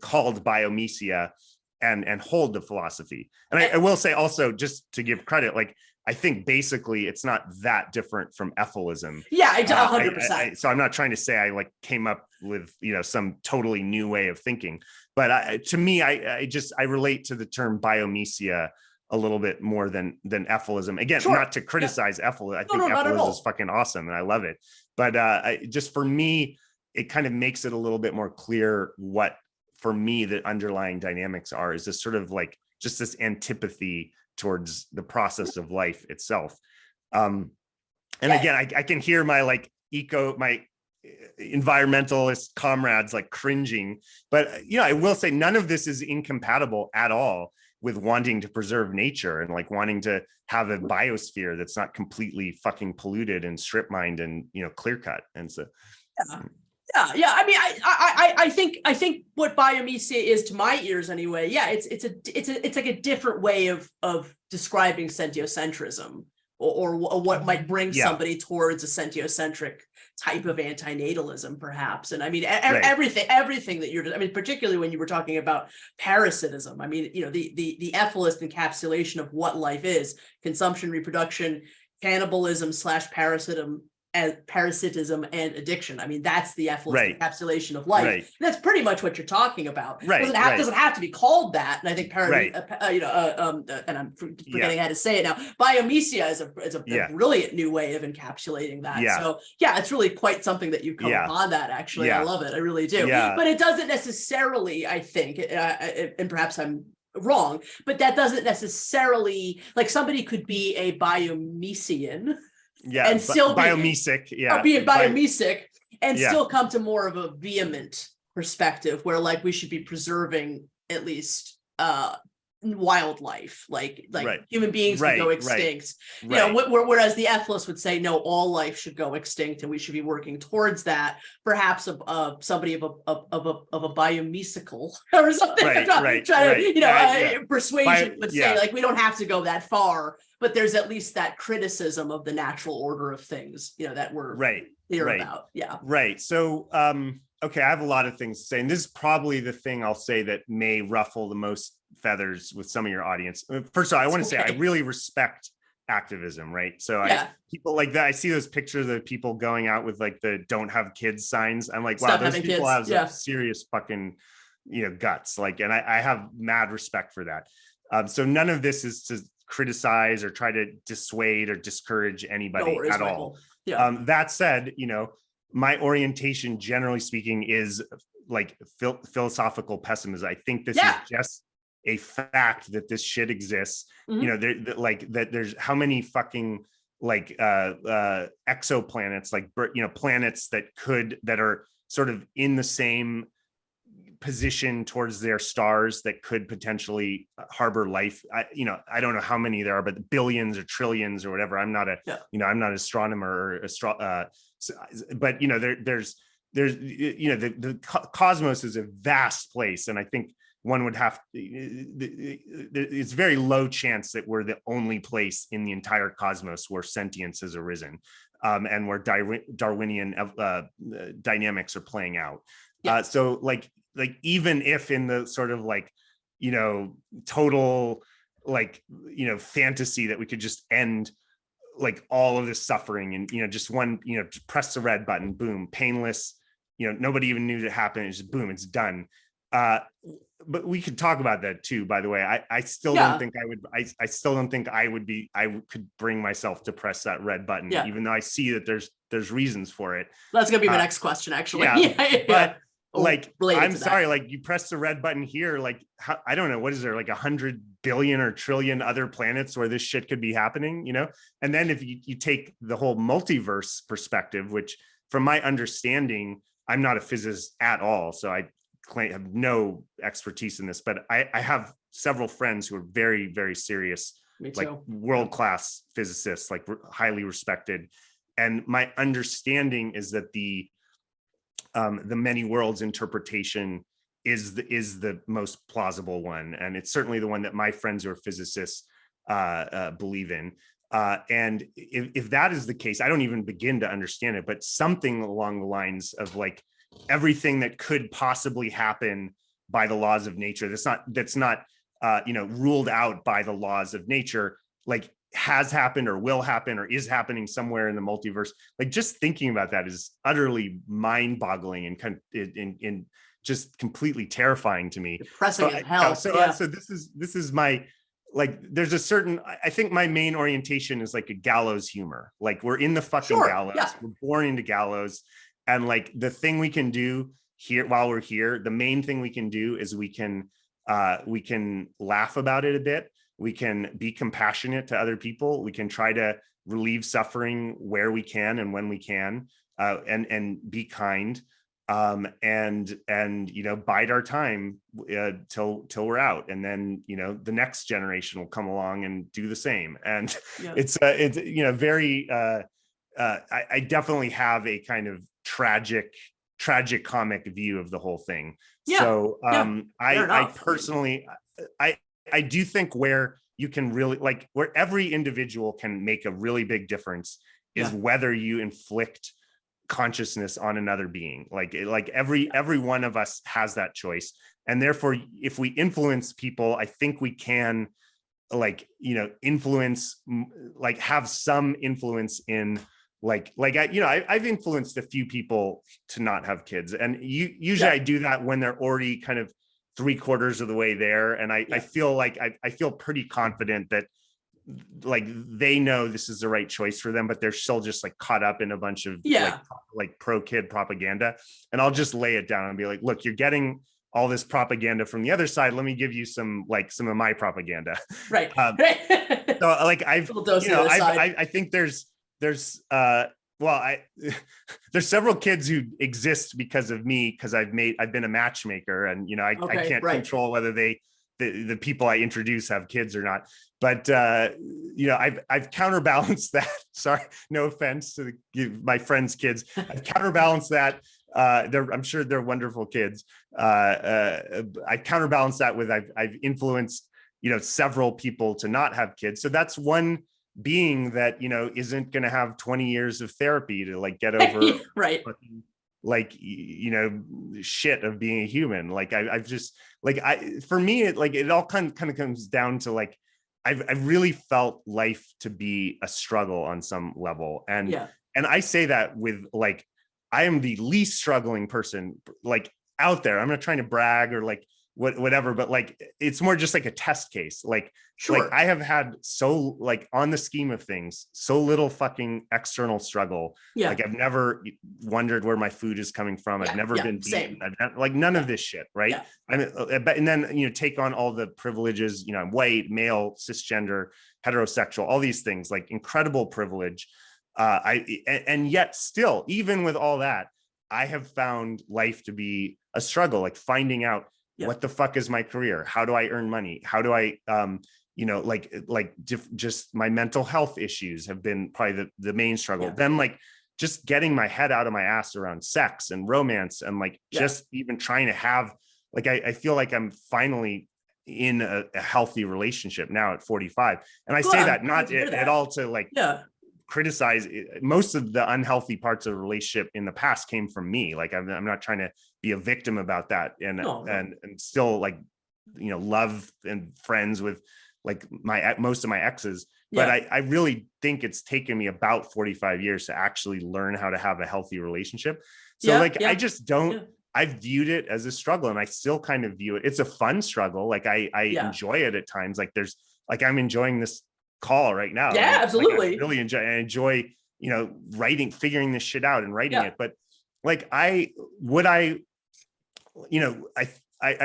called biomesia and hold the philosophy. And I will say also, just to give credit, like I think basically it's not that different from Effelism. 100%. So I'm not trying to say I like came up with some totally new way of thinking, but to me, I relate to the term biomesia a little bit more than Effelism. Again, not to criticize Effel. I think Effelism is fucking awesome and I love it. But just for me, it kind of makes it a little bit more clear what, for me, the underlying dynamics are, is this sort of like just this antipathy towards the process of life itself. And again, I can hear my environmentalist comrades like cringing, but I will say none of this is incompatible at all with wanting to preserve nature and like wanting to have a biosphere that's not completely fucking polluted and strip mined and clear cut. And so I mean, I think what biomesia is to my ears anyway. It's like a different way of describing sentiocentrism or what might bring somebody towards a sentiocentric type of antinatalism, perhaps. And I mean, Right. everything that you're, I mean, particularly when you were talking about parasitism, I mean, you know, the ethicist encapsulation of what life is: consumption, reproduction, cannibalism / parasitism and addiction. I mean, that's the ethicist Right. encapsulation of life. Right. And that's pretty much what you're talking about. Right, Doesn't have to be called that. And I think Right. and I'm forgetting how to say it now. Biomesia is a Yeah. brilliant new way of encapsulating that. Yeah. So yeah, it's really quite something that you've come Yeah. upon that, actually. Yeah. I love it. I really do. Yeah. But it doesn't necessarily, I think, and perhaps I'm wrong, but that doesn't necessarily, like, somebody could be a biomesian Yeah. and still be- biomesic. Yeah. or be a biomesic and Yeah. still come to more of a vehement perspective where, like, we should be preserving at least wildlife, like Right. human beings Right, can go right, extinct. You Right. know, whereas the ethicist would say, no, all life should go extinct, and we should be working towards that. Perhaps somebody of a biomesical or something. Right, I'm not right, trying right. to, you know, Yeah. persuasion would yeah. say, like, we don't have to go that far, but there's at least that criticism of the natural order of things, you know, that we're Right. clear right. about. Yeah. Right. So, okay, I have a lot of things to say, and this is probably the thing I'll say that may ruffle the most feathers with some of your audience. First of all, I want to say I really respect activism, right? So people like that, I see those pictures of people going out with like the "don't have kids" signs. I'm like, wow, Stop those having people kids. have some serious fucking, you know, guts. Like, and I have mad respect for that. So none of this is to criticize or try to dissuade or discourage anybody at all. Yeah. That said, you know, my orientation, generally speaking, is like philosophical pessimism. I think this is just a fact that this shit exists. Mhm. You know, like that there's how many fucking like exoplanets, like, you know, planets that are sort of in the same position towards their stars that could potentially harbor life. I don't know how many there are, but billions or trillions or whatever. I'm not you know, I'm not an astronomer or but you know, there's you know, the cosmos is a vast place, and I think one would have it's very low chance that we're the only place in the entire cosmos where sentience has arisen, and where Darwinian dynamics are playing out. So like even if in the sort of like, you know, total like, you know, fantasy that we could just end like all of this suffering and, you know, just one, you know, press the red button, boom, painless, you know, nobody even knew it happened. It's just boom, it's done. But we could talk about that too, by the way. I still don't think I still don't think I could bring myself to press that red button, even though I see that there's reasons for it. That's gonna be my next question, actually. But like, I'm sorry, that. like you press the red button here, like I don't know, what is there, like 100 billion or trillion other planets where this shit could be happening, you know? And then if you take the whole multiverse perspective, which from my understanding, I'm not a physicist at all, so I have no expertise in this, but I have several friends who are very, very serious, like world-class physicists, like highly respected. And my understanding is that the many worlds interpretation is the most plausible one, and it's certainly the one that my friends who are physicists believe in. And if that is the case, I don't even begin to understand it, but something along the lines of like everything that could possibly happen by the laws of nature that's not you know, ruled out by the laws of nature, like has happened or will happen or is happening somewhere in the multiverse. Like just thinking about that is utterly mind-boggling and kind of in just completely terrifying to me. Depressing as hell. So this is my, like, there's a certain, I think my main orientation is like a gallows humor. Like we're in the fucking gallows. We're born into gallows. And like the thing we can do here while we're here, the main thing we can do is we can laugh about it a bit. We can be compassionate to other people. We can try to relieve suffering where we can and when we can, and be kind, and you know, bide our time till we're out, and then, you know, the next generation will come along and do the same. And it's you know, very I definitely have a kind of tragic comic view of the whole thing. So I personally I do think where you can really, like, where every individual can make a really big difference is whether you inflict consciousness on another being. Like every one of us has that choice. And therefore, if we influence people, I think we can influence, have some influence in I've influenced a few people to not have kids. And usually I do that when they're already kind of 3/4 of the way there. And I feel like I feel pretty confident that they know this is the right choice for them, but they're still just caught up in a bunch of pro kid propaganda. And I'll just lay it down and be like, look, you're getting all this propaganda from the other side. Let me give you some of my propaganda. Right. So I think there's there's several kids who exist because of me, because I've been a matchmaker, and I can't control whether the people I introduce have kids or not. But I've counterbalanced that. Sorry, no offense to my friends' kids. I've counterbalanced that. I'm sure they're wonderful kids. I counterbalanced that with I've influenced several people to not have kids. So that's one being that isn't going to have 20 years of therapy to get over right shit of being a human. I've just for me it all kind of comes down to I've really felt life to be a struggle on some level, and I say that with I am the least struggling person out there. I'm not trying to brag or whatever, but it's more just a test case. Sure. I have had so on the scheme of things, so little fucking external struggle. I've never wondered where my food is coming from. I've never been beaten. I've none of this shit. Right. And then, take on all the privileges, I'm white, male, cisgender, heterosexual, all these things, incredible privilege. And yet still, even with all that, I have found life to be a struggle, finding out what the fuck is my career? How do I earn money? How do I, just my mental health issues have been probably the main struggle. Then just getting my head out of my ass around sex and romance and just even trying to have, I feel like I'm finally in a healthy relationship now at 45. And I say that not at all to criticize it. Most of the unhealthy parts of the relationship in the past came from me. I'm not trying to be a victim about that, and still love and friends with most of my exes. But I really think it's taken me about 45 years to actually learn how to have a healthy relationship. So I just don't. I've viewed it as a struggle, and I still kind of view it. It's a fun struggle. I enjoy it at times. I'm enjoying this call right now. Yeah, absolutely. I really enjoy, writing, figuring this shit out and writing it. But I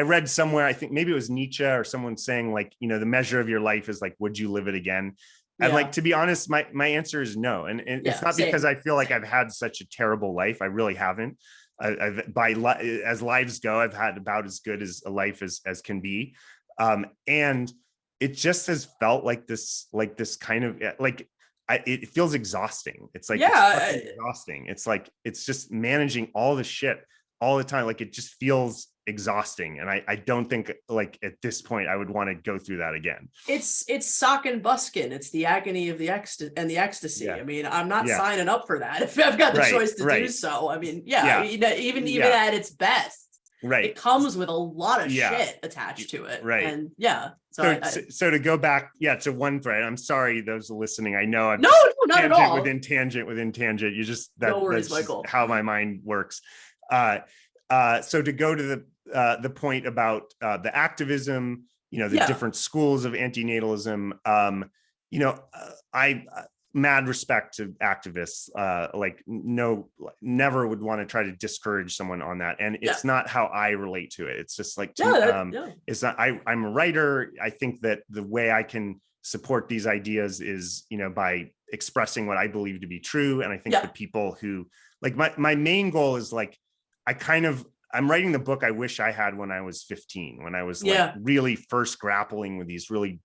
read somewhere, I think maybe it was Nietzsche or someone saying the measure of your life is would you live it again? And to be honest, my answer is no. And it's not because I feel like I've had such a terrible life. I really haven't. As lives go, I've had about as good as a life as can be. And it just has felt this kind of it feels exhausting. It's it's exhausting. It's just managing all the shit all the time. It just feels exhausting. And I don't think at this point I would want to go through that again. It's sock and buskin. It's the agony of the ecstasy. I mean, I'm not signing up for that if I've got the choice to do so. I mean, even at its best. Right. It comes with a lot of shit attached to it. Right. And so to go back, to one thread, I'm sorry, those listening. I know I'm not at all. Within tangent. You just no worries, that's Michael. How my mind works. So to go to the point about the activism, the different schools of antinatalism, I mad respect to activists, never would want to try to discourage someone on that. And it's not how I relate to it. It's just it's not, I'm a writer. I think that the way I can support these ideas is, by expressing what I believe to be true. And I think the people who my main goal is I'm writing the book I wish I had when I was 15, when I was really first grappling with these really,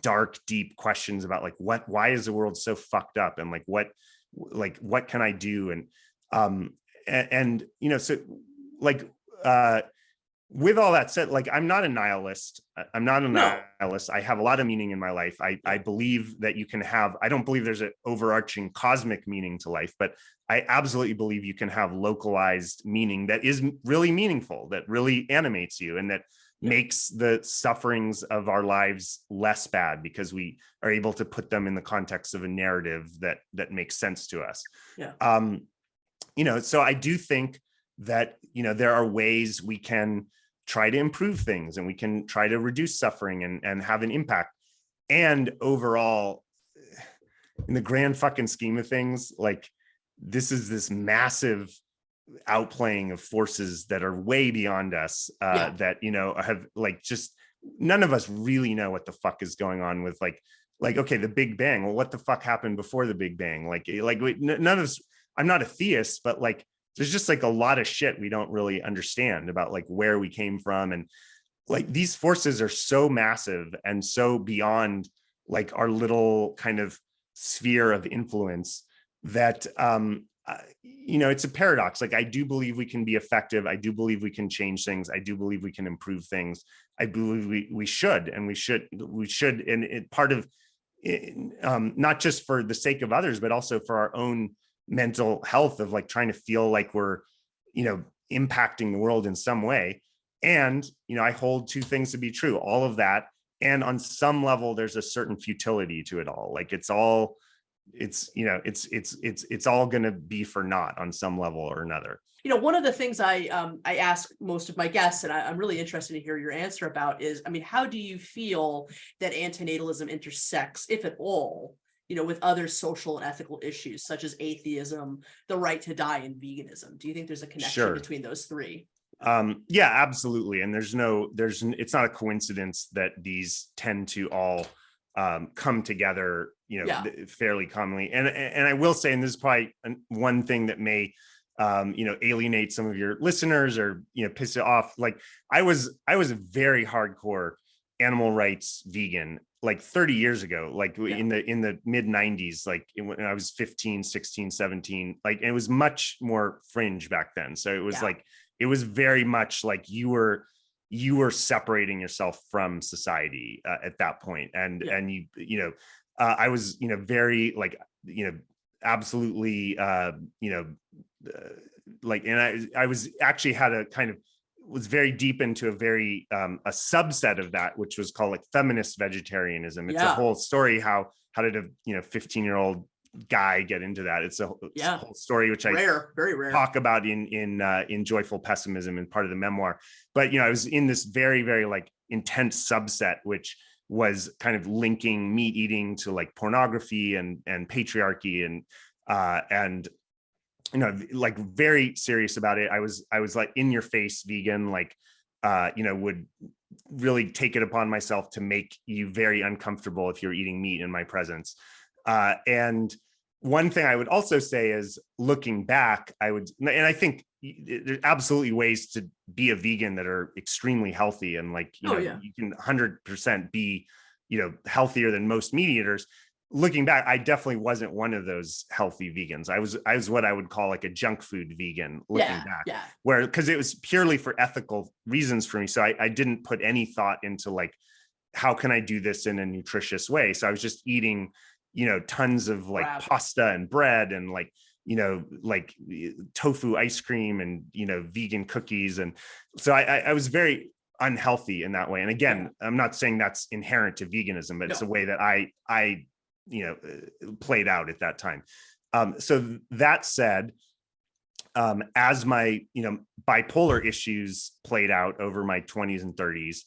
dark, deep questions about why is the world so fucked up? And what can I do? And so with all that said, like, I'm not a nihilist. I'm not a No. nihilist. I have a lot of meaning in my life. I believe that you can have, I don't believe there's an overarching cosmic meaning to life, but I absolutely believe you can have localized meaning that is really meaningful, that really animates you, and that makes the sufferings of our lives less bad because we are able to put them in the context of a narrative that makes sense to us. Yeah. So I do think that, there are ways we can try to improve things, and we can try to reduce suffering and have an impact. And overall, in the grand fucking scheme of things, like, this is this massive outplaying of forces that are way beyond us, that, have, like, just none of us really know what the fuck is going on with, like, okay, the Big Bang. Well, what the fuck happened before the Big Bang? None of us, I'm not a theist, but, like, there's just, like, a lot of shit we don't really understand about, like, where we came from. And, like, these forces are so massive and so beyond, like, our little kind of sphere of influence that, it's a paradox. Like, I do believe we can be effective. I do believe we can change things. I do believe we can improve things. I believe we should, and we should. And it part of it, not just for the sake of others, but also for our own mental health, of, like, trying to feel like we're, impacting the world in some way. And, I hold two things to be true, all of that. And on some level, there's a certain futility to it all. Like, it's all going to be for naught on some level or another. One of the things I ask most of my guests, and I'm really interested to hear your answer about, is, how do you feel that antinatalism intersects, if at all, with other social and ethical issues such as atheism, the right to die, and veganism? Do you think there's a connection between those three? Yeah, absolutely. And it's not a coincidence that these tend to all come together, fairly commonly. And I will say, and this is probably one thing that may, alienate some of your listeners or, piss it off. Like, I was a very hardcore animal rights vegan, like 30 years ago, like in the mid 90s, like when I was 15, 16, 17, like, it was much more fringe back then. So it was like, it was very much like you were separating yourself from society at that point. And I was, very, like, absolutely, like, and I was actually was very deep into a subset of that, which was called, like, feminist vegetarianism. It's a whole story. How did a 15-year-old guy get into that? It's a whole story, which very rare. Talk about in Joyful Pessimism and part of the memoir. But I was in this very, very, like, intense subset, which was kind of linking meat eating to, like, pornography and patriarchy and like, very serious about it. I was like, in your face vegan, like, would really take it upon myself to make you very uncomfortable if you're eating meat in my presence. And one thing I would also say is, looking back, and I think there's absolutely ways to be a vegan that are extremely healthy, and, like, you can 100% be, healthier than most meat eaters. Looking back, I definitely wasn't one of those healthy vegans. I was what I would call, like, a junk food vegan, looking back, where, because it was purely for ethical reasons for me. So I didn't put any thought into, like, how can I do this in a nutritious way? So I was just eating, tons of, like, pasta and bread and, like, like tofu ice cream and, vegan cookies. And so I was very unhealthy in that way. And again, I'm not saying that's inherent to veganism, but it's a way that I played out at that time. So that said, as my, bipolar issues played out over my 20s and 30s,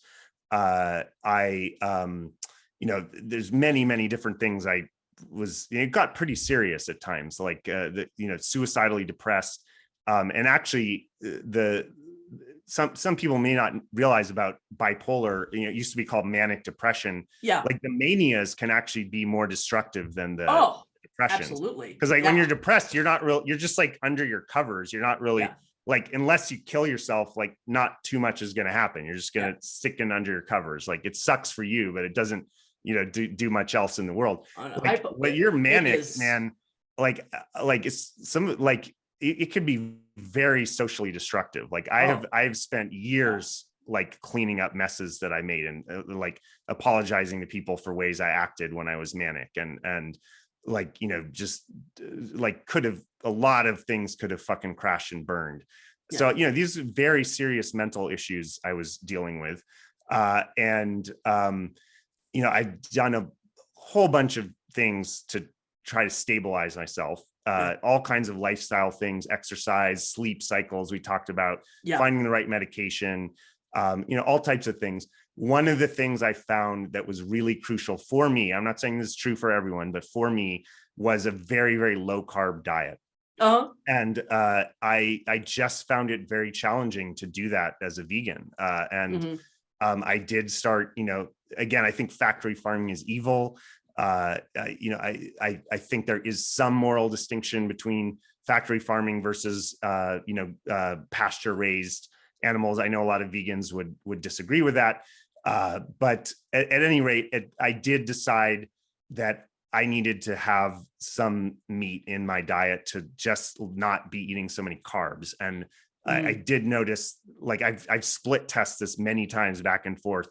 there's many different things. It got pretty serious at times, like, suicidally depressed. And actually some people may not realize about bipolar, it used to be called manic depression. Like, the manias can actually be more destructive than the depression. Absolutely. Because, like, when you're depressed, you're just, like, under your covers. You're not really like, unless you kill yourself, like, not too much is going to happen. You're just going to stick in under your covers. Like, it sucks for you, but it doesn't, do much else in the world. Like, when you're manic, man, like it's some, like, it could be very socially destructive. Like, I've spent years like cleaning up messes that I made and like apologizing to people for ways I acted when I was manic and like, just like a lot of things could have fucking crashed and burned. Yeah. So, these are very serious mental issues I was dealing with. I've done a whole bunch of things to try to stabilize myself. All kinds of lifestyle things, exercise, sleep cycles we talked about, finding the right medication, all types of things. One of the things I found that was really crucial for me, I'm not saying this is true for everyone, but for me, was a very, very low carb diet. And I just found it very challenging to do that as a vegan. I did start, again, I think factory farming is evil. I think there is some moral distinction between factory farming versus, pasture raised animals. I know a lot of vegans would disagree with that. But at any rate, I did decide that I needed to have some meat in my diet to just not be eating so many carbs. And I did notice, like I've split test this many times back and forth.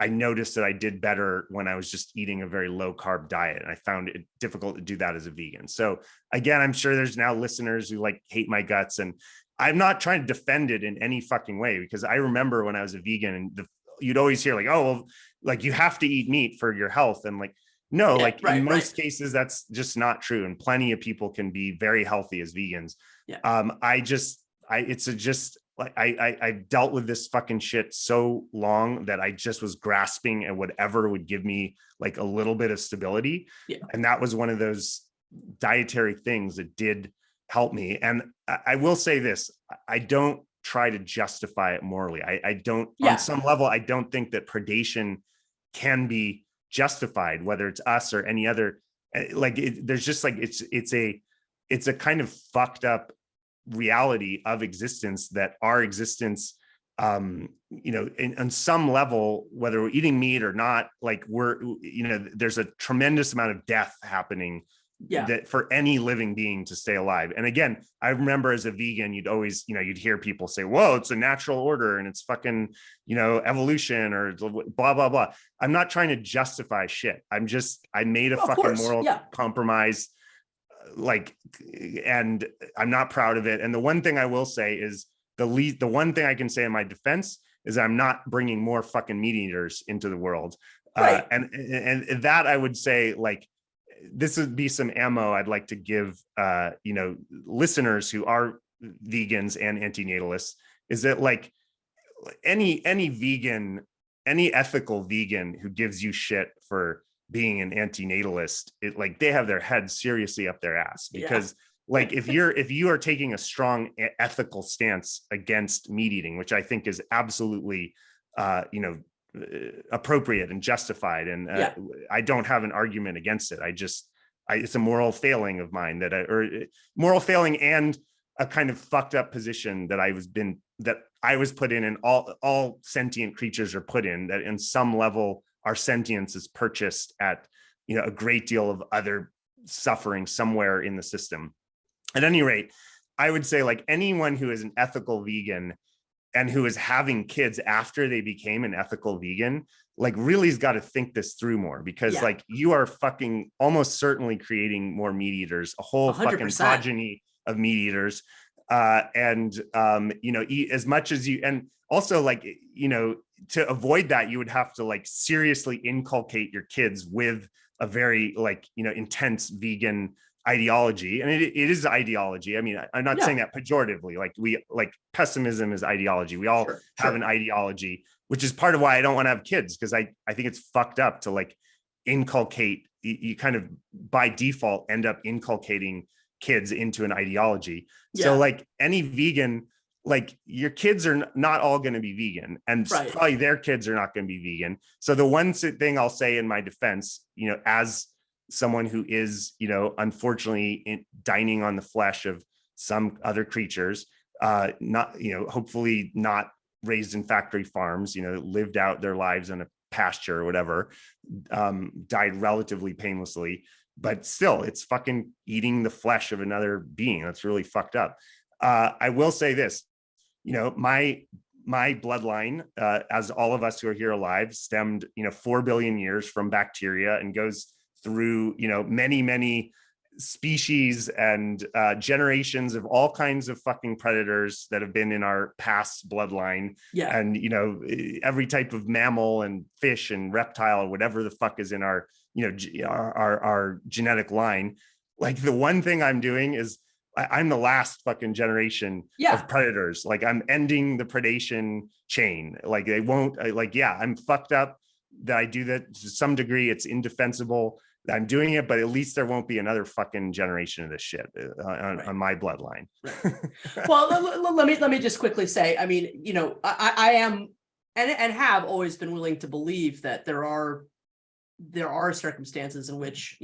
I noticed that I did better when I was just eating a very low carb diet. And I found it difficult to do that as a vegan. So again, I'm sure there's now listeners who like hate my guts, and I'm not trying to defend it in any fucking way, because I remember when I was a vegan and you'd always hear like, oh, well, like you have to eat meat for your health. And like, no, in most cases, that's just not true. And plenty of people can be very healthy as vegans. I've dealt with this fucking shit so long that I just was grasping at whatever would give me like a little bit of stability. And that was one of those dietary things that did help me. And I will say this, I don't try to justify it morally. I don't, on some level, I don't think that predation can be justified, whether it's us or any other, there's just like, it's a kind of fucked up reality of existence, that our existence, on some level, whether we're eating meat or not, like there's a tremendous amount of death happening that for any living being to stay alive. And again, I remember as a vegan, you'd always, you'd hear people say, whoa, it's a natural order and it's fucking, evolution or blah, blah, blah. I'm not trying to justify shit. I made a fucking moral compromise, and I'm not proud of it. And the one thing I will say is the one thing I can say in my defense is I'm not bringing more fucking meat eaters into the world. And that I would say, like, this would be some ammo I'd like to give, listeners who are vegans and antinatalists, is that like any vegan, any ethical vegan who gives you shit for being an antinatalist, they have their head seriously up their ass, because like if you are taking a strong ethical stance against meat eating, which I think is absolutely, appropriate and justified. And I don't have an argument against it. It's a moral failing of mine moral failing and a kind of fucked up position that I was put in, and all sentient creatures are put in, that in some level our sentience is purchased at, a great deal of other suffering somewhere in the system. At any rate, I would say, like, anyone who is an ethical vegan and who is having kids after they became an ethical vegan, like, really has got to think this through more, because like, you are fucking almost certainly creating more meat eaters, a whole 100%. Fucking progeny of meat eaters. Eat as much as you, and also, like, to avoid that, you would have to like seriously inculcate your kids with a very intense vegan ideology. And it is ideology. I mean, I'm not saying that pejoratively. Like pessimism is ideology. We all have an ideology, which is part of why I don't want to have kids, because I think it's fucked up to like inculcate. You kind of by default end up inculcating kids into an ideology. So like any vegan, like, your kids are not all going to be vegan, and probably their kids are not going to be vegan. So the one thing I'll say in my defense, as someone who is, unfortunately dining on the flesh of some other creatures, not, hopefully not raised in factory farms, lived out their lives in a pasture or whatever, died relatively painlessly, but still it's fucking eating the flesh of another being. That's really fucked up. I will say this, my my bloodline, as all of us who are here alive, stemmed, 4 billion years from bacteria and goes through, many species and generations of all kinds of fucking predators that have been in our past bloodline. Yeah. And, every type of mammal and fish and reptile or whatever the fuck is in our, our genetic line. Like, the one thing I'm doing is I'm the last fucking generation of predators. Like, I'm ending the predation chain. Like, they won't, I'm fucked up that I do that to some degree. It's indefensible that I'm doing it, but at least there won't be another fucking generation of this shit on my bloodline. Right. Well, let me just quickly say, I mean, I am and have always been willing to believe that there are circumstances in which,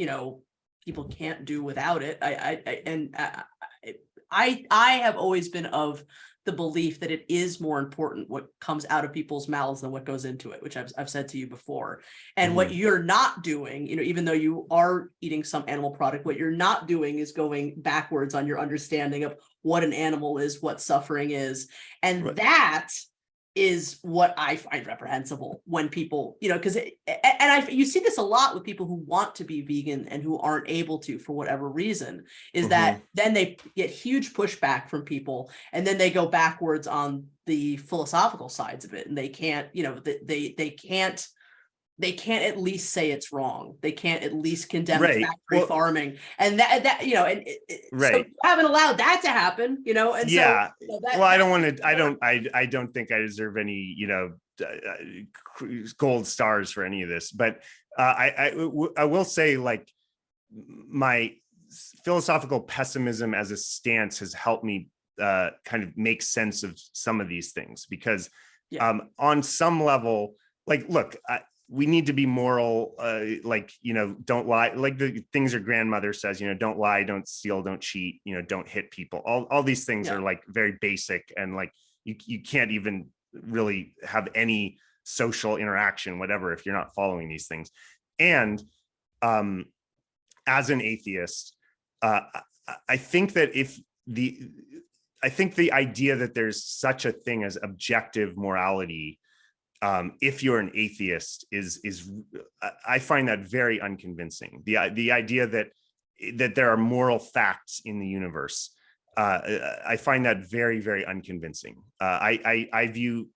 people can't do without it. I have always been of the belief that it is more important what comes out of people's mouths than what goes into it, which I've said to you before. And what you're not doing, even though you are eating some animal product, what you're not doing is going backwards on your understanding of what an animal is, what suffering is. And that is what I find reprehensible when people, because you see this a lot with people who want to be vegan and who aren't able to for whatever reason, is that then they get huge pushback from people, and then they go backwards on the philosophical sides of it, and they can't, they can't at least say it's wrong. They can't at least condemn factory farming, and so you haven't allowed that to happen, And I don't want to. I don't think I deserve any, gold stars for any of this. But I will say, like, my philosophical pessimism as a stance has helped me kind of make sense of some of these things, because on some level, like, look. We need to be moral, don't lie, like the things your grandmother says, don't lie, don't steal, don't cheat, don't hit people. All these things are like very basic, and like you can't even really have any social interaction, whatever, if you're not following these things. And as an atheist, I think that the idea that there's such a thing as objective morality, if you're an atheist, is I find that very unconvincing. The idea that there are moral facts in the universe, I find that very, very unconvincing. I view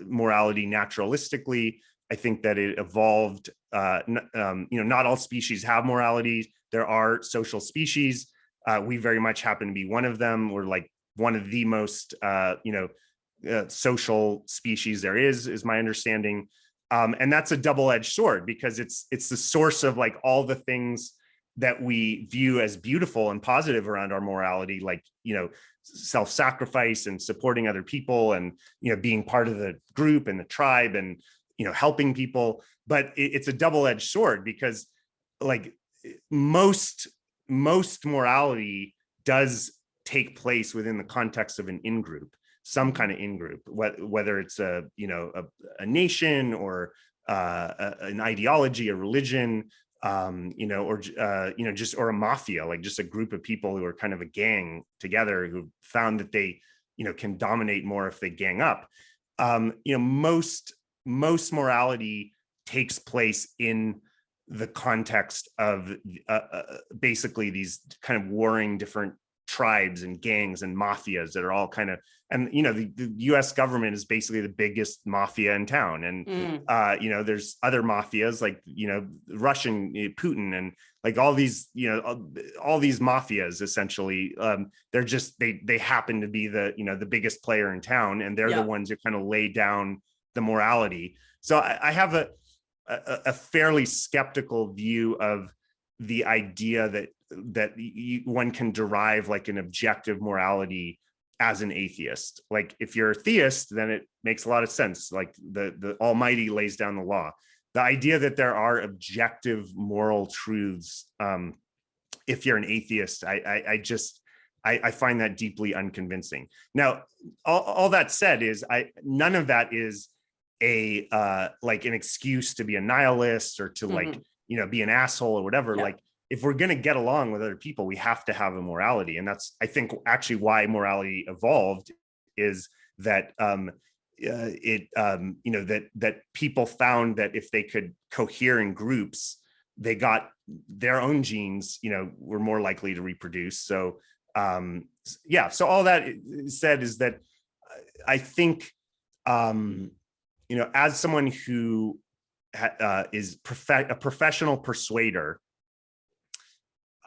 morality naturalistically. I think that it evolved. Not all species have morality. There are social species. We very much happen to be one of them. We're like one of the most, social species there is my understanding, and that's a double-edged sword, because it's the source of like all the things that we view as beautiful and positive around our morality, like self-sacrifice and supporting other people, and being part of the group and the tribe, and helping people. But it's a double-edged sword, because like most morality does take place within the context of an in-group, some kind of in-group, whether it's a nation or an ideology, a religion, or a mafia, like just a group of people who are kind of a gang together, who found that they, can dominate more if they gang up. Most morality takes place in the context of basically these kind of warring different tribes and gangs and mafias that are all kind of, and the US government is basically the biggest mafia in town, and there's other mafias like Russian Putin, and like all these mafias essentially, they're just they happen to be the biggest player in town, and they're the ones who kind of lay down the morality. So I have a fairly skeptical view of the idea that one can derive like an objective morality as an atheist. Like, if you're a theist, then it makes a lot of sense. Like the Almighty lays down the law. The idea that there are objective moral truths, if you're an atheist, I find that deeply unconvincing. Now, all that said is none of that is like an excuse to be a nihilist or to like, be an asshole or whatever. Yeah. Like, if we're going to get along with other people, we have to have a morality. And that's, I think, actually why morality evolved, is that that people found that if they could cohere in groups, they got their own genes, were more likely to reproduce. So so all that said is that I think, as someone who is a professional persuader,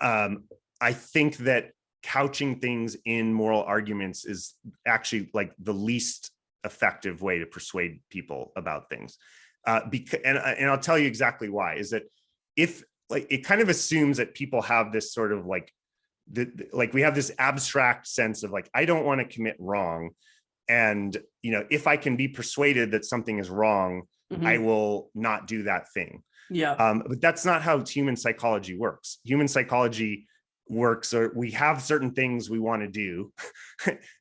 I think that couching things in moral arguments is actually like the least effective way to persuade people about things. And I'll tell you exactly why. Is that if it kind of assumes that people have this sort of we have this abstract sense of I don't want to commit wrong, and if I can be persuaded that something is wrong, I will not do that thing. But that's not how human psychology works. Human psychology works, or we have certain things we want to do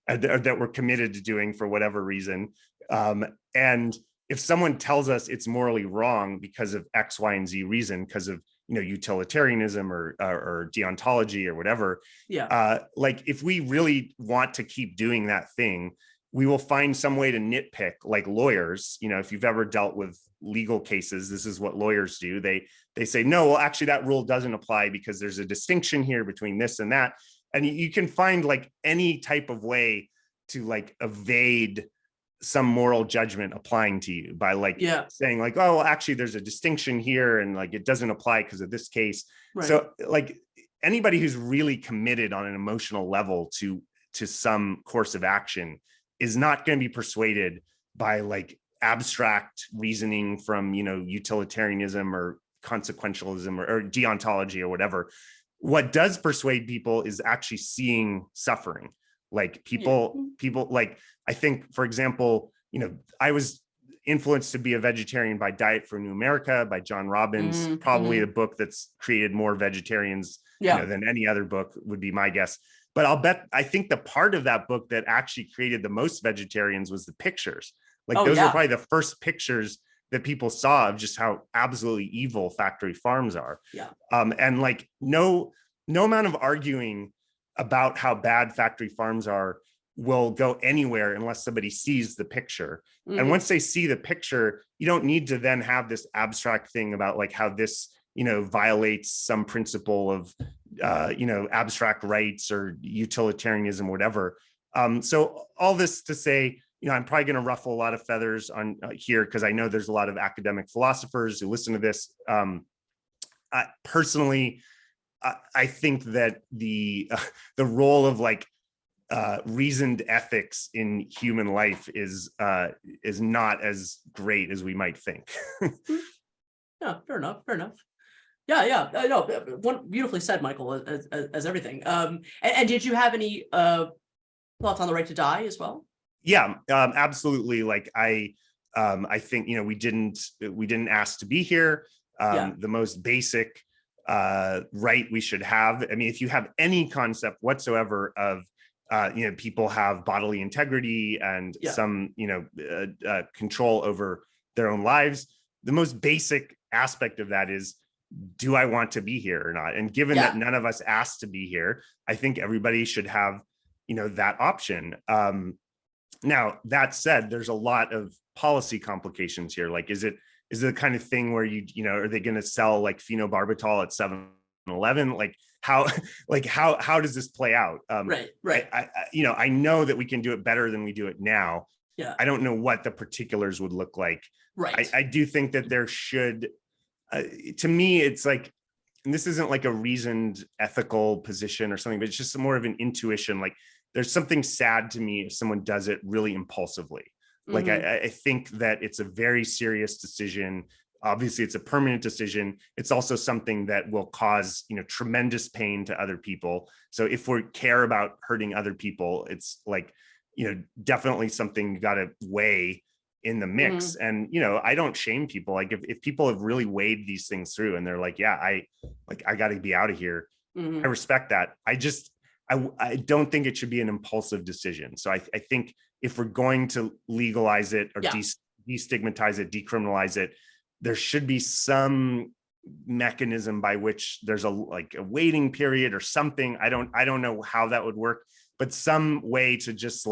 that we're committed to doing for whatever reason. And if someone tells us it's morally wrong because of X, Y, and Z reason, because of utilitarianism or deontology or whatever, if we really want to keep doing that thing, we will find some way to nitpick, like lawyers. If you've ever dealt with legal cases, this is what lawyers do. They say, no, well, actually that rule doesn't apply because there's a distinction here between this and that. And you can find any type of way to evade some moral judgment applying to you by saying oh, well, actually there's a distinction here and it doesn't apply because of this case. Right. So anybody who's really committed on an emotional level to some course of action is not going to be persuaded by abstract reasoning from utilitarianism or consequentialism or deontology or whatever. What does persuade people is actually seeing suffering. People I think, for example, I was influenced to be a vegetarian by Diet for New America by John Robbins, probably a book that's created more vegetarians than any other book would be my guess. But I think the part of that book that actually created the most vegetarians was the pictures. Those are probably the first pictures that people saw of just how absolutely evil factory farms are. And no amount of arguing about how bad factory farms are will go anywhere unless somebody sees the picture. And once they see the picture, you don't need to then have this abstract thing about how this violates some principle of abstract rights or utilitarianism, whatever. So all this to say, I'm probably going to ruffle a lot of feathers on here because I know there's a lot of academic philosophers who listen to this. Personally, I think that the role of reasoned ethics in human life is not as great as we might think. Yeah, fair enough. Yeah. No, one beautifully said, Michael, as everything. And did you have any thoughts on the right to die as well? Yeah, absolutely. I think we didn't ask to be here. The most basic right we should have. I mean, if you have any concept whatsoever of people have bodily integrity and some control over their own lives, the most basic aspect of that is, do I want to be here or not? And given that none of us asked to be here, I think everybody should have that option. Now, that said, there's a lot of policy complications here. Is it the kind of thing where are they going to sell phenobarbital at 7-Eleven? How does this play out? Right. I know that we can do it better than we do it now. Yeah. I don't know what the particulars would look like. Right. I do think that there should, to me, it's and this isn't a reasoned ethical position or something, but it's just more of an intuition. There's something sad to me if someone does it really impulsively. I think that it's a very serious decision. Obviously, it's a permanent decision. It's also something that will cause, tremendous pain to other people. So if we care about hurting other people, it's definitely something you got to weigh in the mix. And, I don't shame people. If people have really weighed these things through and they're I got to be out of here. I respect that. I don't think it should be an impulsive decision. So I think if we're going to legalize it or destigmatize it, decriminalize it, there should be some mechanism by which there's a waiting period or something. I don't know how that would work, but some way to just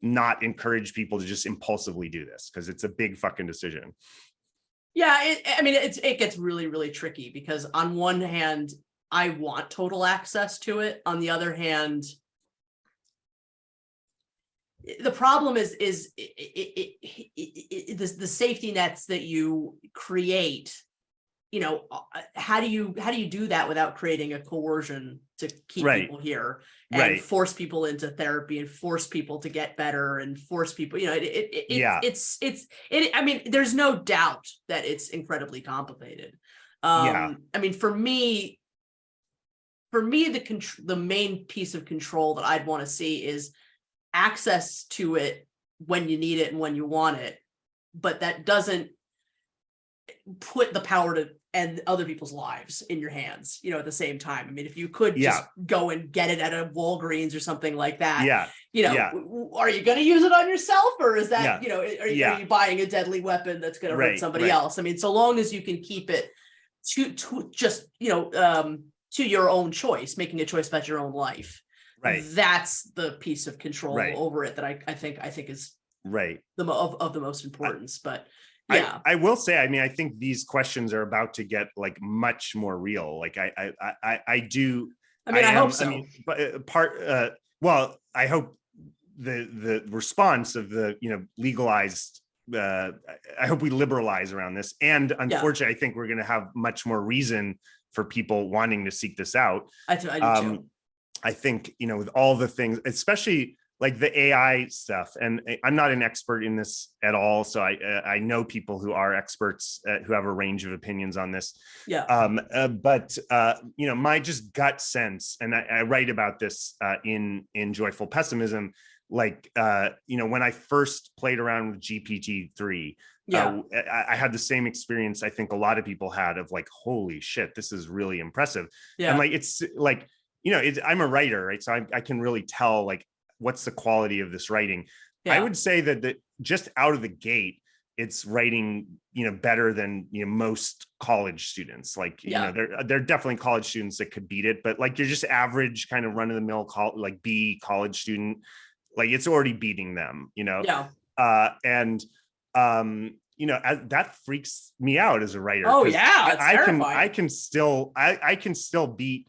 not encourage people to just impulsively do this, because it's a big fucking decision. Yeah, it gets really, really tricky, because on one hand, I want total access to it. On the other hand, the problem is the safety nets that you create. How do you do that without creating a coercion to keep people here and force people into therapy and force people to get better and force people, there's no doubt that it's incredibly complicated. For me, the main piece of control that I'd want to see is access to it when you need it and when you want it, but that doesn't put the power to end other people's lives in your hands, at the same time. I mean, if you could just go and get it at a Walgreens or something like that, are you going to use it on yourself, or is that, are you buying a deadly weapon that's going to hurt somebody else? I mean, so long as you can keep it to just, to your own choice, making a choice about your own life. That's the piece of control over it that I think is of the most importance. But I will say, I think these questions are about to get like much more real. Like I hope so. I hope the response of the, legalized, I hope we liberalize around this. And unfortunately, I think we're going to have much more reason for people wanting to seek this out. I do too. I think, with all the things, especially like the AI stuff, and I'm not an expert in this at all. So I know people who are experts who have a range of opinions on this. But my just gut sense, and I write about this in Joyful Pessimism, like, when I first played around with GPT-3, I had the same experience I think a lot of people had of like, holy shit, this is really impressive. And like, it's like, I'm a writer, right? So I can really tell like, what's the quality of this writing. I would say that just out of the gate, it's writing, better than, most college students. Like, there are definitely college students that could beat it, but like, you're just average kind of run of the mill, B college student, like it's already beating them, that freaks me out as a writer. Oh yeah. I can still beat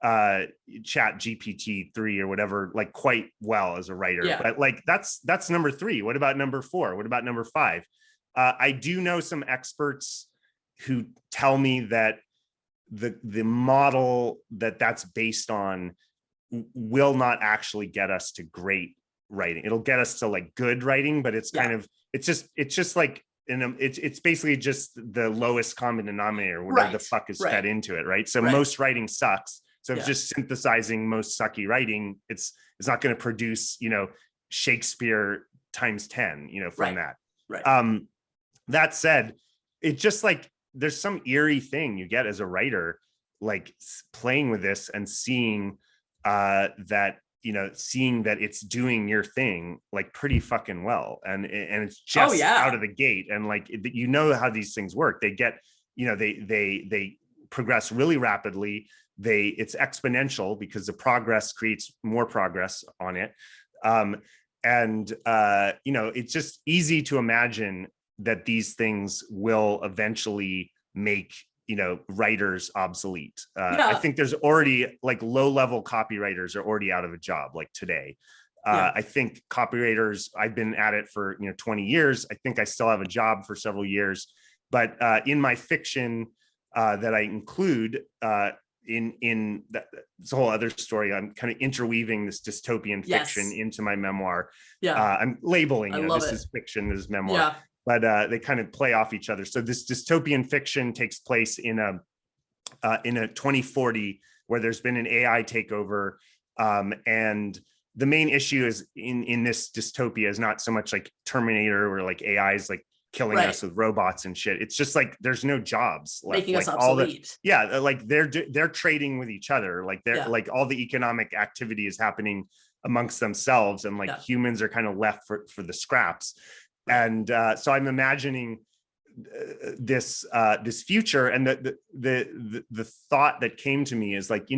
Chat GPT-3 or whatever, like quite well as a writer, but like that's number 3. What about number 4? What about number 5? I do know some experts who tell me that the model that's based on will not actually get us to great writing. It'll get us to like good writing, but it's kind of it's just like it's basically just the lowest common denominator, whatever the fuck is fed into it, right? So most writing sucks. So it's just synthesizing most sucky writing. It's not going to produce, Shakespeare times 10, from that. That said, it just like, there's some eerie thing you get as a writer, like playing with this and seeing that it's doing your thing like pretty fucking well. And it's just out of the gate. And like, how these things work. They get, they progress really rapidly. It's exponential because the progress creates more progress on it. It's just easy to imagine that these things will eventually make, writers obsolete. I think there's already like low-level copywriters are already out of a job like today. I think copywriters, I've been at it for, 20 years. I think I still have a job for several years, but in my fiction that I include, in that, it's a whole other story. I'm kind of interweaving this dystopian fiction into my memoir. I'm labeling, this is fiction, this is memoir, but they kind of play off each other. So this dystopian fiction takes place in a 2040 where there's been an AI takeover, and the main issue is in this dystopia is not so much like Terminator or like AI is like killing us with robots and shit. It's just like there's no jobs left. Making like us obsolete. Like they're trading with each other. Like they're like all the economic activity is happening amongst themselves, and like humans are kind of left for the scraps. And so I'm imagining this future, and the thought that came to me is like,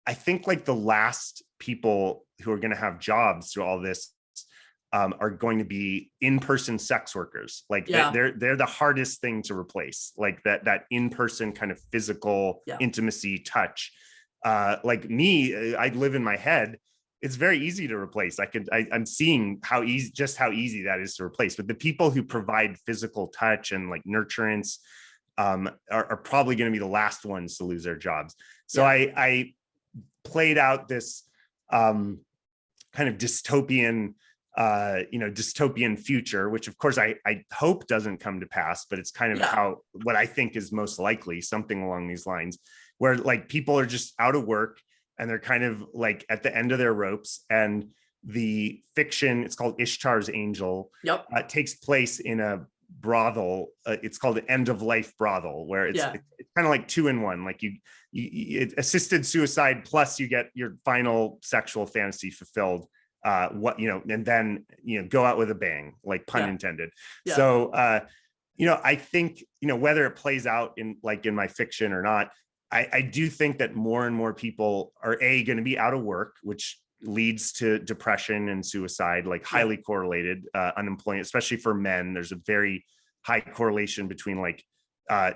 I think like the last people who are going to have jobs through all this are going to be in-person sex workers. Like they're the hardest thing to replace. Like that in-person kind of physical intimacy, touch. Like me, I live in my head. It's very easy to replace. I'm seeing how easy that is to replace. But the people who provide physical touch and like nurturance are probably going to be the last ones to lose their jobs. So I played out this kind of dystopian future, which of course I hope doesn't come to pass, but it's kind of what I think is most likely, something along these lines, where like people are just out of work and they're kind of like at the end of their ropes. And the fiction, it's called Ishtar's Angel, takes place in a brothel. It's called an end of life brothel, where it's kind of like 2-in-1. Like you assisted suicide plus you get your final sexual fantasy fulfilled. And then go out with a bang, like pun intended. So I think whether it plays out in my fiction or not, I do think that more and more people are going to be out of work, which leads to depression and suicide, like highly correlated. Unemployment, especially for men, there's a very high correlation between like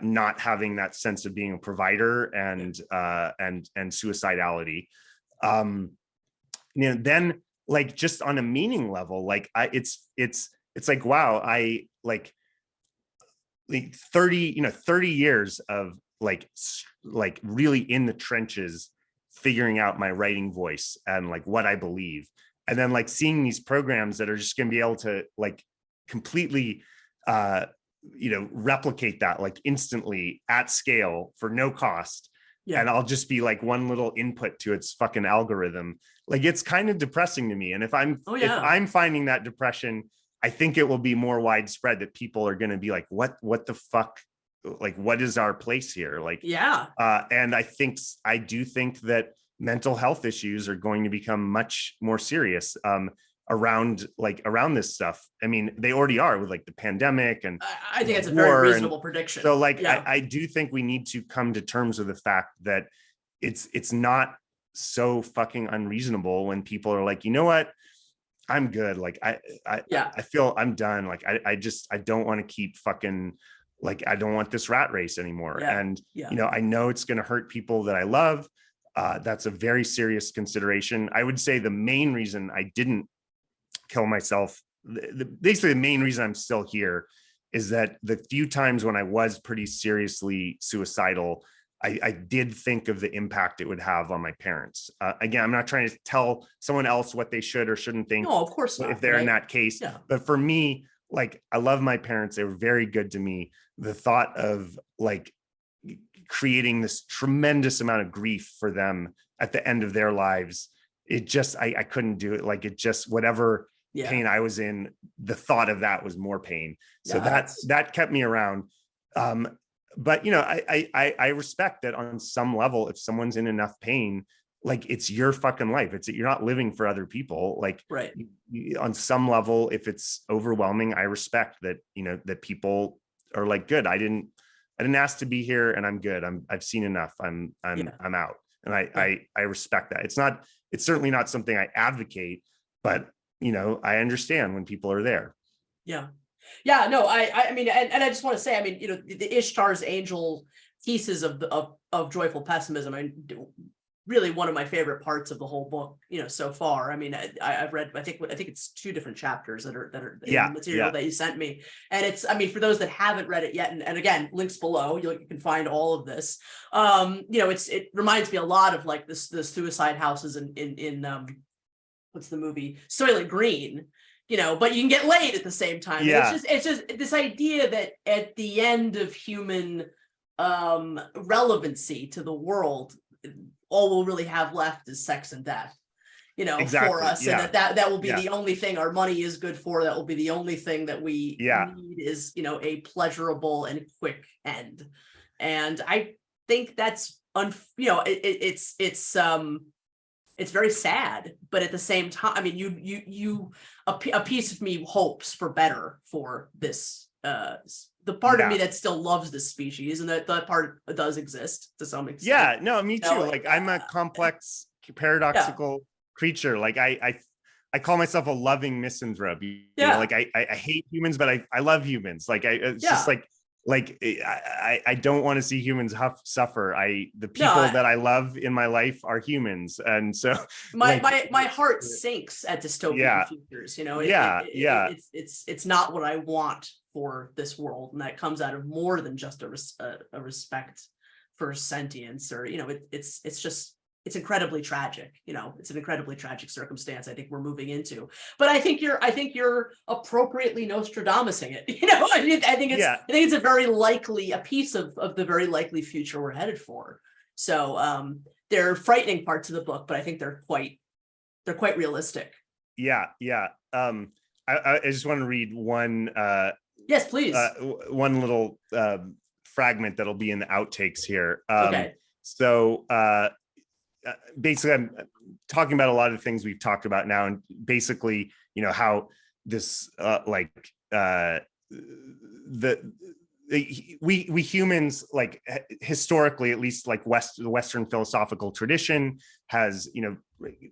not having that sense of being a provider and suicidality. Then like just on a meaning level, like it's like, wow, I like 30 years of like really in the trenches, figuring out my writing voice and like what I believe. And then like seeing these programs that are just going to be able to like completely, replicate that like instantly at scale for no cost. And I'll just be like one little input to its fucking algorithm. Like it's kind of depressing to me. And if I'm finding that depression, I think it will be more widespread, that people are going to be like, what the fuck? Like, what is our place here? Like, and I do think that mental health issues are going to become much more serious around this stuff. I mean, they already are with like the pandemic, and I think it's a very reasonable prediction. So like, I do think we need to come to terms with the fact that it's not so fucking unreasonable when people are like, you know what, I'm good. Like I feel I'm done. Like I don't want to keep fucking, like, I don't want this rat race anymore. And, I know it's going to hurt people that I love. That's a very serious consideration. I would say the main reason I didn't kill myself, basically the main reason I'm still here, is that the few times when I was pretty seriously suicidal, I did think of the impact it would have on my parents. Again, I'm not trying to tell someone else what they should or shouldn't think. No, of course not, if they're in that case. But for me, like, I love my parents. They were very good to me. The thought of like creating this tremendous amount of grief for them at the end of their lives, it just, I couldn't do it. Like, it just, whatever pain I was in, the thought of that was more pain. So that kept me around. But I respect that on some level. If someone's in enough pain, like, it's your fucking life. You're not living for other people. Like, on some level, if it's overwhelming, I respect that, that people are like, good, I didn't ask to be here, and I'm good. I've seen enough. I'm out. And I respect that. It's certainly not something I advocate, but I understand when people are there. No, I mean, and I just want to say, I mean, the Ishtar's Angel pieces of joyful pessimism, I mean, really one of my favorite parts of the whole book, so far. I mean, I've read, I think it's 2 different chapters that are in the material that you sent me. And it's, I mean, for those that haven't read it yet, and again, links below, you can find all of this. It reminds me a lot of like the suicide houses in what's the movie? Soylent Green, but you can get laid at the same time. Yeah. It's just this idea that at the end of human relevancy to the world, all we'll really have left is sex and death, for us. And that will be the only thing our money is good for. That will be the only thing that we need is, a pleasurable and quick end. And I think that's, it's very sad, but at the same time, I mean, a piece of me hopes for better for this, the part of me that still loves this species, and that part does exist to some extent. Yeah, no, me too. Like, I'm a complex, paradoxical creature. Like, I I call myself a loving misanthrope. You know, like I hate humans, but I love humans. Like it's just like I don't want to see humans suffer. The people that I love in my life are humans, and so my heart sinks at dystopian futures. You know, it's not what I want for this world, and that comes out of more than just a respect for sentience, or you know, it's incredibly tragic. You know, it's an incredibly tragic circumstance I think we're moving into. But I think you're appropriately Nostradamusing it. You know, I think it's a very likely, a piece of the very likely future we're headed for. So there are frightening parts of the book, but I think they're quite realistic. Yeah. I just want to read one. Yes, please. One little fragment that'll be in the outtakes here. Okay. So basically, I'm talking about a lot of the things we've talked about now, and basically, you know, how this we humans, like historically, at least, like the Western philosophical tradition has, you know,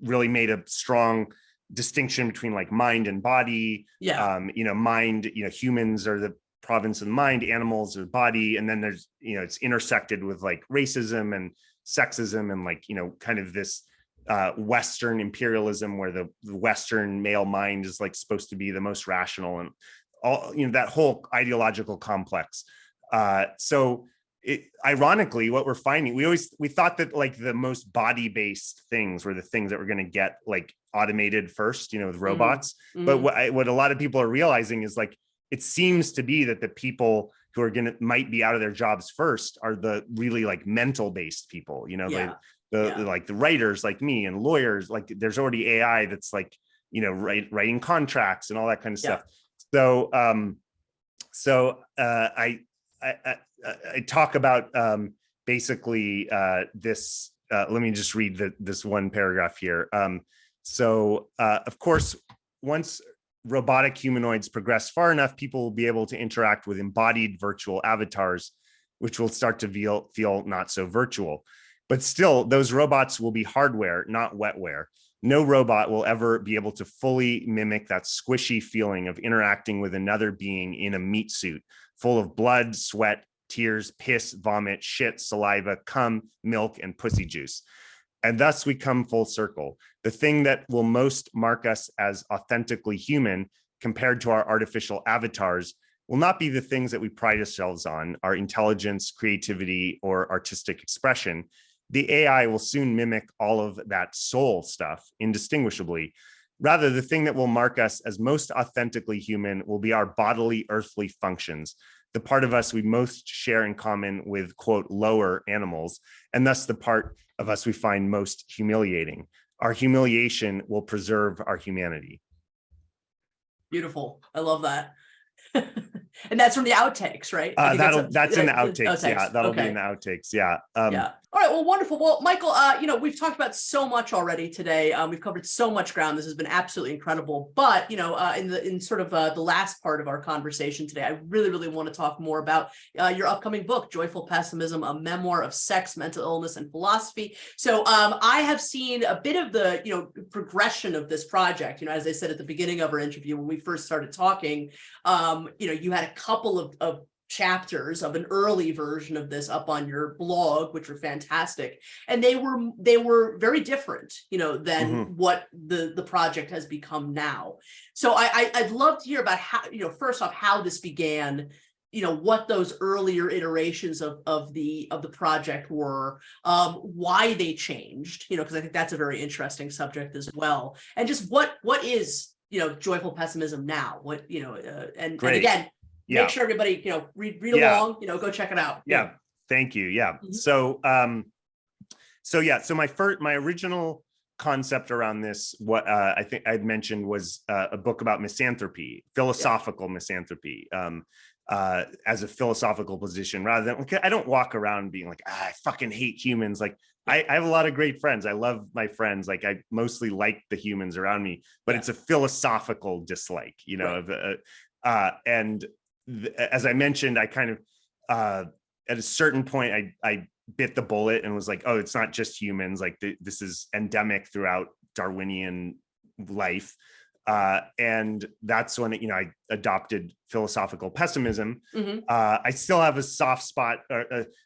really made a strong distinction between like mind and body. You know, mind, you know, humans are the province of the mind, animals are the body, and then there's, you know, it's intersected with like racism and sexism and like, you know, kind of this Western imperialism where the Western male mind is like supposed to be the most rational, and all, you know, that whole ideological complex. So ironically, what we're finding, we thought that like the most body-based things were the things that were going to get like automated first, you know, with robots. But what a lot of people are realizing is like, it seems to be that the people who are might be out of their jobs first are the really like mental based people, you know, like the writers like me and lawyers. Like there's already AI that's like, you know, writing contracts and all that kind of stuff. So I talk about basically this. Let me just read this one paragraph here. Of course, once robotic humanoids progress far enough, people will be able to interact with embodied virtual avatars, which will start to feel not so virtual. But still, those robots will be hardware, not wetware. No robot will ever be able to fully mimic that squishy feeling of interacting with another being in a meat suit, full of blood, sweat, tears, piss, vomit, shit, saliva, cum, milk, and pussy juice. And thus we come full circle. The thing that will most mark us as authentically human compared to our artificial avatars will not be the things that we pride ourselves on, our intelligence, creativity, or artistic expression. The AI will soon mimic all of that soul stuff indistinguishably. Rather, the thing that will mark us as most authentically human will be our bodily earthly functions, the part of us we most share in common with, quote, lower animals, and thus the part of us we find most humiliating. Our humiliation will preserve our humanity. Beautiful. I love that. And that's from the outtakes, right? That's in the outtakes. Yeah, that'll be in the outtakes. Yeah. All right. Well, wonderful. Well, Michael, you know, we've talked about so much already today. We've covered so much ground. This has been absolutely incredible. But, you know, in sort of the last part of our conversation today, I really want to talk more about your upcoming book, Joyful Pessimism, a memoir of sex, mental illness, and philosophy. So I have seen a bit of the, you know, progression of this project. You know, as I said at the beginning of our interview, when we first started talking, you know, you had a couple of chapters of an early version of this up on your blog, which were fantastic, and they were very different, you know, than what the project has become now. So I'd love to hear about how, you know, first off, how this began, you know, what those earlier iterations of the project were, why they changed, you know, because I think that's a very interesting subject as well, and just what is, you know, Joyful Pessimism now, what, you know, and again, make sure everybody, you know, read along, you know, go check it out. Yeah. Thank you. Yeah. So my original concept around this, what I think I'd mentioned was a book about misanthropy, philosophical misanthropy, as a philosophical position, rather than, I don't walk around being like, I fucking hate humans. Like I have a lot of great friends. I love my friends. Like I mostly like the humans around me, but it's a philosophical dislike, you know, as I mentioned, I kind of, at a certain point, I bit the bullet and was like, oh, it's not just humans. Like this is endemic throughout Darwinian life. And that's when, I adopted philosophical pessimism. I still have a soft spot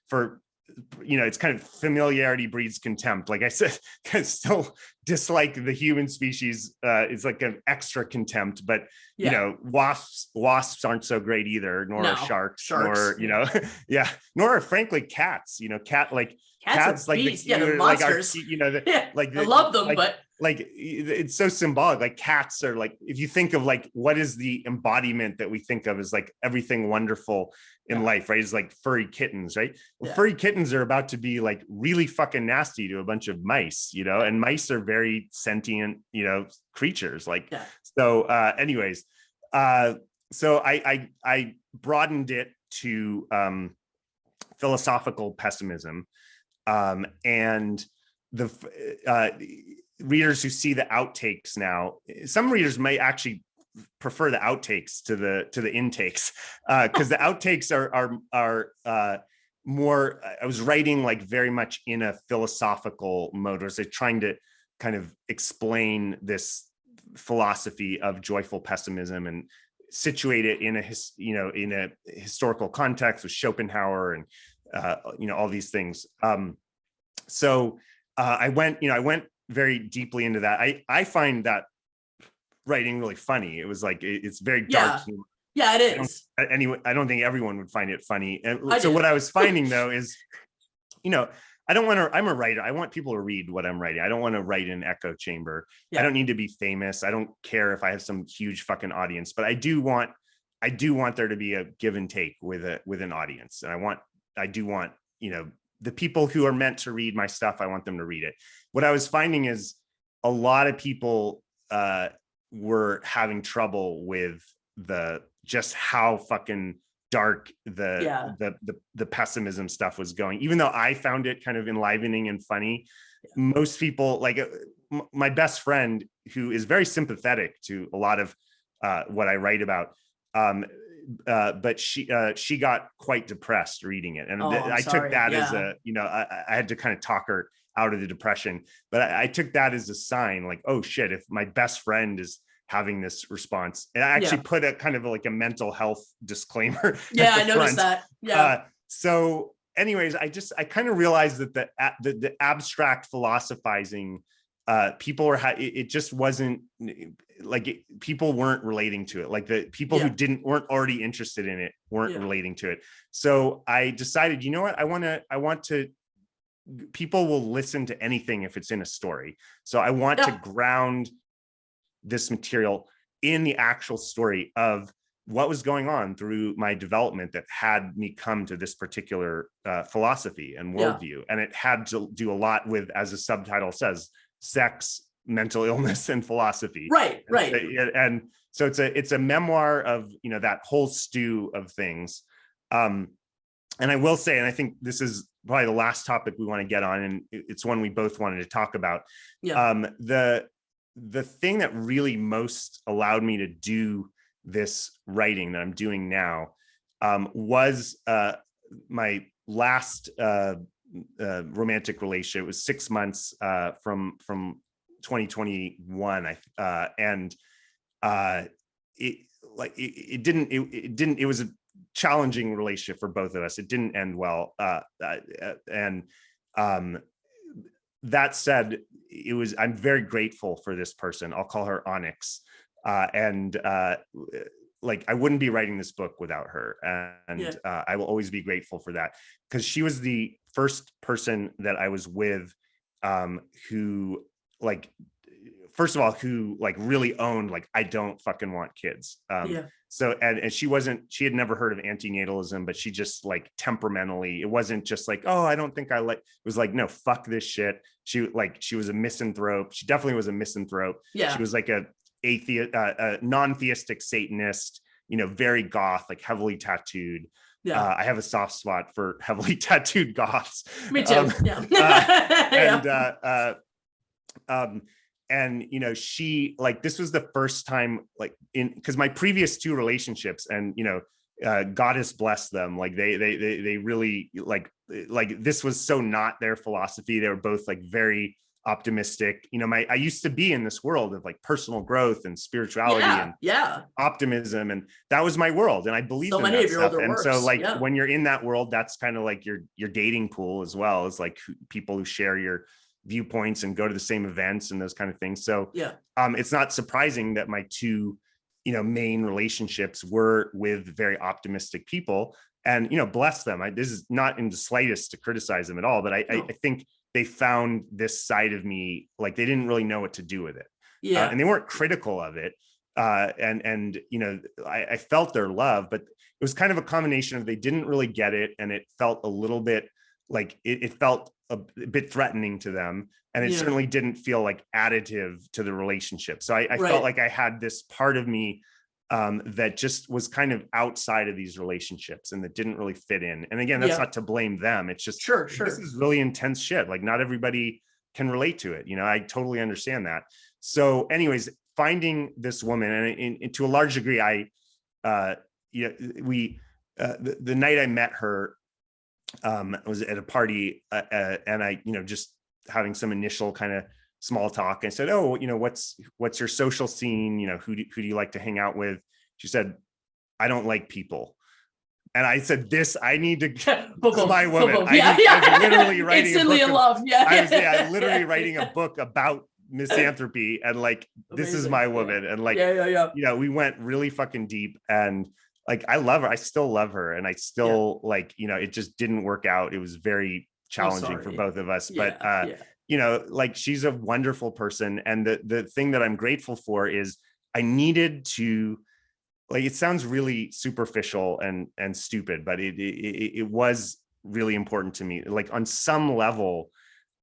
for, it's kind of familiarity breeds contempt. Like I said, I still dislike the human species. It's like an extra contempt, but wasps aren't so great either, nor are sharks, nor, nor are frankly cats, cats like beasts. They're monsters. I love them, but it's so symbolic. Like cats are like, if you think of like, what is the embodiment that we think of as like everything wonderful in life, right? It's like furry kittens, right? Well, furry kittens are about to be like really fucking nasty to a bunch of mice, and mice are very sentient, creatures. So anyways, so I broadened it to philosophical pessimism, and the readers who see the outtakes now, some readers may actually prefer the outtakes to the intakes, because the outtakes are more, I was writing like very much in a philosophical mode, or trying to kind of explain this philosophy of joyful pessimism and situate it in a historical context with Schopenhauer and all these things. So I went very deeply into that. I find that writing really funny. It was like, it's very dark humor. Yeah, it is. I don't think everyone would find it funny. And so what I was finding though is, I'm a writer. I want people to read what I'm writing. I don't want to write in an echo chamber. I don't need to be famous. I don't care if I have some huge fucking audience, but I do want there to be a give and take with an audience. And I do want, the people who are meant to read my stuff, I want them to read it. What I was finding is a lot of people were having trouble with just how fucking dark the pessimism stuff was going. Even though I found it kind of enlivening and funny, most people, like my best friend, who is very sympathetic to a lot of what I write about, but she got quite depressed reading it, and I took that as a, I had to kind of talk her out of the depression, but I took that as a sign, like, oh shit, if my best friend is having this response, and I actually put a kind of like a mental health disclaimer. I noticed that. So anyways, I kind of realized that the abstract philosophizing, people were, it just wasn't like people weren't relating to it. Like the people who weren't already interested in it weren't relating to it. So I decided, you know what, I want to, people will listen to anything if it's in a story. So I want to ground this material in the actual story of what was going on through my development that had me come to this particular philosophy and worldview. And it had to do a lot with, as the subtitle says, sex, mental illness, and philosophy. Right. And so it's a memoir of, that whole stew of things. And I will say, and I think this is probably the last topic we want to get on, and it's one we both wanted to talk about. The thing that really most allowed me to do this writing that I'm doing now was my last romantic relationship. It was 6 months from 2021, it was a challenging relationship for both of us. It didn't end well, and that said, I'm very grateful for this person. I'll call her Onyx, and I wouldn't be writing this book without her, and I will always be grateful for that, because she was the first person that I was with who, first of all, who really owned, I don't fucking want kids. So, and she had never heard of anti-natalism, but she just temperamentally, it wasn't just oh, I don't think I it was no, fuck this shit. She was a misanthrope. She definitely was a misanthrope. She was a atheist, non-theistic Satanist, very goth, heavily tattooed. I have a soft spot for heavily tattooed goths. Me too. And she this was the first time because my previous two relationships, and goddess bless them, they really this was so not their philosophy. They were both very optimistic. I used to be in this world of like personal growth and spirituality and optimism, and that was my world, and I believed in that stuff. And so like when you're in that world, that's kind of like your dating pool as well, as like people who share your viewpoints and go to the same events and those kind of things. So it's not surprising that my two main relationships were with very optimistic people, and bless them. This is not in the slightest to criticize them at all, but I think they found this side of me, like they didn't really know what to do with it. And they weren't critical of it. And I felt their love, but it was kind of a combination of they didn't really get it, and it felt a little bit like it felt a bit threatening to them, and it certainly didn't feel like additive to the relationship. So I felt like I had this part of me that just was kind of outside of these relationships and that didn't really fit in. And again, that's not to blame them. It's just, this is really intense shit. Like not everybody can relate to it. I totally understand that. So anyways, finding this woman, and to a large degree, the night I met her, was at a party, and I, just having some initial kind of small talk. I said, "Oh, what's your social scene? Who do you like to hang out with?" She said, "I don't like people." And I said, "I need to this is my woman." I was literally writing instantly in love. I was literally writing a book about misanthropy, and like this is my woman, and like we went really fucking deep, and like I love her. I still love her, and I still like it just didn't work out. It was very challenging for both of us, but like she's a wonderful person, and the thing that I'm grateful for is I needed to, like, it sounds really superficial and stupid, but it was really important to me. Like on some level,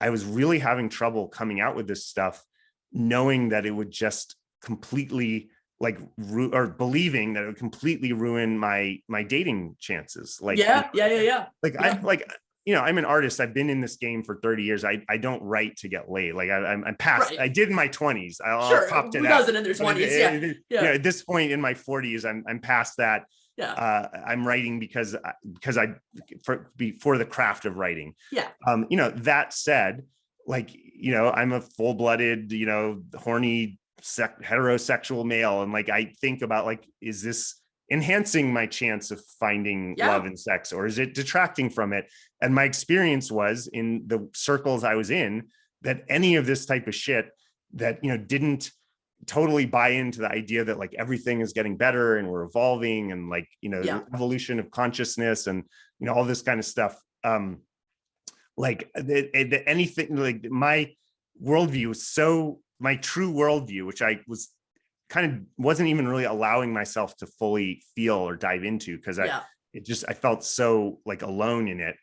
I was really having trouble coming out with this stuff, knowing that it would just completely or believing that it would completely ruin my dating chances. Like, I'm an artist. I've been in this game for 30 years. I don't write to get laid. Like I'm past, I did in my 20s. I'll popped it out. Who doesn't in their 20s? At this point in my 40s, I'm past that. I'm writing because for the craft of writing. That said, like, I'm a full-blooded, horny heterosexual male. And like, I think about like, is this enhancing my chance of finding love and sex, or is it detracting from it? And my experience was in the circles I was in that any of this type of shit that, didn't totally buy into the idea that like everything is getting better and we're evolving and like, the evolution of consciousness and, all this kind of stuff. Like anything, like my worldview was so, my true worldview, which I was wasn't even really allowing myself to fully feel or dive into, because I felt so like alone in it.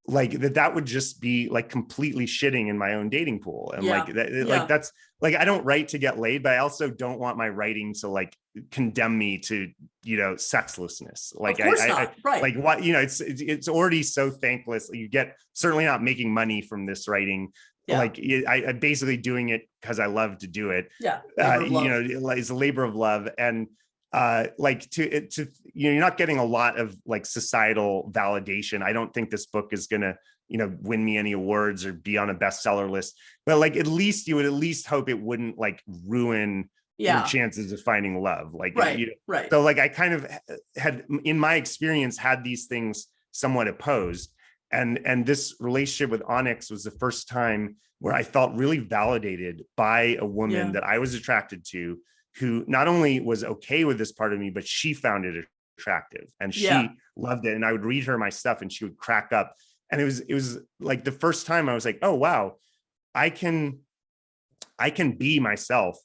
Like that would just be like completely shitting in my own dating pool. And like that's like, I don't write to get laid, but I also don't want my writing to like condemn me to, sexlessness. Like, like what, it's already so thankless. You get certainly not making money from this writing. Like I'm basically doing it because I love to do it. It's a labor of love. And like to you're not getting a lot of like societal validation. I don't think this book is gonna win me any awards or be on a bestseller list, but like at least you would at least hope it wouldn't like ruin your chances of finding love. Like so like I kind of had, in my experience, had these things somewhat opposed. And this relationship with Onyx was the first time where I felt really validated by a woman that I was attracted to, who not only was okay with this part of me, but she found it attractive and she loved it. And I would read her my stuff and she would crack up. And it was like the first time I was like, oh, wow, I can be myself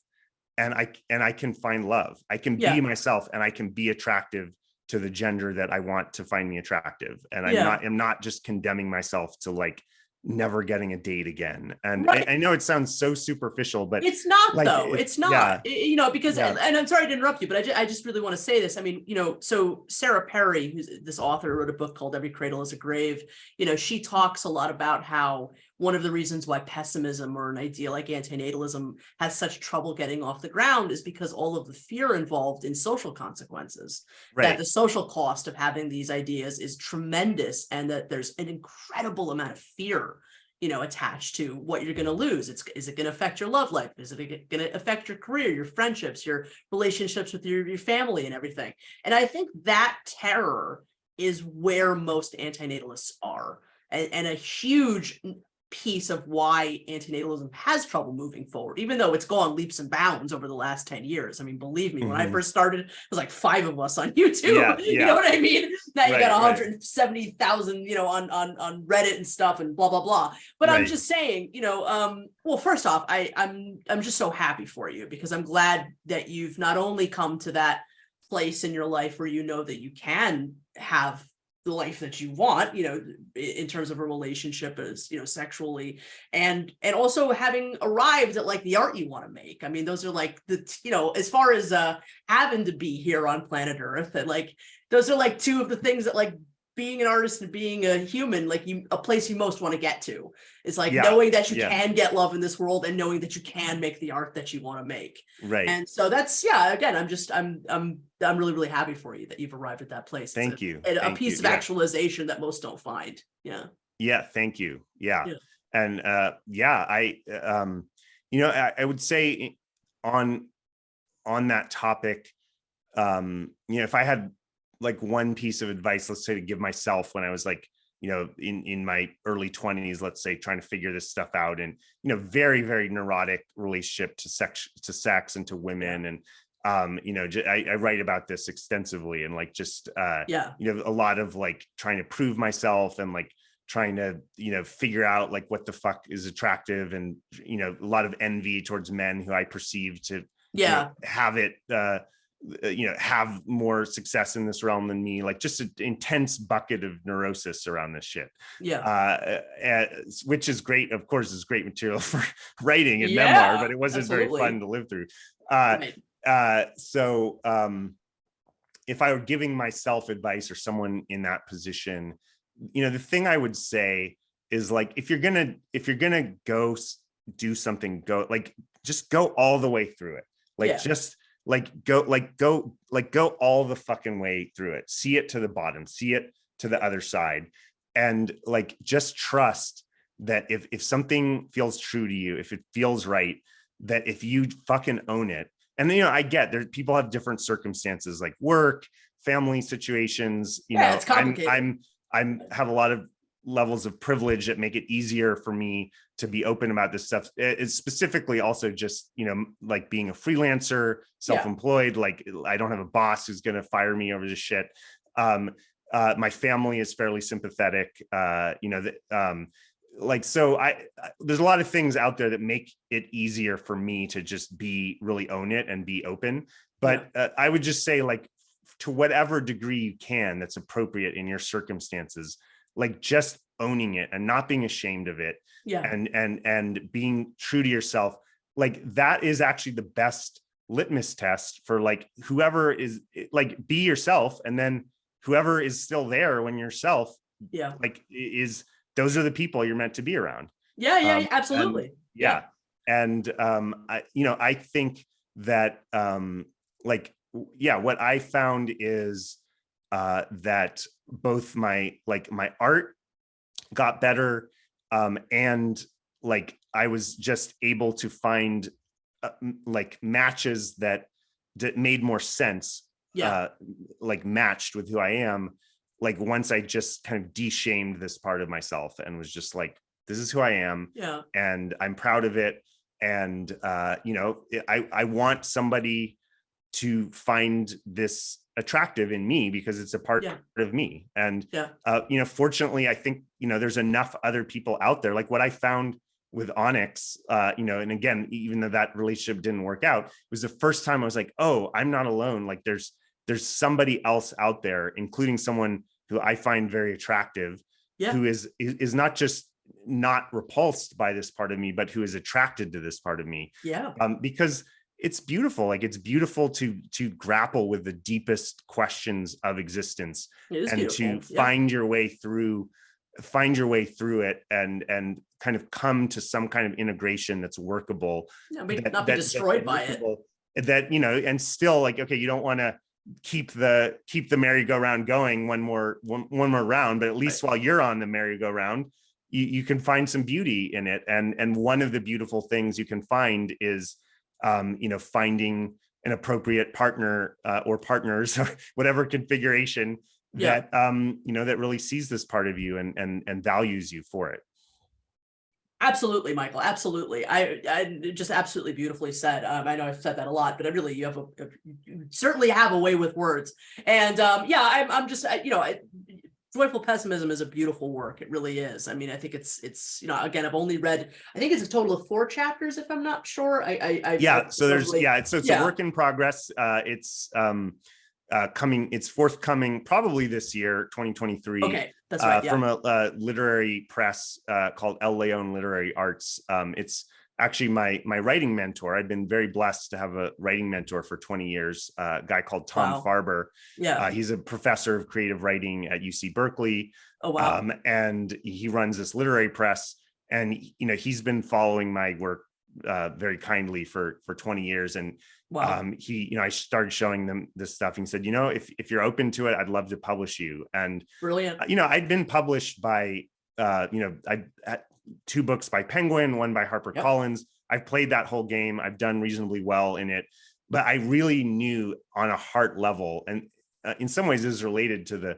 and I can find love. I can be myself and I can be attractive to the gender that I want to find me attractive. And I'm not just condemning myself to like never getting a date again. And I know it sounds so superficial, but it's not like, though. It's not, because, and I'm sorry to interrupt you, but I just really want to say this. I mean, so Sarah Perry, who's this author, wrote a book called Every Cradle is a Grave. She talks a lot about how one of the reasons why pessimism or an idea like antinatalism has such trouble getting off the ground is because all of the fear involved in social consequences, that the social cost of having these ideas is tremendous, and that there's an incredible amount of fear, attached to what you're going to lose. Is it going to affect your love life? Is it going to affect your career, your friendships, your relationships with your family and everything? And I think that terror is where most antinatalists are. And a huge piece of why antinatalism has trouble moving forward, even though it's gone leaps and bounds over the last 10 years. I mean, believe me, when I first started, it was like 5 of us on YouTube. You know what I mean? Now you got 170,000, on Reddit and stuff and blah, blah, blah. But I'm just saying, well, first off, I'm just so happy for you, because I'm glad that you've not only come to that place in your life where you know that you can have the life that you want, in terms of a relationship, as sexually, and also having arrived at like the art you want to make. I mean, those are like as far as having to be here on planet Earth, that like those are like 2 of the things that like being an artist and being a human, like a place you most want to get to. It's like knowing that you can get love in this world, and knowing that you can make the art that you want to make. Right. And so that's, again, I'm really, really happy for you that you've arrived at that place. Thank you. A piece of actualization that most don't find. Yeah. Yeah. Thank you. Yeah. And I would say on that topic, if I had like one piece of advice, let's say, to give myself when I was like, in my early 20s, let's say, trying to figure this stuff out, and, very, very neurotic relationship to sex and to women. And, I write about this extensively, and like, just, a lot of like trying to prove myself, and like trying to, figure out like what the fuck is attractive, and, a lot of envy towards men who I perceive to have it, have more success in this realm than me, like just an intense bucket of neurosis around this shit. Which is great, of course, is great material for writing and memoir, but it wasn't very fun to live through. So if I were giving myself advice, or someone in that position, the thing I would say is, like, if you're gonna go do something, just go all the way through it. Go all the fucking way through it. See it to the bottom, see it to the other side. And like, just trust that if something feels true to you, if it feels right, that if you fucking own it. And then, I get there, people have different circumstances, like work, family situations, it's complicated. I'm have a lot of levels of privilege that make it easier for me to be open about this stuff. It's specifically also just, like being a freelancer, self-employed, like I don't have a boss who's going to fire me over this shit. My family is fairly sympathetic, so there's a lot of things out there that make it easier for me to just really own it and be open. But I would just say, like, to whatever degree you can, that's appropriate in your circumstances, like just owning it and not being ashamed of it, and being true to yourself, like that is actually the best litmus test for like whoever is, like, be yourself, and then whoever is still there when you're self, those are the people you're meant to be around. Absolutely. And I think that what I found is that both my art got better, and like I was just able to find like matches that made more sense, like matched with who I am. Like once I just kind of de-shamed this part of myself and was just like, this is who I am, and I'm proud of it. And I want somebody to find this attractive in me because it's a part of me. And fortunately, I think there's enough other people out there. Like what I found with Onyx, and again, even though that relationship didn't work out, it was the first time I was like, oh, I'm not alone. Like there's somebody else out there, including someone who I find very attractive, who is not just not repulsed by this part of me, but who is attracted to this part of me. Because it's beautiful. Like it's beautiful to grapple with the deepest questions of existence and beautiful. To find your way through it and kind of come to some kind of integration that's workable. Not be destroyed by it. That, and still like, okay, you don't want to keep the merry-go-round going one more round, but at least while you're on the merry-go-round, you can find some beauty in it. And one of the beautiful things you can find is, finding an appropriate partner or partners, or whatever configuration that, that really sees this part of you and values you for it. Absolutely, Michael. Absolutely. I just absolutely beautifully said. I know I've said that a lot, but you certainly have a way with words. And I'm just, Joyful Pessimism is a beautiful work. It really is. I mean, I think it's again, I've only read, I think it's a total of 4 chapters, if I'm not sure. It's a work in progress. It's forthcoming probably this year, 2023. Okay, that's right. From a literary press called León Literary Arts. It's actually my writing mentor. I've been very blessed to have a writing mentor for 20 years, a guy called Tom Farber. Yeah. He's a professor of creative writing at UC Berkeley. Oh, wow. And he runs this literary press. And, he's been following my work very kindly for 20 years. And I started showing them this stuff. And he said, if you're open to it, I'd love to publish you. And brilliant. I'd been published by, I had 2 books by Penguin, 1 by HarperCollins. I've played that whole game. I've done reasonably well in it, but I really knew on a heart level, and in some ways this is related to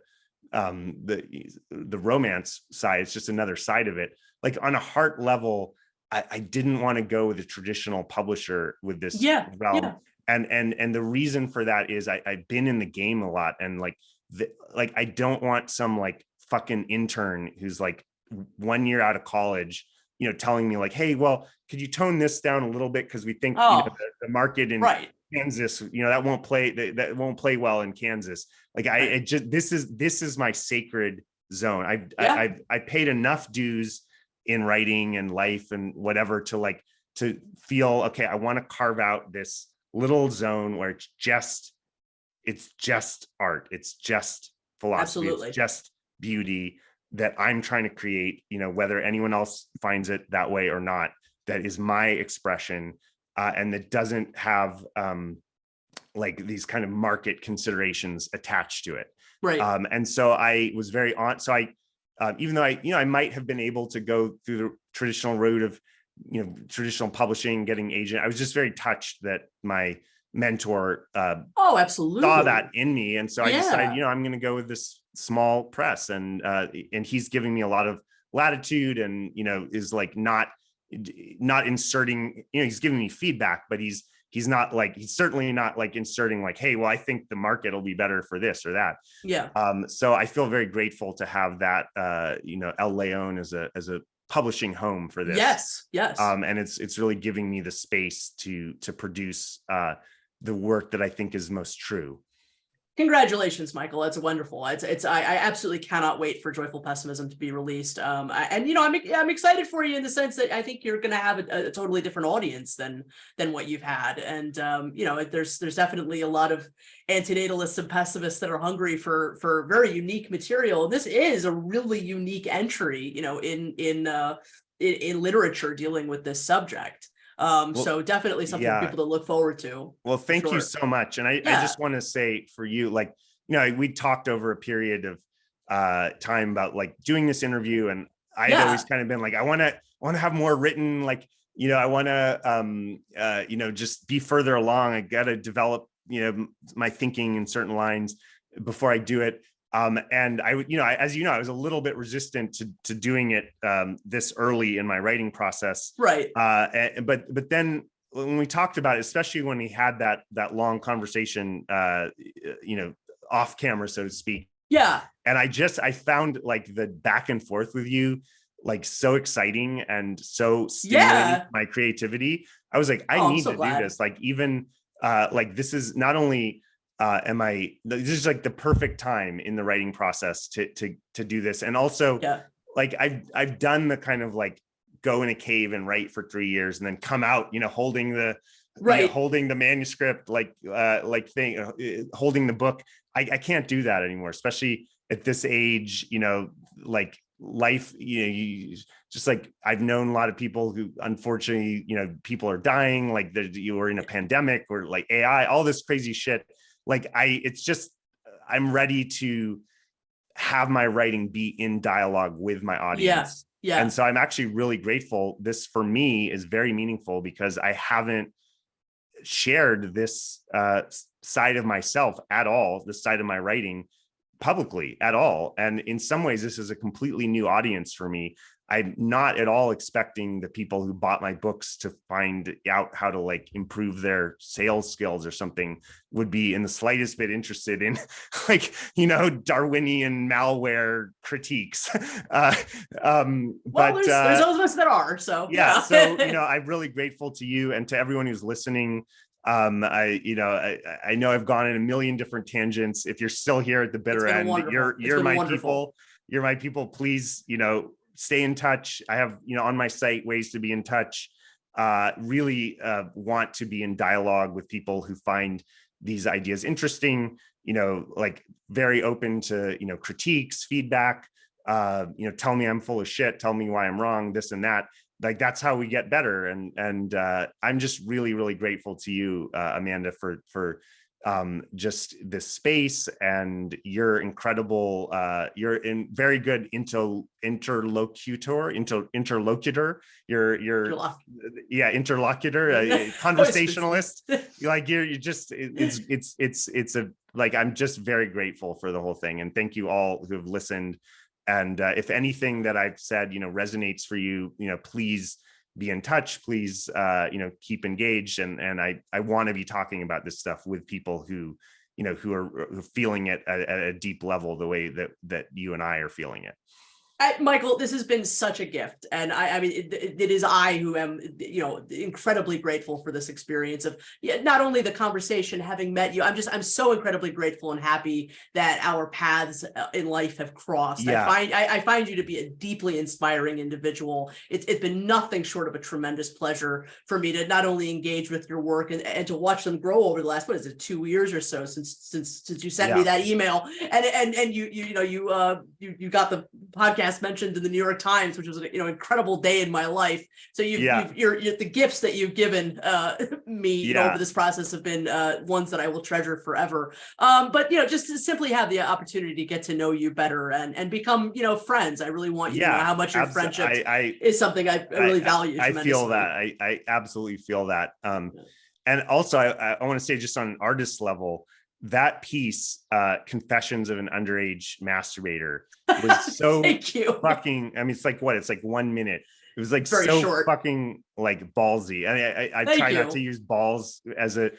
the romance side. It's just another side of it. Like on a heart level, I didn't want to go with a traditional publisher with this realm. Yeah. And the reason for that is I've been in the game a lot, and I don't want some fucking intern who's 1 year out of college, telling me hey, well, could you tone this down a little bit? Cause we think the market in Kansas, that won't play well in Kansas. This is my sacred zone. I paid enough dues in writing and life and whatever to feel, okay, I want to carve out this little zone where it's just art. It's just philosophy. Absolutely. It's just beauty that I'm trying to create, whether anyone else finds it that way or not, that is my expression. And that doesn't have these kind of market considerations attached to it. Right. And so I was very even though I might have been able to go through the traditional route of, traditional publishing, getting agent, I was just very touched that my mentor absolutely saw that in me. And so I decided, I'm going to go with this small press, and he's giving me a lot of latitude, and, is not inserting, he's giving me feedback, but he's certainly not inserting hey, well, I think the market will be better for this or that. Yeah. So I feel very grateful to have that, El León as a publishing home for this. Yes. And it's really giving me the space to produce the work that I think is most true. Congratulations, Michael. That's wonderful. I absolutely cannot wait for Joyful Pessimism to be released. I'm excited for you in the sense that I think you're going to have a totally different audience than what you've had. And, there's definitely a lot of antinatalists and pessimists that are hungry for very unique material. And this is a really unique entry, in literature dealing with this subject. So definitely something for people to look forward to. Well, thank you so much. And I just want to say for you, we talked over a period of time about doing this interview, and I had always kind of been I want to have more written, I want to, just be further along. I got to develop, my thinking in certain lines before I do it. And I would, I was a little bit resistant to doing it this early in my writing process. Right. But then when we talked about it, especially when we had that long conversation, off camera, so to speak. Yeah. And I found the back and forth with you, so exciting and so stimulating my creativity. I was I need to do this. This is not only this is the perfect time in the writing process to do this. And also I've done the kind of go in a cave and write for 3 years and then come out, holding the holding the manuscript, holding the book. I can't do that anymore, especially at this age, life, you just I've known a lot of people who unfortunately, people are dying, you were in a pandemic or AI, all this crazy shit. I'm ready to have my writing be in dialogue with my audience. Yeah. And so I'm actually really grateful. This for me is very meaningful because I haven't shared this side of myself at all, this side of my writing publicly at all. And in some ways, this is a completely new audience for me. I'm not at all expecting the people who bought my books to find out how to like improve their sales skills or something would be in the slightest bit interested in like, Darwinian malware critiques. Well, there's those of us that are, so. Yeah. So, I'm really grateful to you and to everyone who's listening. I know I've gone in a million different tangents. If you're still here at the bitter end, you're my people. You're my people. Please, stay in touch. I have, on my site, ways to be in touch. Really want to be in dialogue with people who find these ideas interesting, like very open to, critiques, feedback, tell me I'm full of shit, tell me why I'm wrong, this and that. Like, that's how we get better. And I'm just really, really grateful to you, Amanda, for just this space, and you're incredible. You're very good interlocutor. Interlocutor, conversationalist. Like you're just, it's a, like, I'm just very grateful for the whole thing. And thank you all who have listened. And if anything that I've said, resonates for you, please be in touch. Please, keep engaged. And I want to be talking about this stuff with people who are feeling it at a deep level, the way that you and I are feeling it. Michael, this has been such a gift. And I mean, it is I who am, incredibly grateful for this experience of not only the conversation, having met you, I'm so incredibly grateful and happy that our paths in life have crossed. Yeah. I find you to be a deeply inspiring individual. It's been nothing short of a tremendous pleasure for me to not only engage with your work and to watch them grow over the last, 2 years or so since you sent me that email, and you got the podcast mentioned in the New York Times, which was an incredible day in my life. So you're the gifts that you've given me over this process have been ones that I will treasure forever. But just to simply have the opportunity to get to know you better and become friends. I really want you to know how much your friendship is something I really value. I feel that. I absolutely feel that. And also I want to say, just on an artist level, that piece, Confessions of an Underage Masturbator, was so fucking, I mean, it's like 1 minute. It was like very so short. Fucking like ballsy. I try not to use balls as a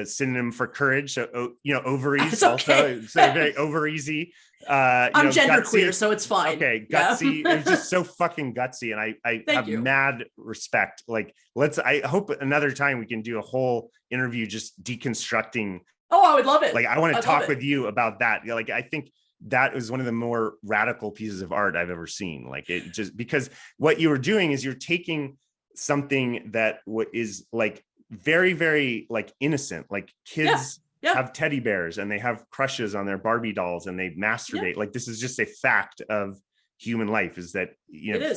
synonym for courage. So, ovaries also, so very over-easy. I'm genderqueer, so it's fine. Okay, gutsy. Yeah. It was just so fucking gutsy. And I have mad respect. Like, I hope another time we can do a whole interview just deconstructing. Oh, I would love it. Like, I want to talk with you about that. Like, I think that was one of the more radical pieces of art I've ever seen. Like, it just, because what you were doing is you're taking something that is like very, very like innocent, like kids have teddy bears and they have crushes on their Barbie dolls and they masturbate. Like, this is just a fact of human life, is that,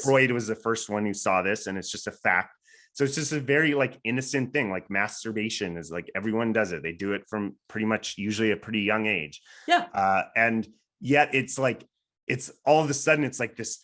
Freud was the first one who saw this, and it's just a fact. So it's just a very like innocent thing. Like, masturbation is like, everyone does it. They do it from pretty much usually a pretty young age. Yeah. And yet it's like, it's all of a sudden it's like this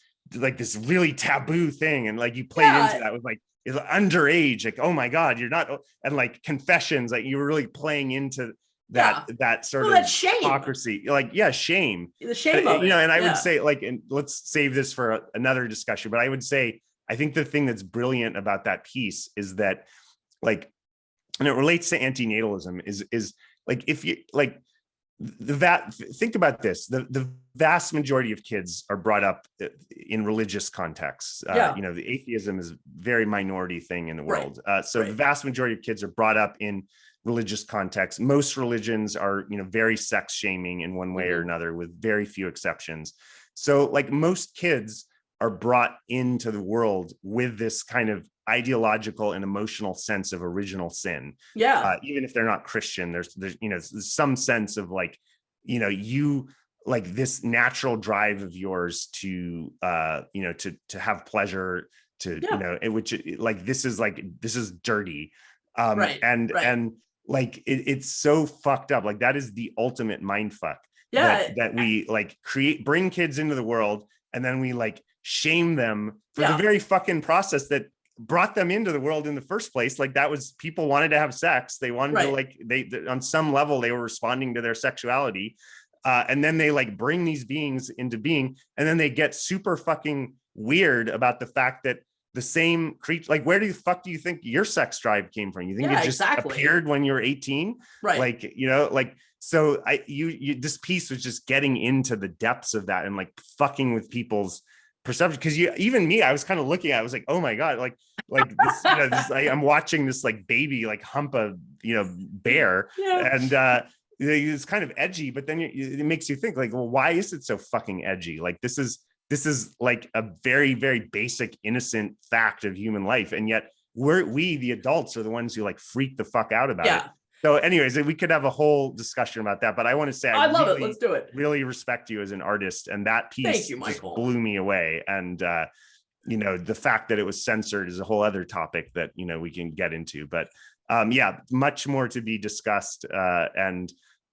really taboo thing. And like, you played into that with like, is underage, like, oh my God, you're not, and like Confessions, like you were really playing into that sort of shame. Hypocrisy, like, shame, the shame of it. And I would say, like, and let's save this for another discussion, but I would say, I think the thing that's brilliant about that piece is that, like, and it relates to antinatalism, is like, if you like think about this, the vast majority of kids are brought up in religious contexts. The atheism is a very minority thing in the world. The vast majority of kids are brought up in religious contexts. Most religions are, very sex shaming in one way or another, with very few exceptions. So like, most kids are brought into the world with this kind of ideological and emotional sense of original sin. Even if they're not Christian, there's some sense of like, you like this natural drive of yours to have pleasure, which like, this is dirty. And like, it's so fucked up. Like, that is the ultimate mind fuck. That we like bring kids into the world, and then we like shame them for the very fucking process that brought them into the world in the first place. Like that was, people wanted to have sex. They wanted to like, they on some level, they were responding to their sexuality. And then they like bring these beings into being, and then they get super fucking weird about the fact that the same creature, like where the fuck do you think your sex drive came from? You think it just appeared when you were 18? Right. Like, you know, like, so this piece was just getting into the depths of that and like fucking with people's perception. Cause even me, I was kind of looking at it, I was like, oh my God, like this, you know, this, I'm watching this like baby, like hump a, you know, bear. And, it's kind of edgy, but then it makes you think like, well, why is it so fucking edgy? Like this is like a very, very basic, innocent fact of human life. And yet we, the adults, are the ones who like freak the fuck out about it. So anyways, we could have a whole discussion about that, but I want to say, I love it. Let's do it. Really respect you as an artist. And that piece just blew me away. And, you know, the fact that it was censored is a whole other topic that, you know, we can get into, but much more to be discussed,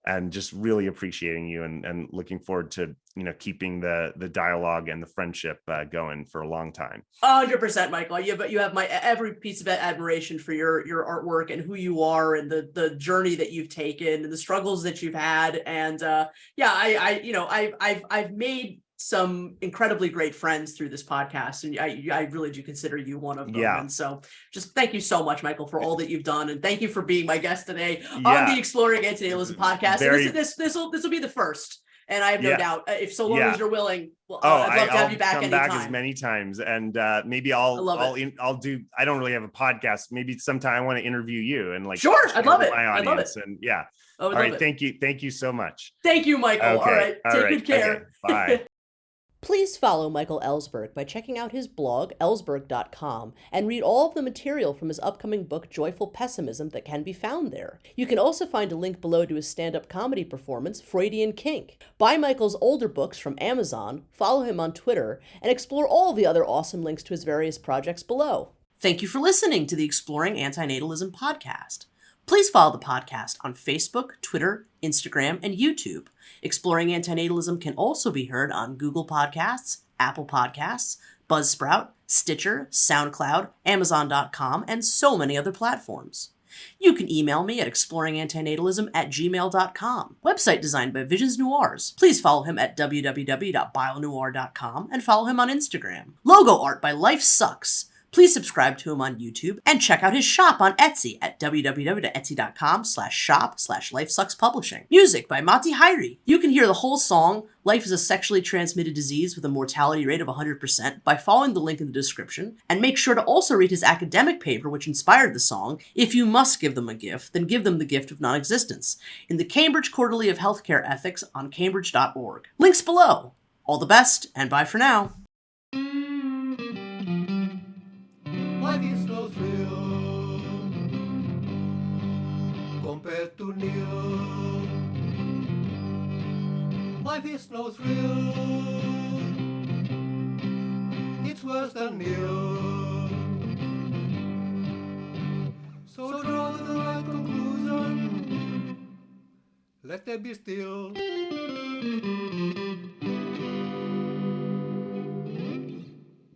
and just really appreciating you and looking forward to, you know, keeping the dialogue and the friendship going for a long time. 100%, Michael. You have my every piece of admiration for your artwork and who you are and the journey that you've taken and the struggles that you've had. And I've made some incredibly great friends through this podcast, and I really do consider you one of them. And so just thank you so much, Michael, for all that you've done, and thank you for being my guest today on the Exploring Antinatalism podcast. This will be the first, and I have no doubt, if so long as you're willing, I'd love to have you back anytime. Come back as many times, and maybe I'll do. I don't really have a podcast. Maybe sometime I want to interview you and like. Sure, I'd love it. My audience, and all right, thank you so much. Thank you, Michael. Okay. All right, take good care. Okay. Bye. Please follow Michael Ellsberg by checking out his blog, ellsberg.com, and read all of the material from his upcoming book, Joyful Pessimism, that can be found there. You can also find a link below to his stand-up comedy performance, Freudian Kink. Buy Michael's older books from Amazon, follow him on Twitter, and explore all the other awesome links to his various projects below. Thank you for listening to the Exploring Antinatalism Podcast. Please follow the podcast on Facebook, Twitter, Instagram, and YouTube. Exploring Antinatalism can also be heard on Google Podcasts, Apple Podcasts, Buzzsprout, Stitcher, SoundCloud, Amazon.com, and so many other platforms. You can email me at exploringantinatalism@gmail.com. Website designed by Visions Noirs. Please follow him at www.bionoir.com and follow him on Instagram. Logo art by Life Sucks. Please subscribe to him on YouTube and check out his shop on Etsy at www.etsy.com/shop/lifesuckspublishing. Music by Mati Hairi. You can hear the whole song, Life is a Sexually Transmitted Disease with a Mortality Rate of 100%, by following the link in the description, and make sure to also read his academic paper which inspired the song, If You Must Give Them a Gift, Then Give Them the Gift of Non-Existence, in the Cambridge Quarterly of Healthcare Ethics on cambridge.org. Links below. All the best, and bye for now. Life is no thrill compared to nil. Life is no thrill. It's worse than nil. So draw the right conclusion. Let them be still.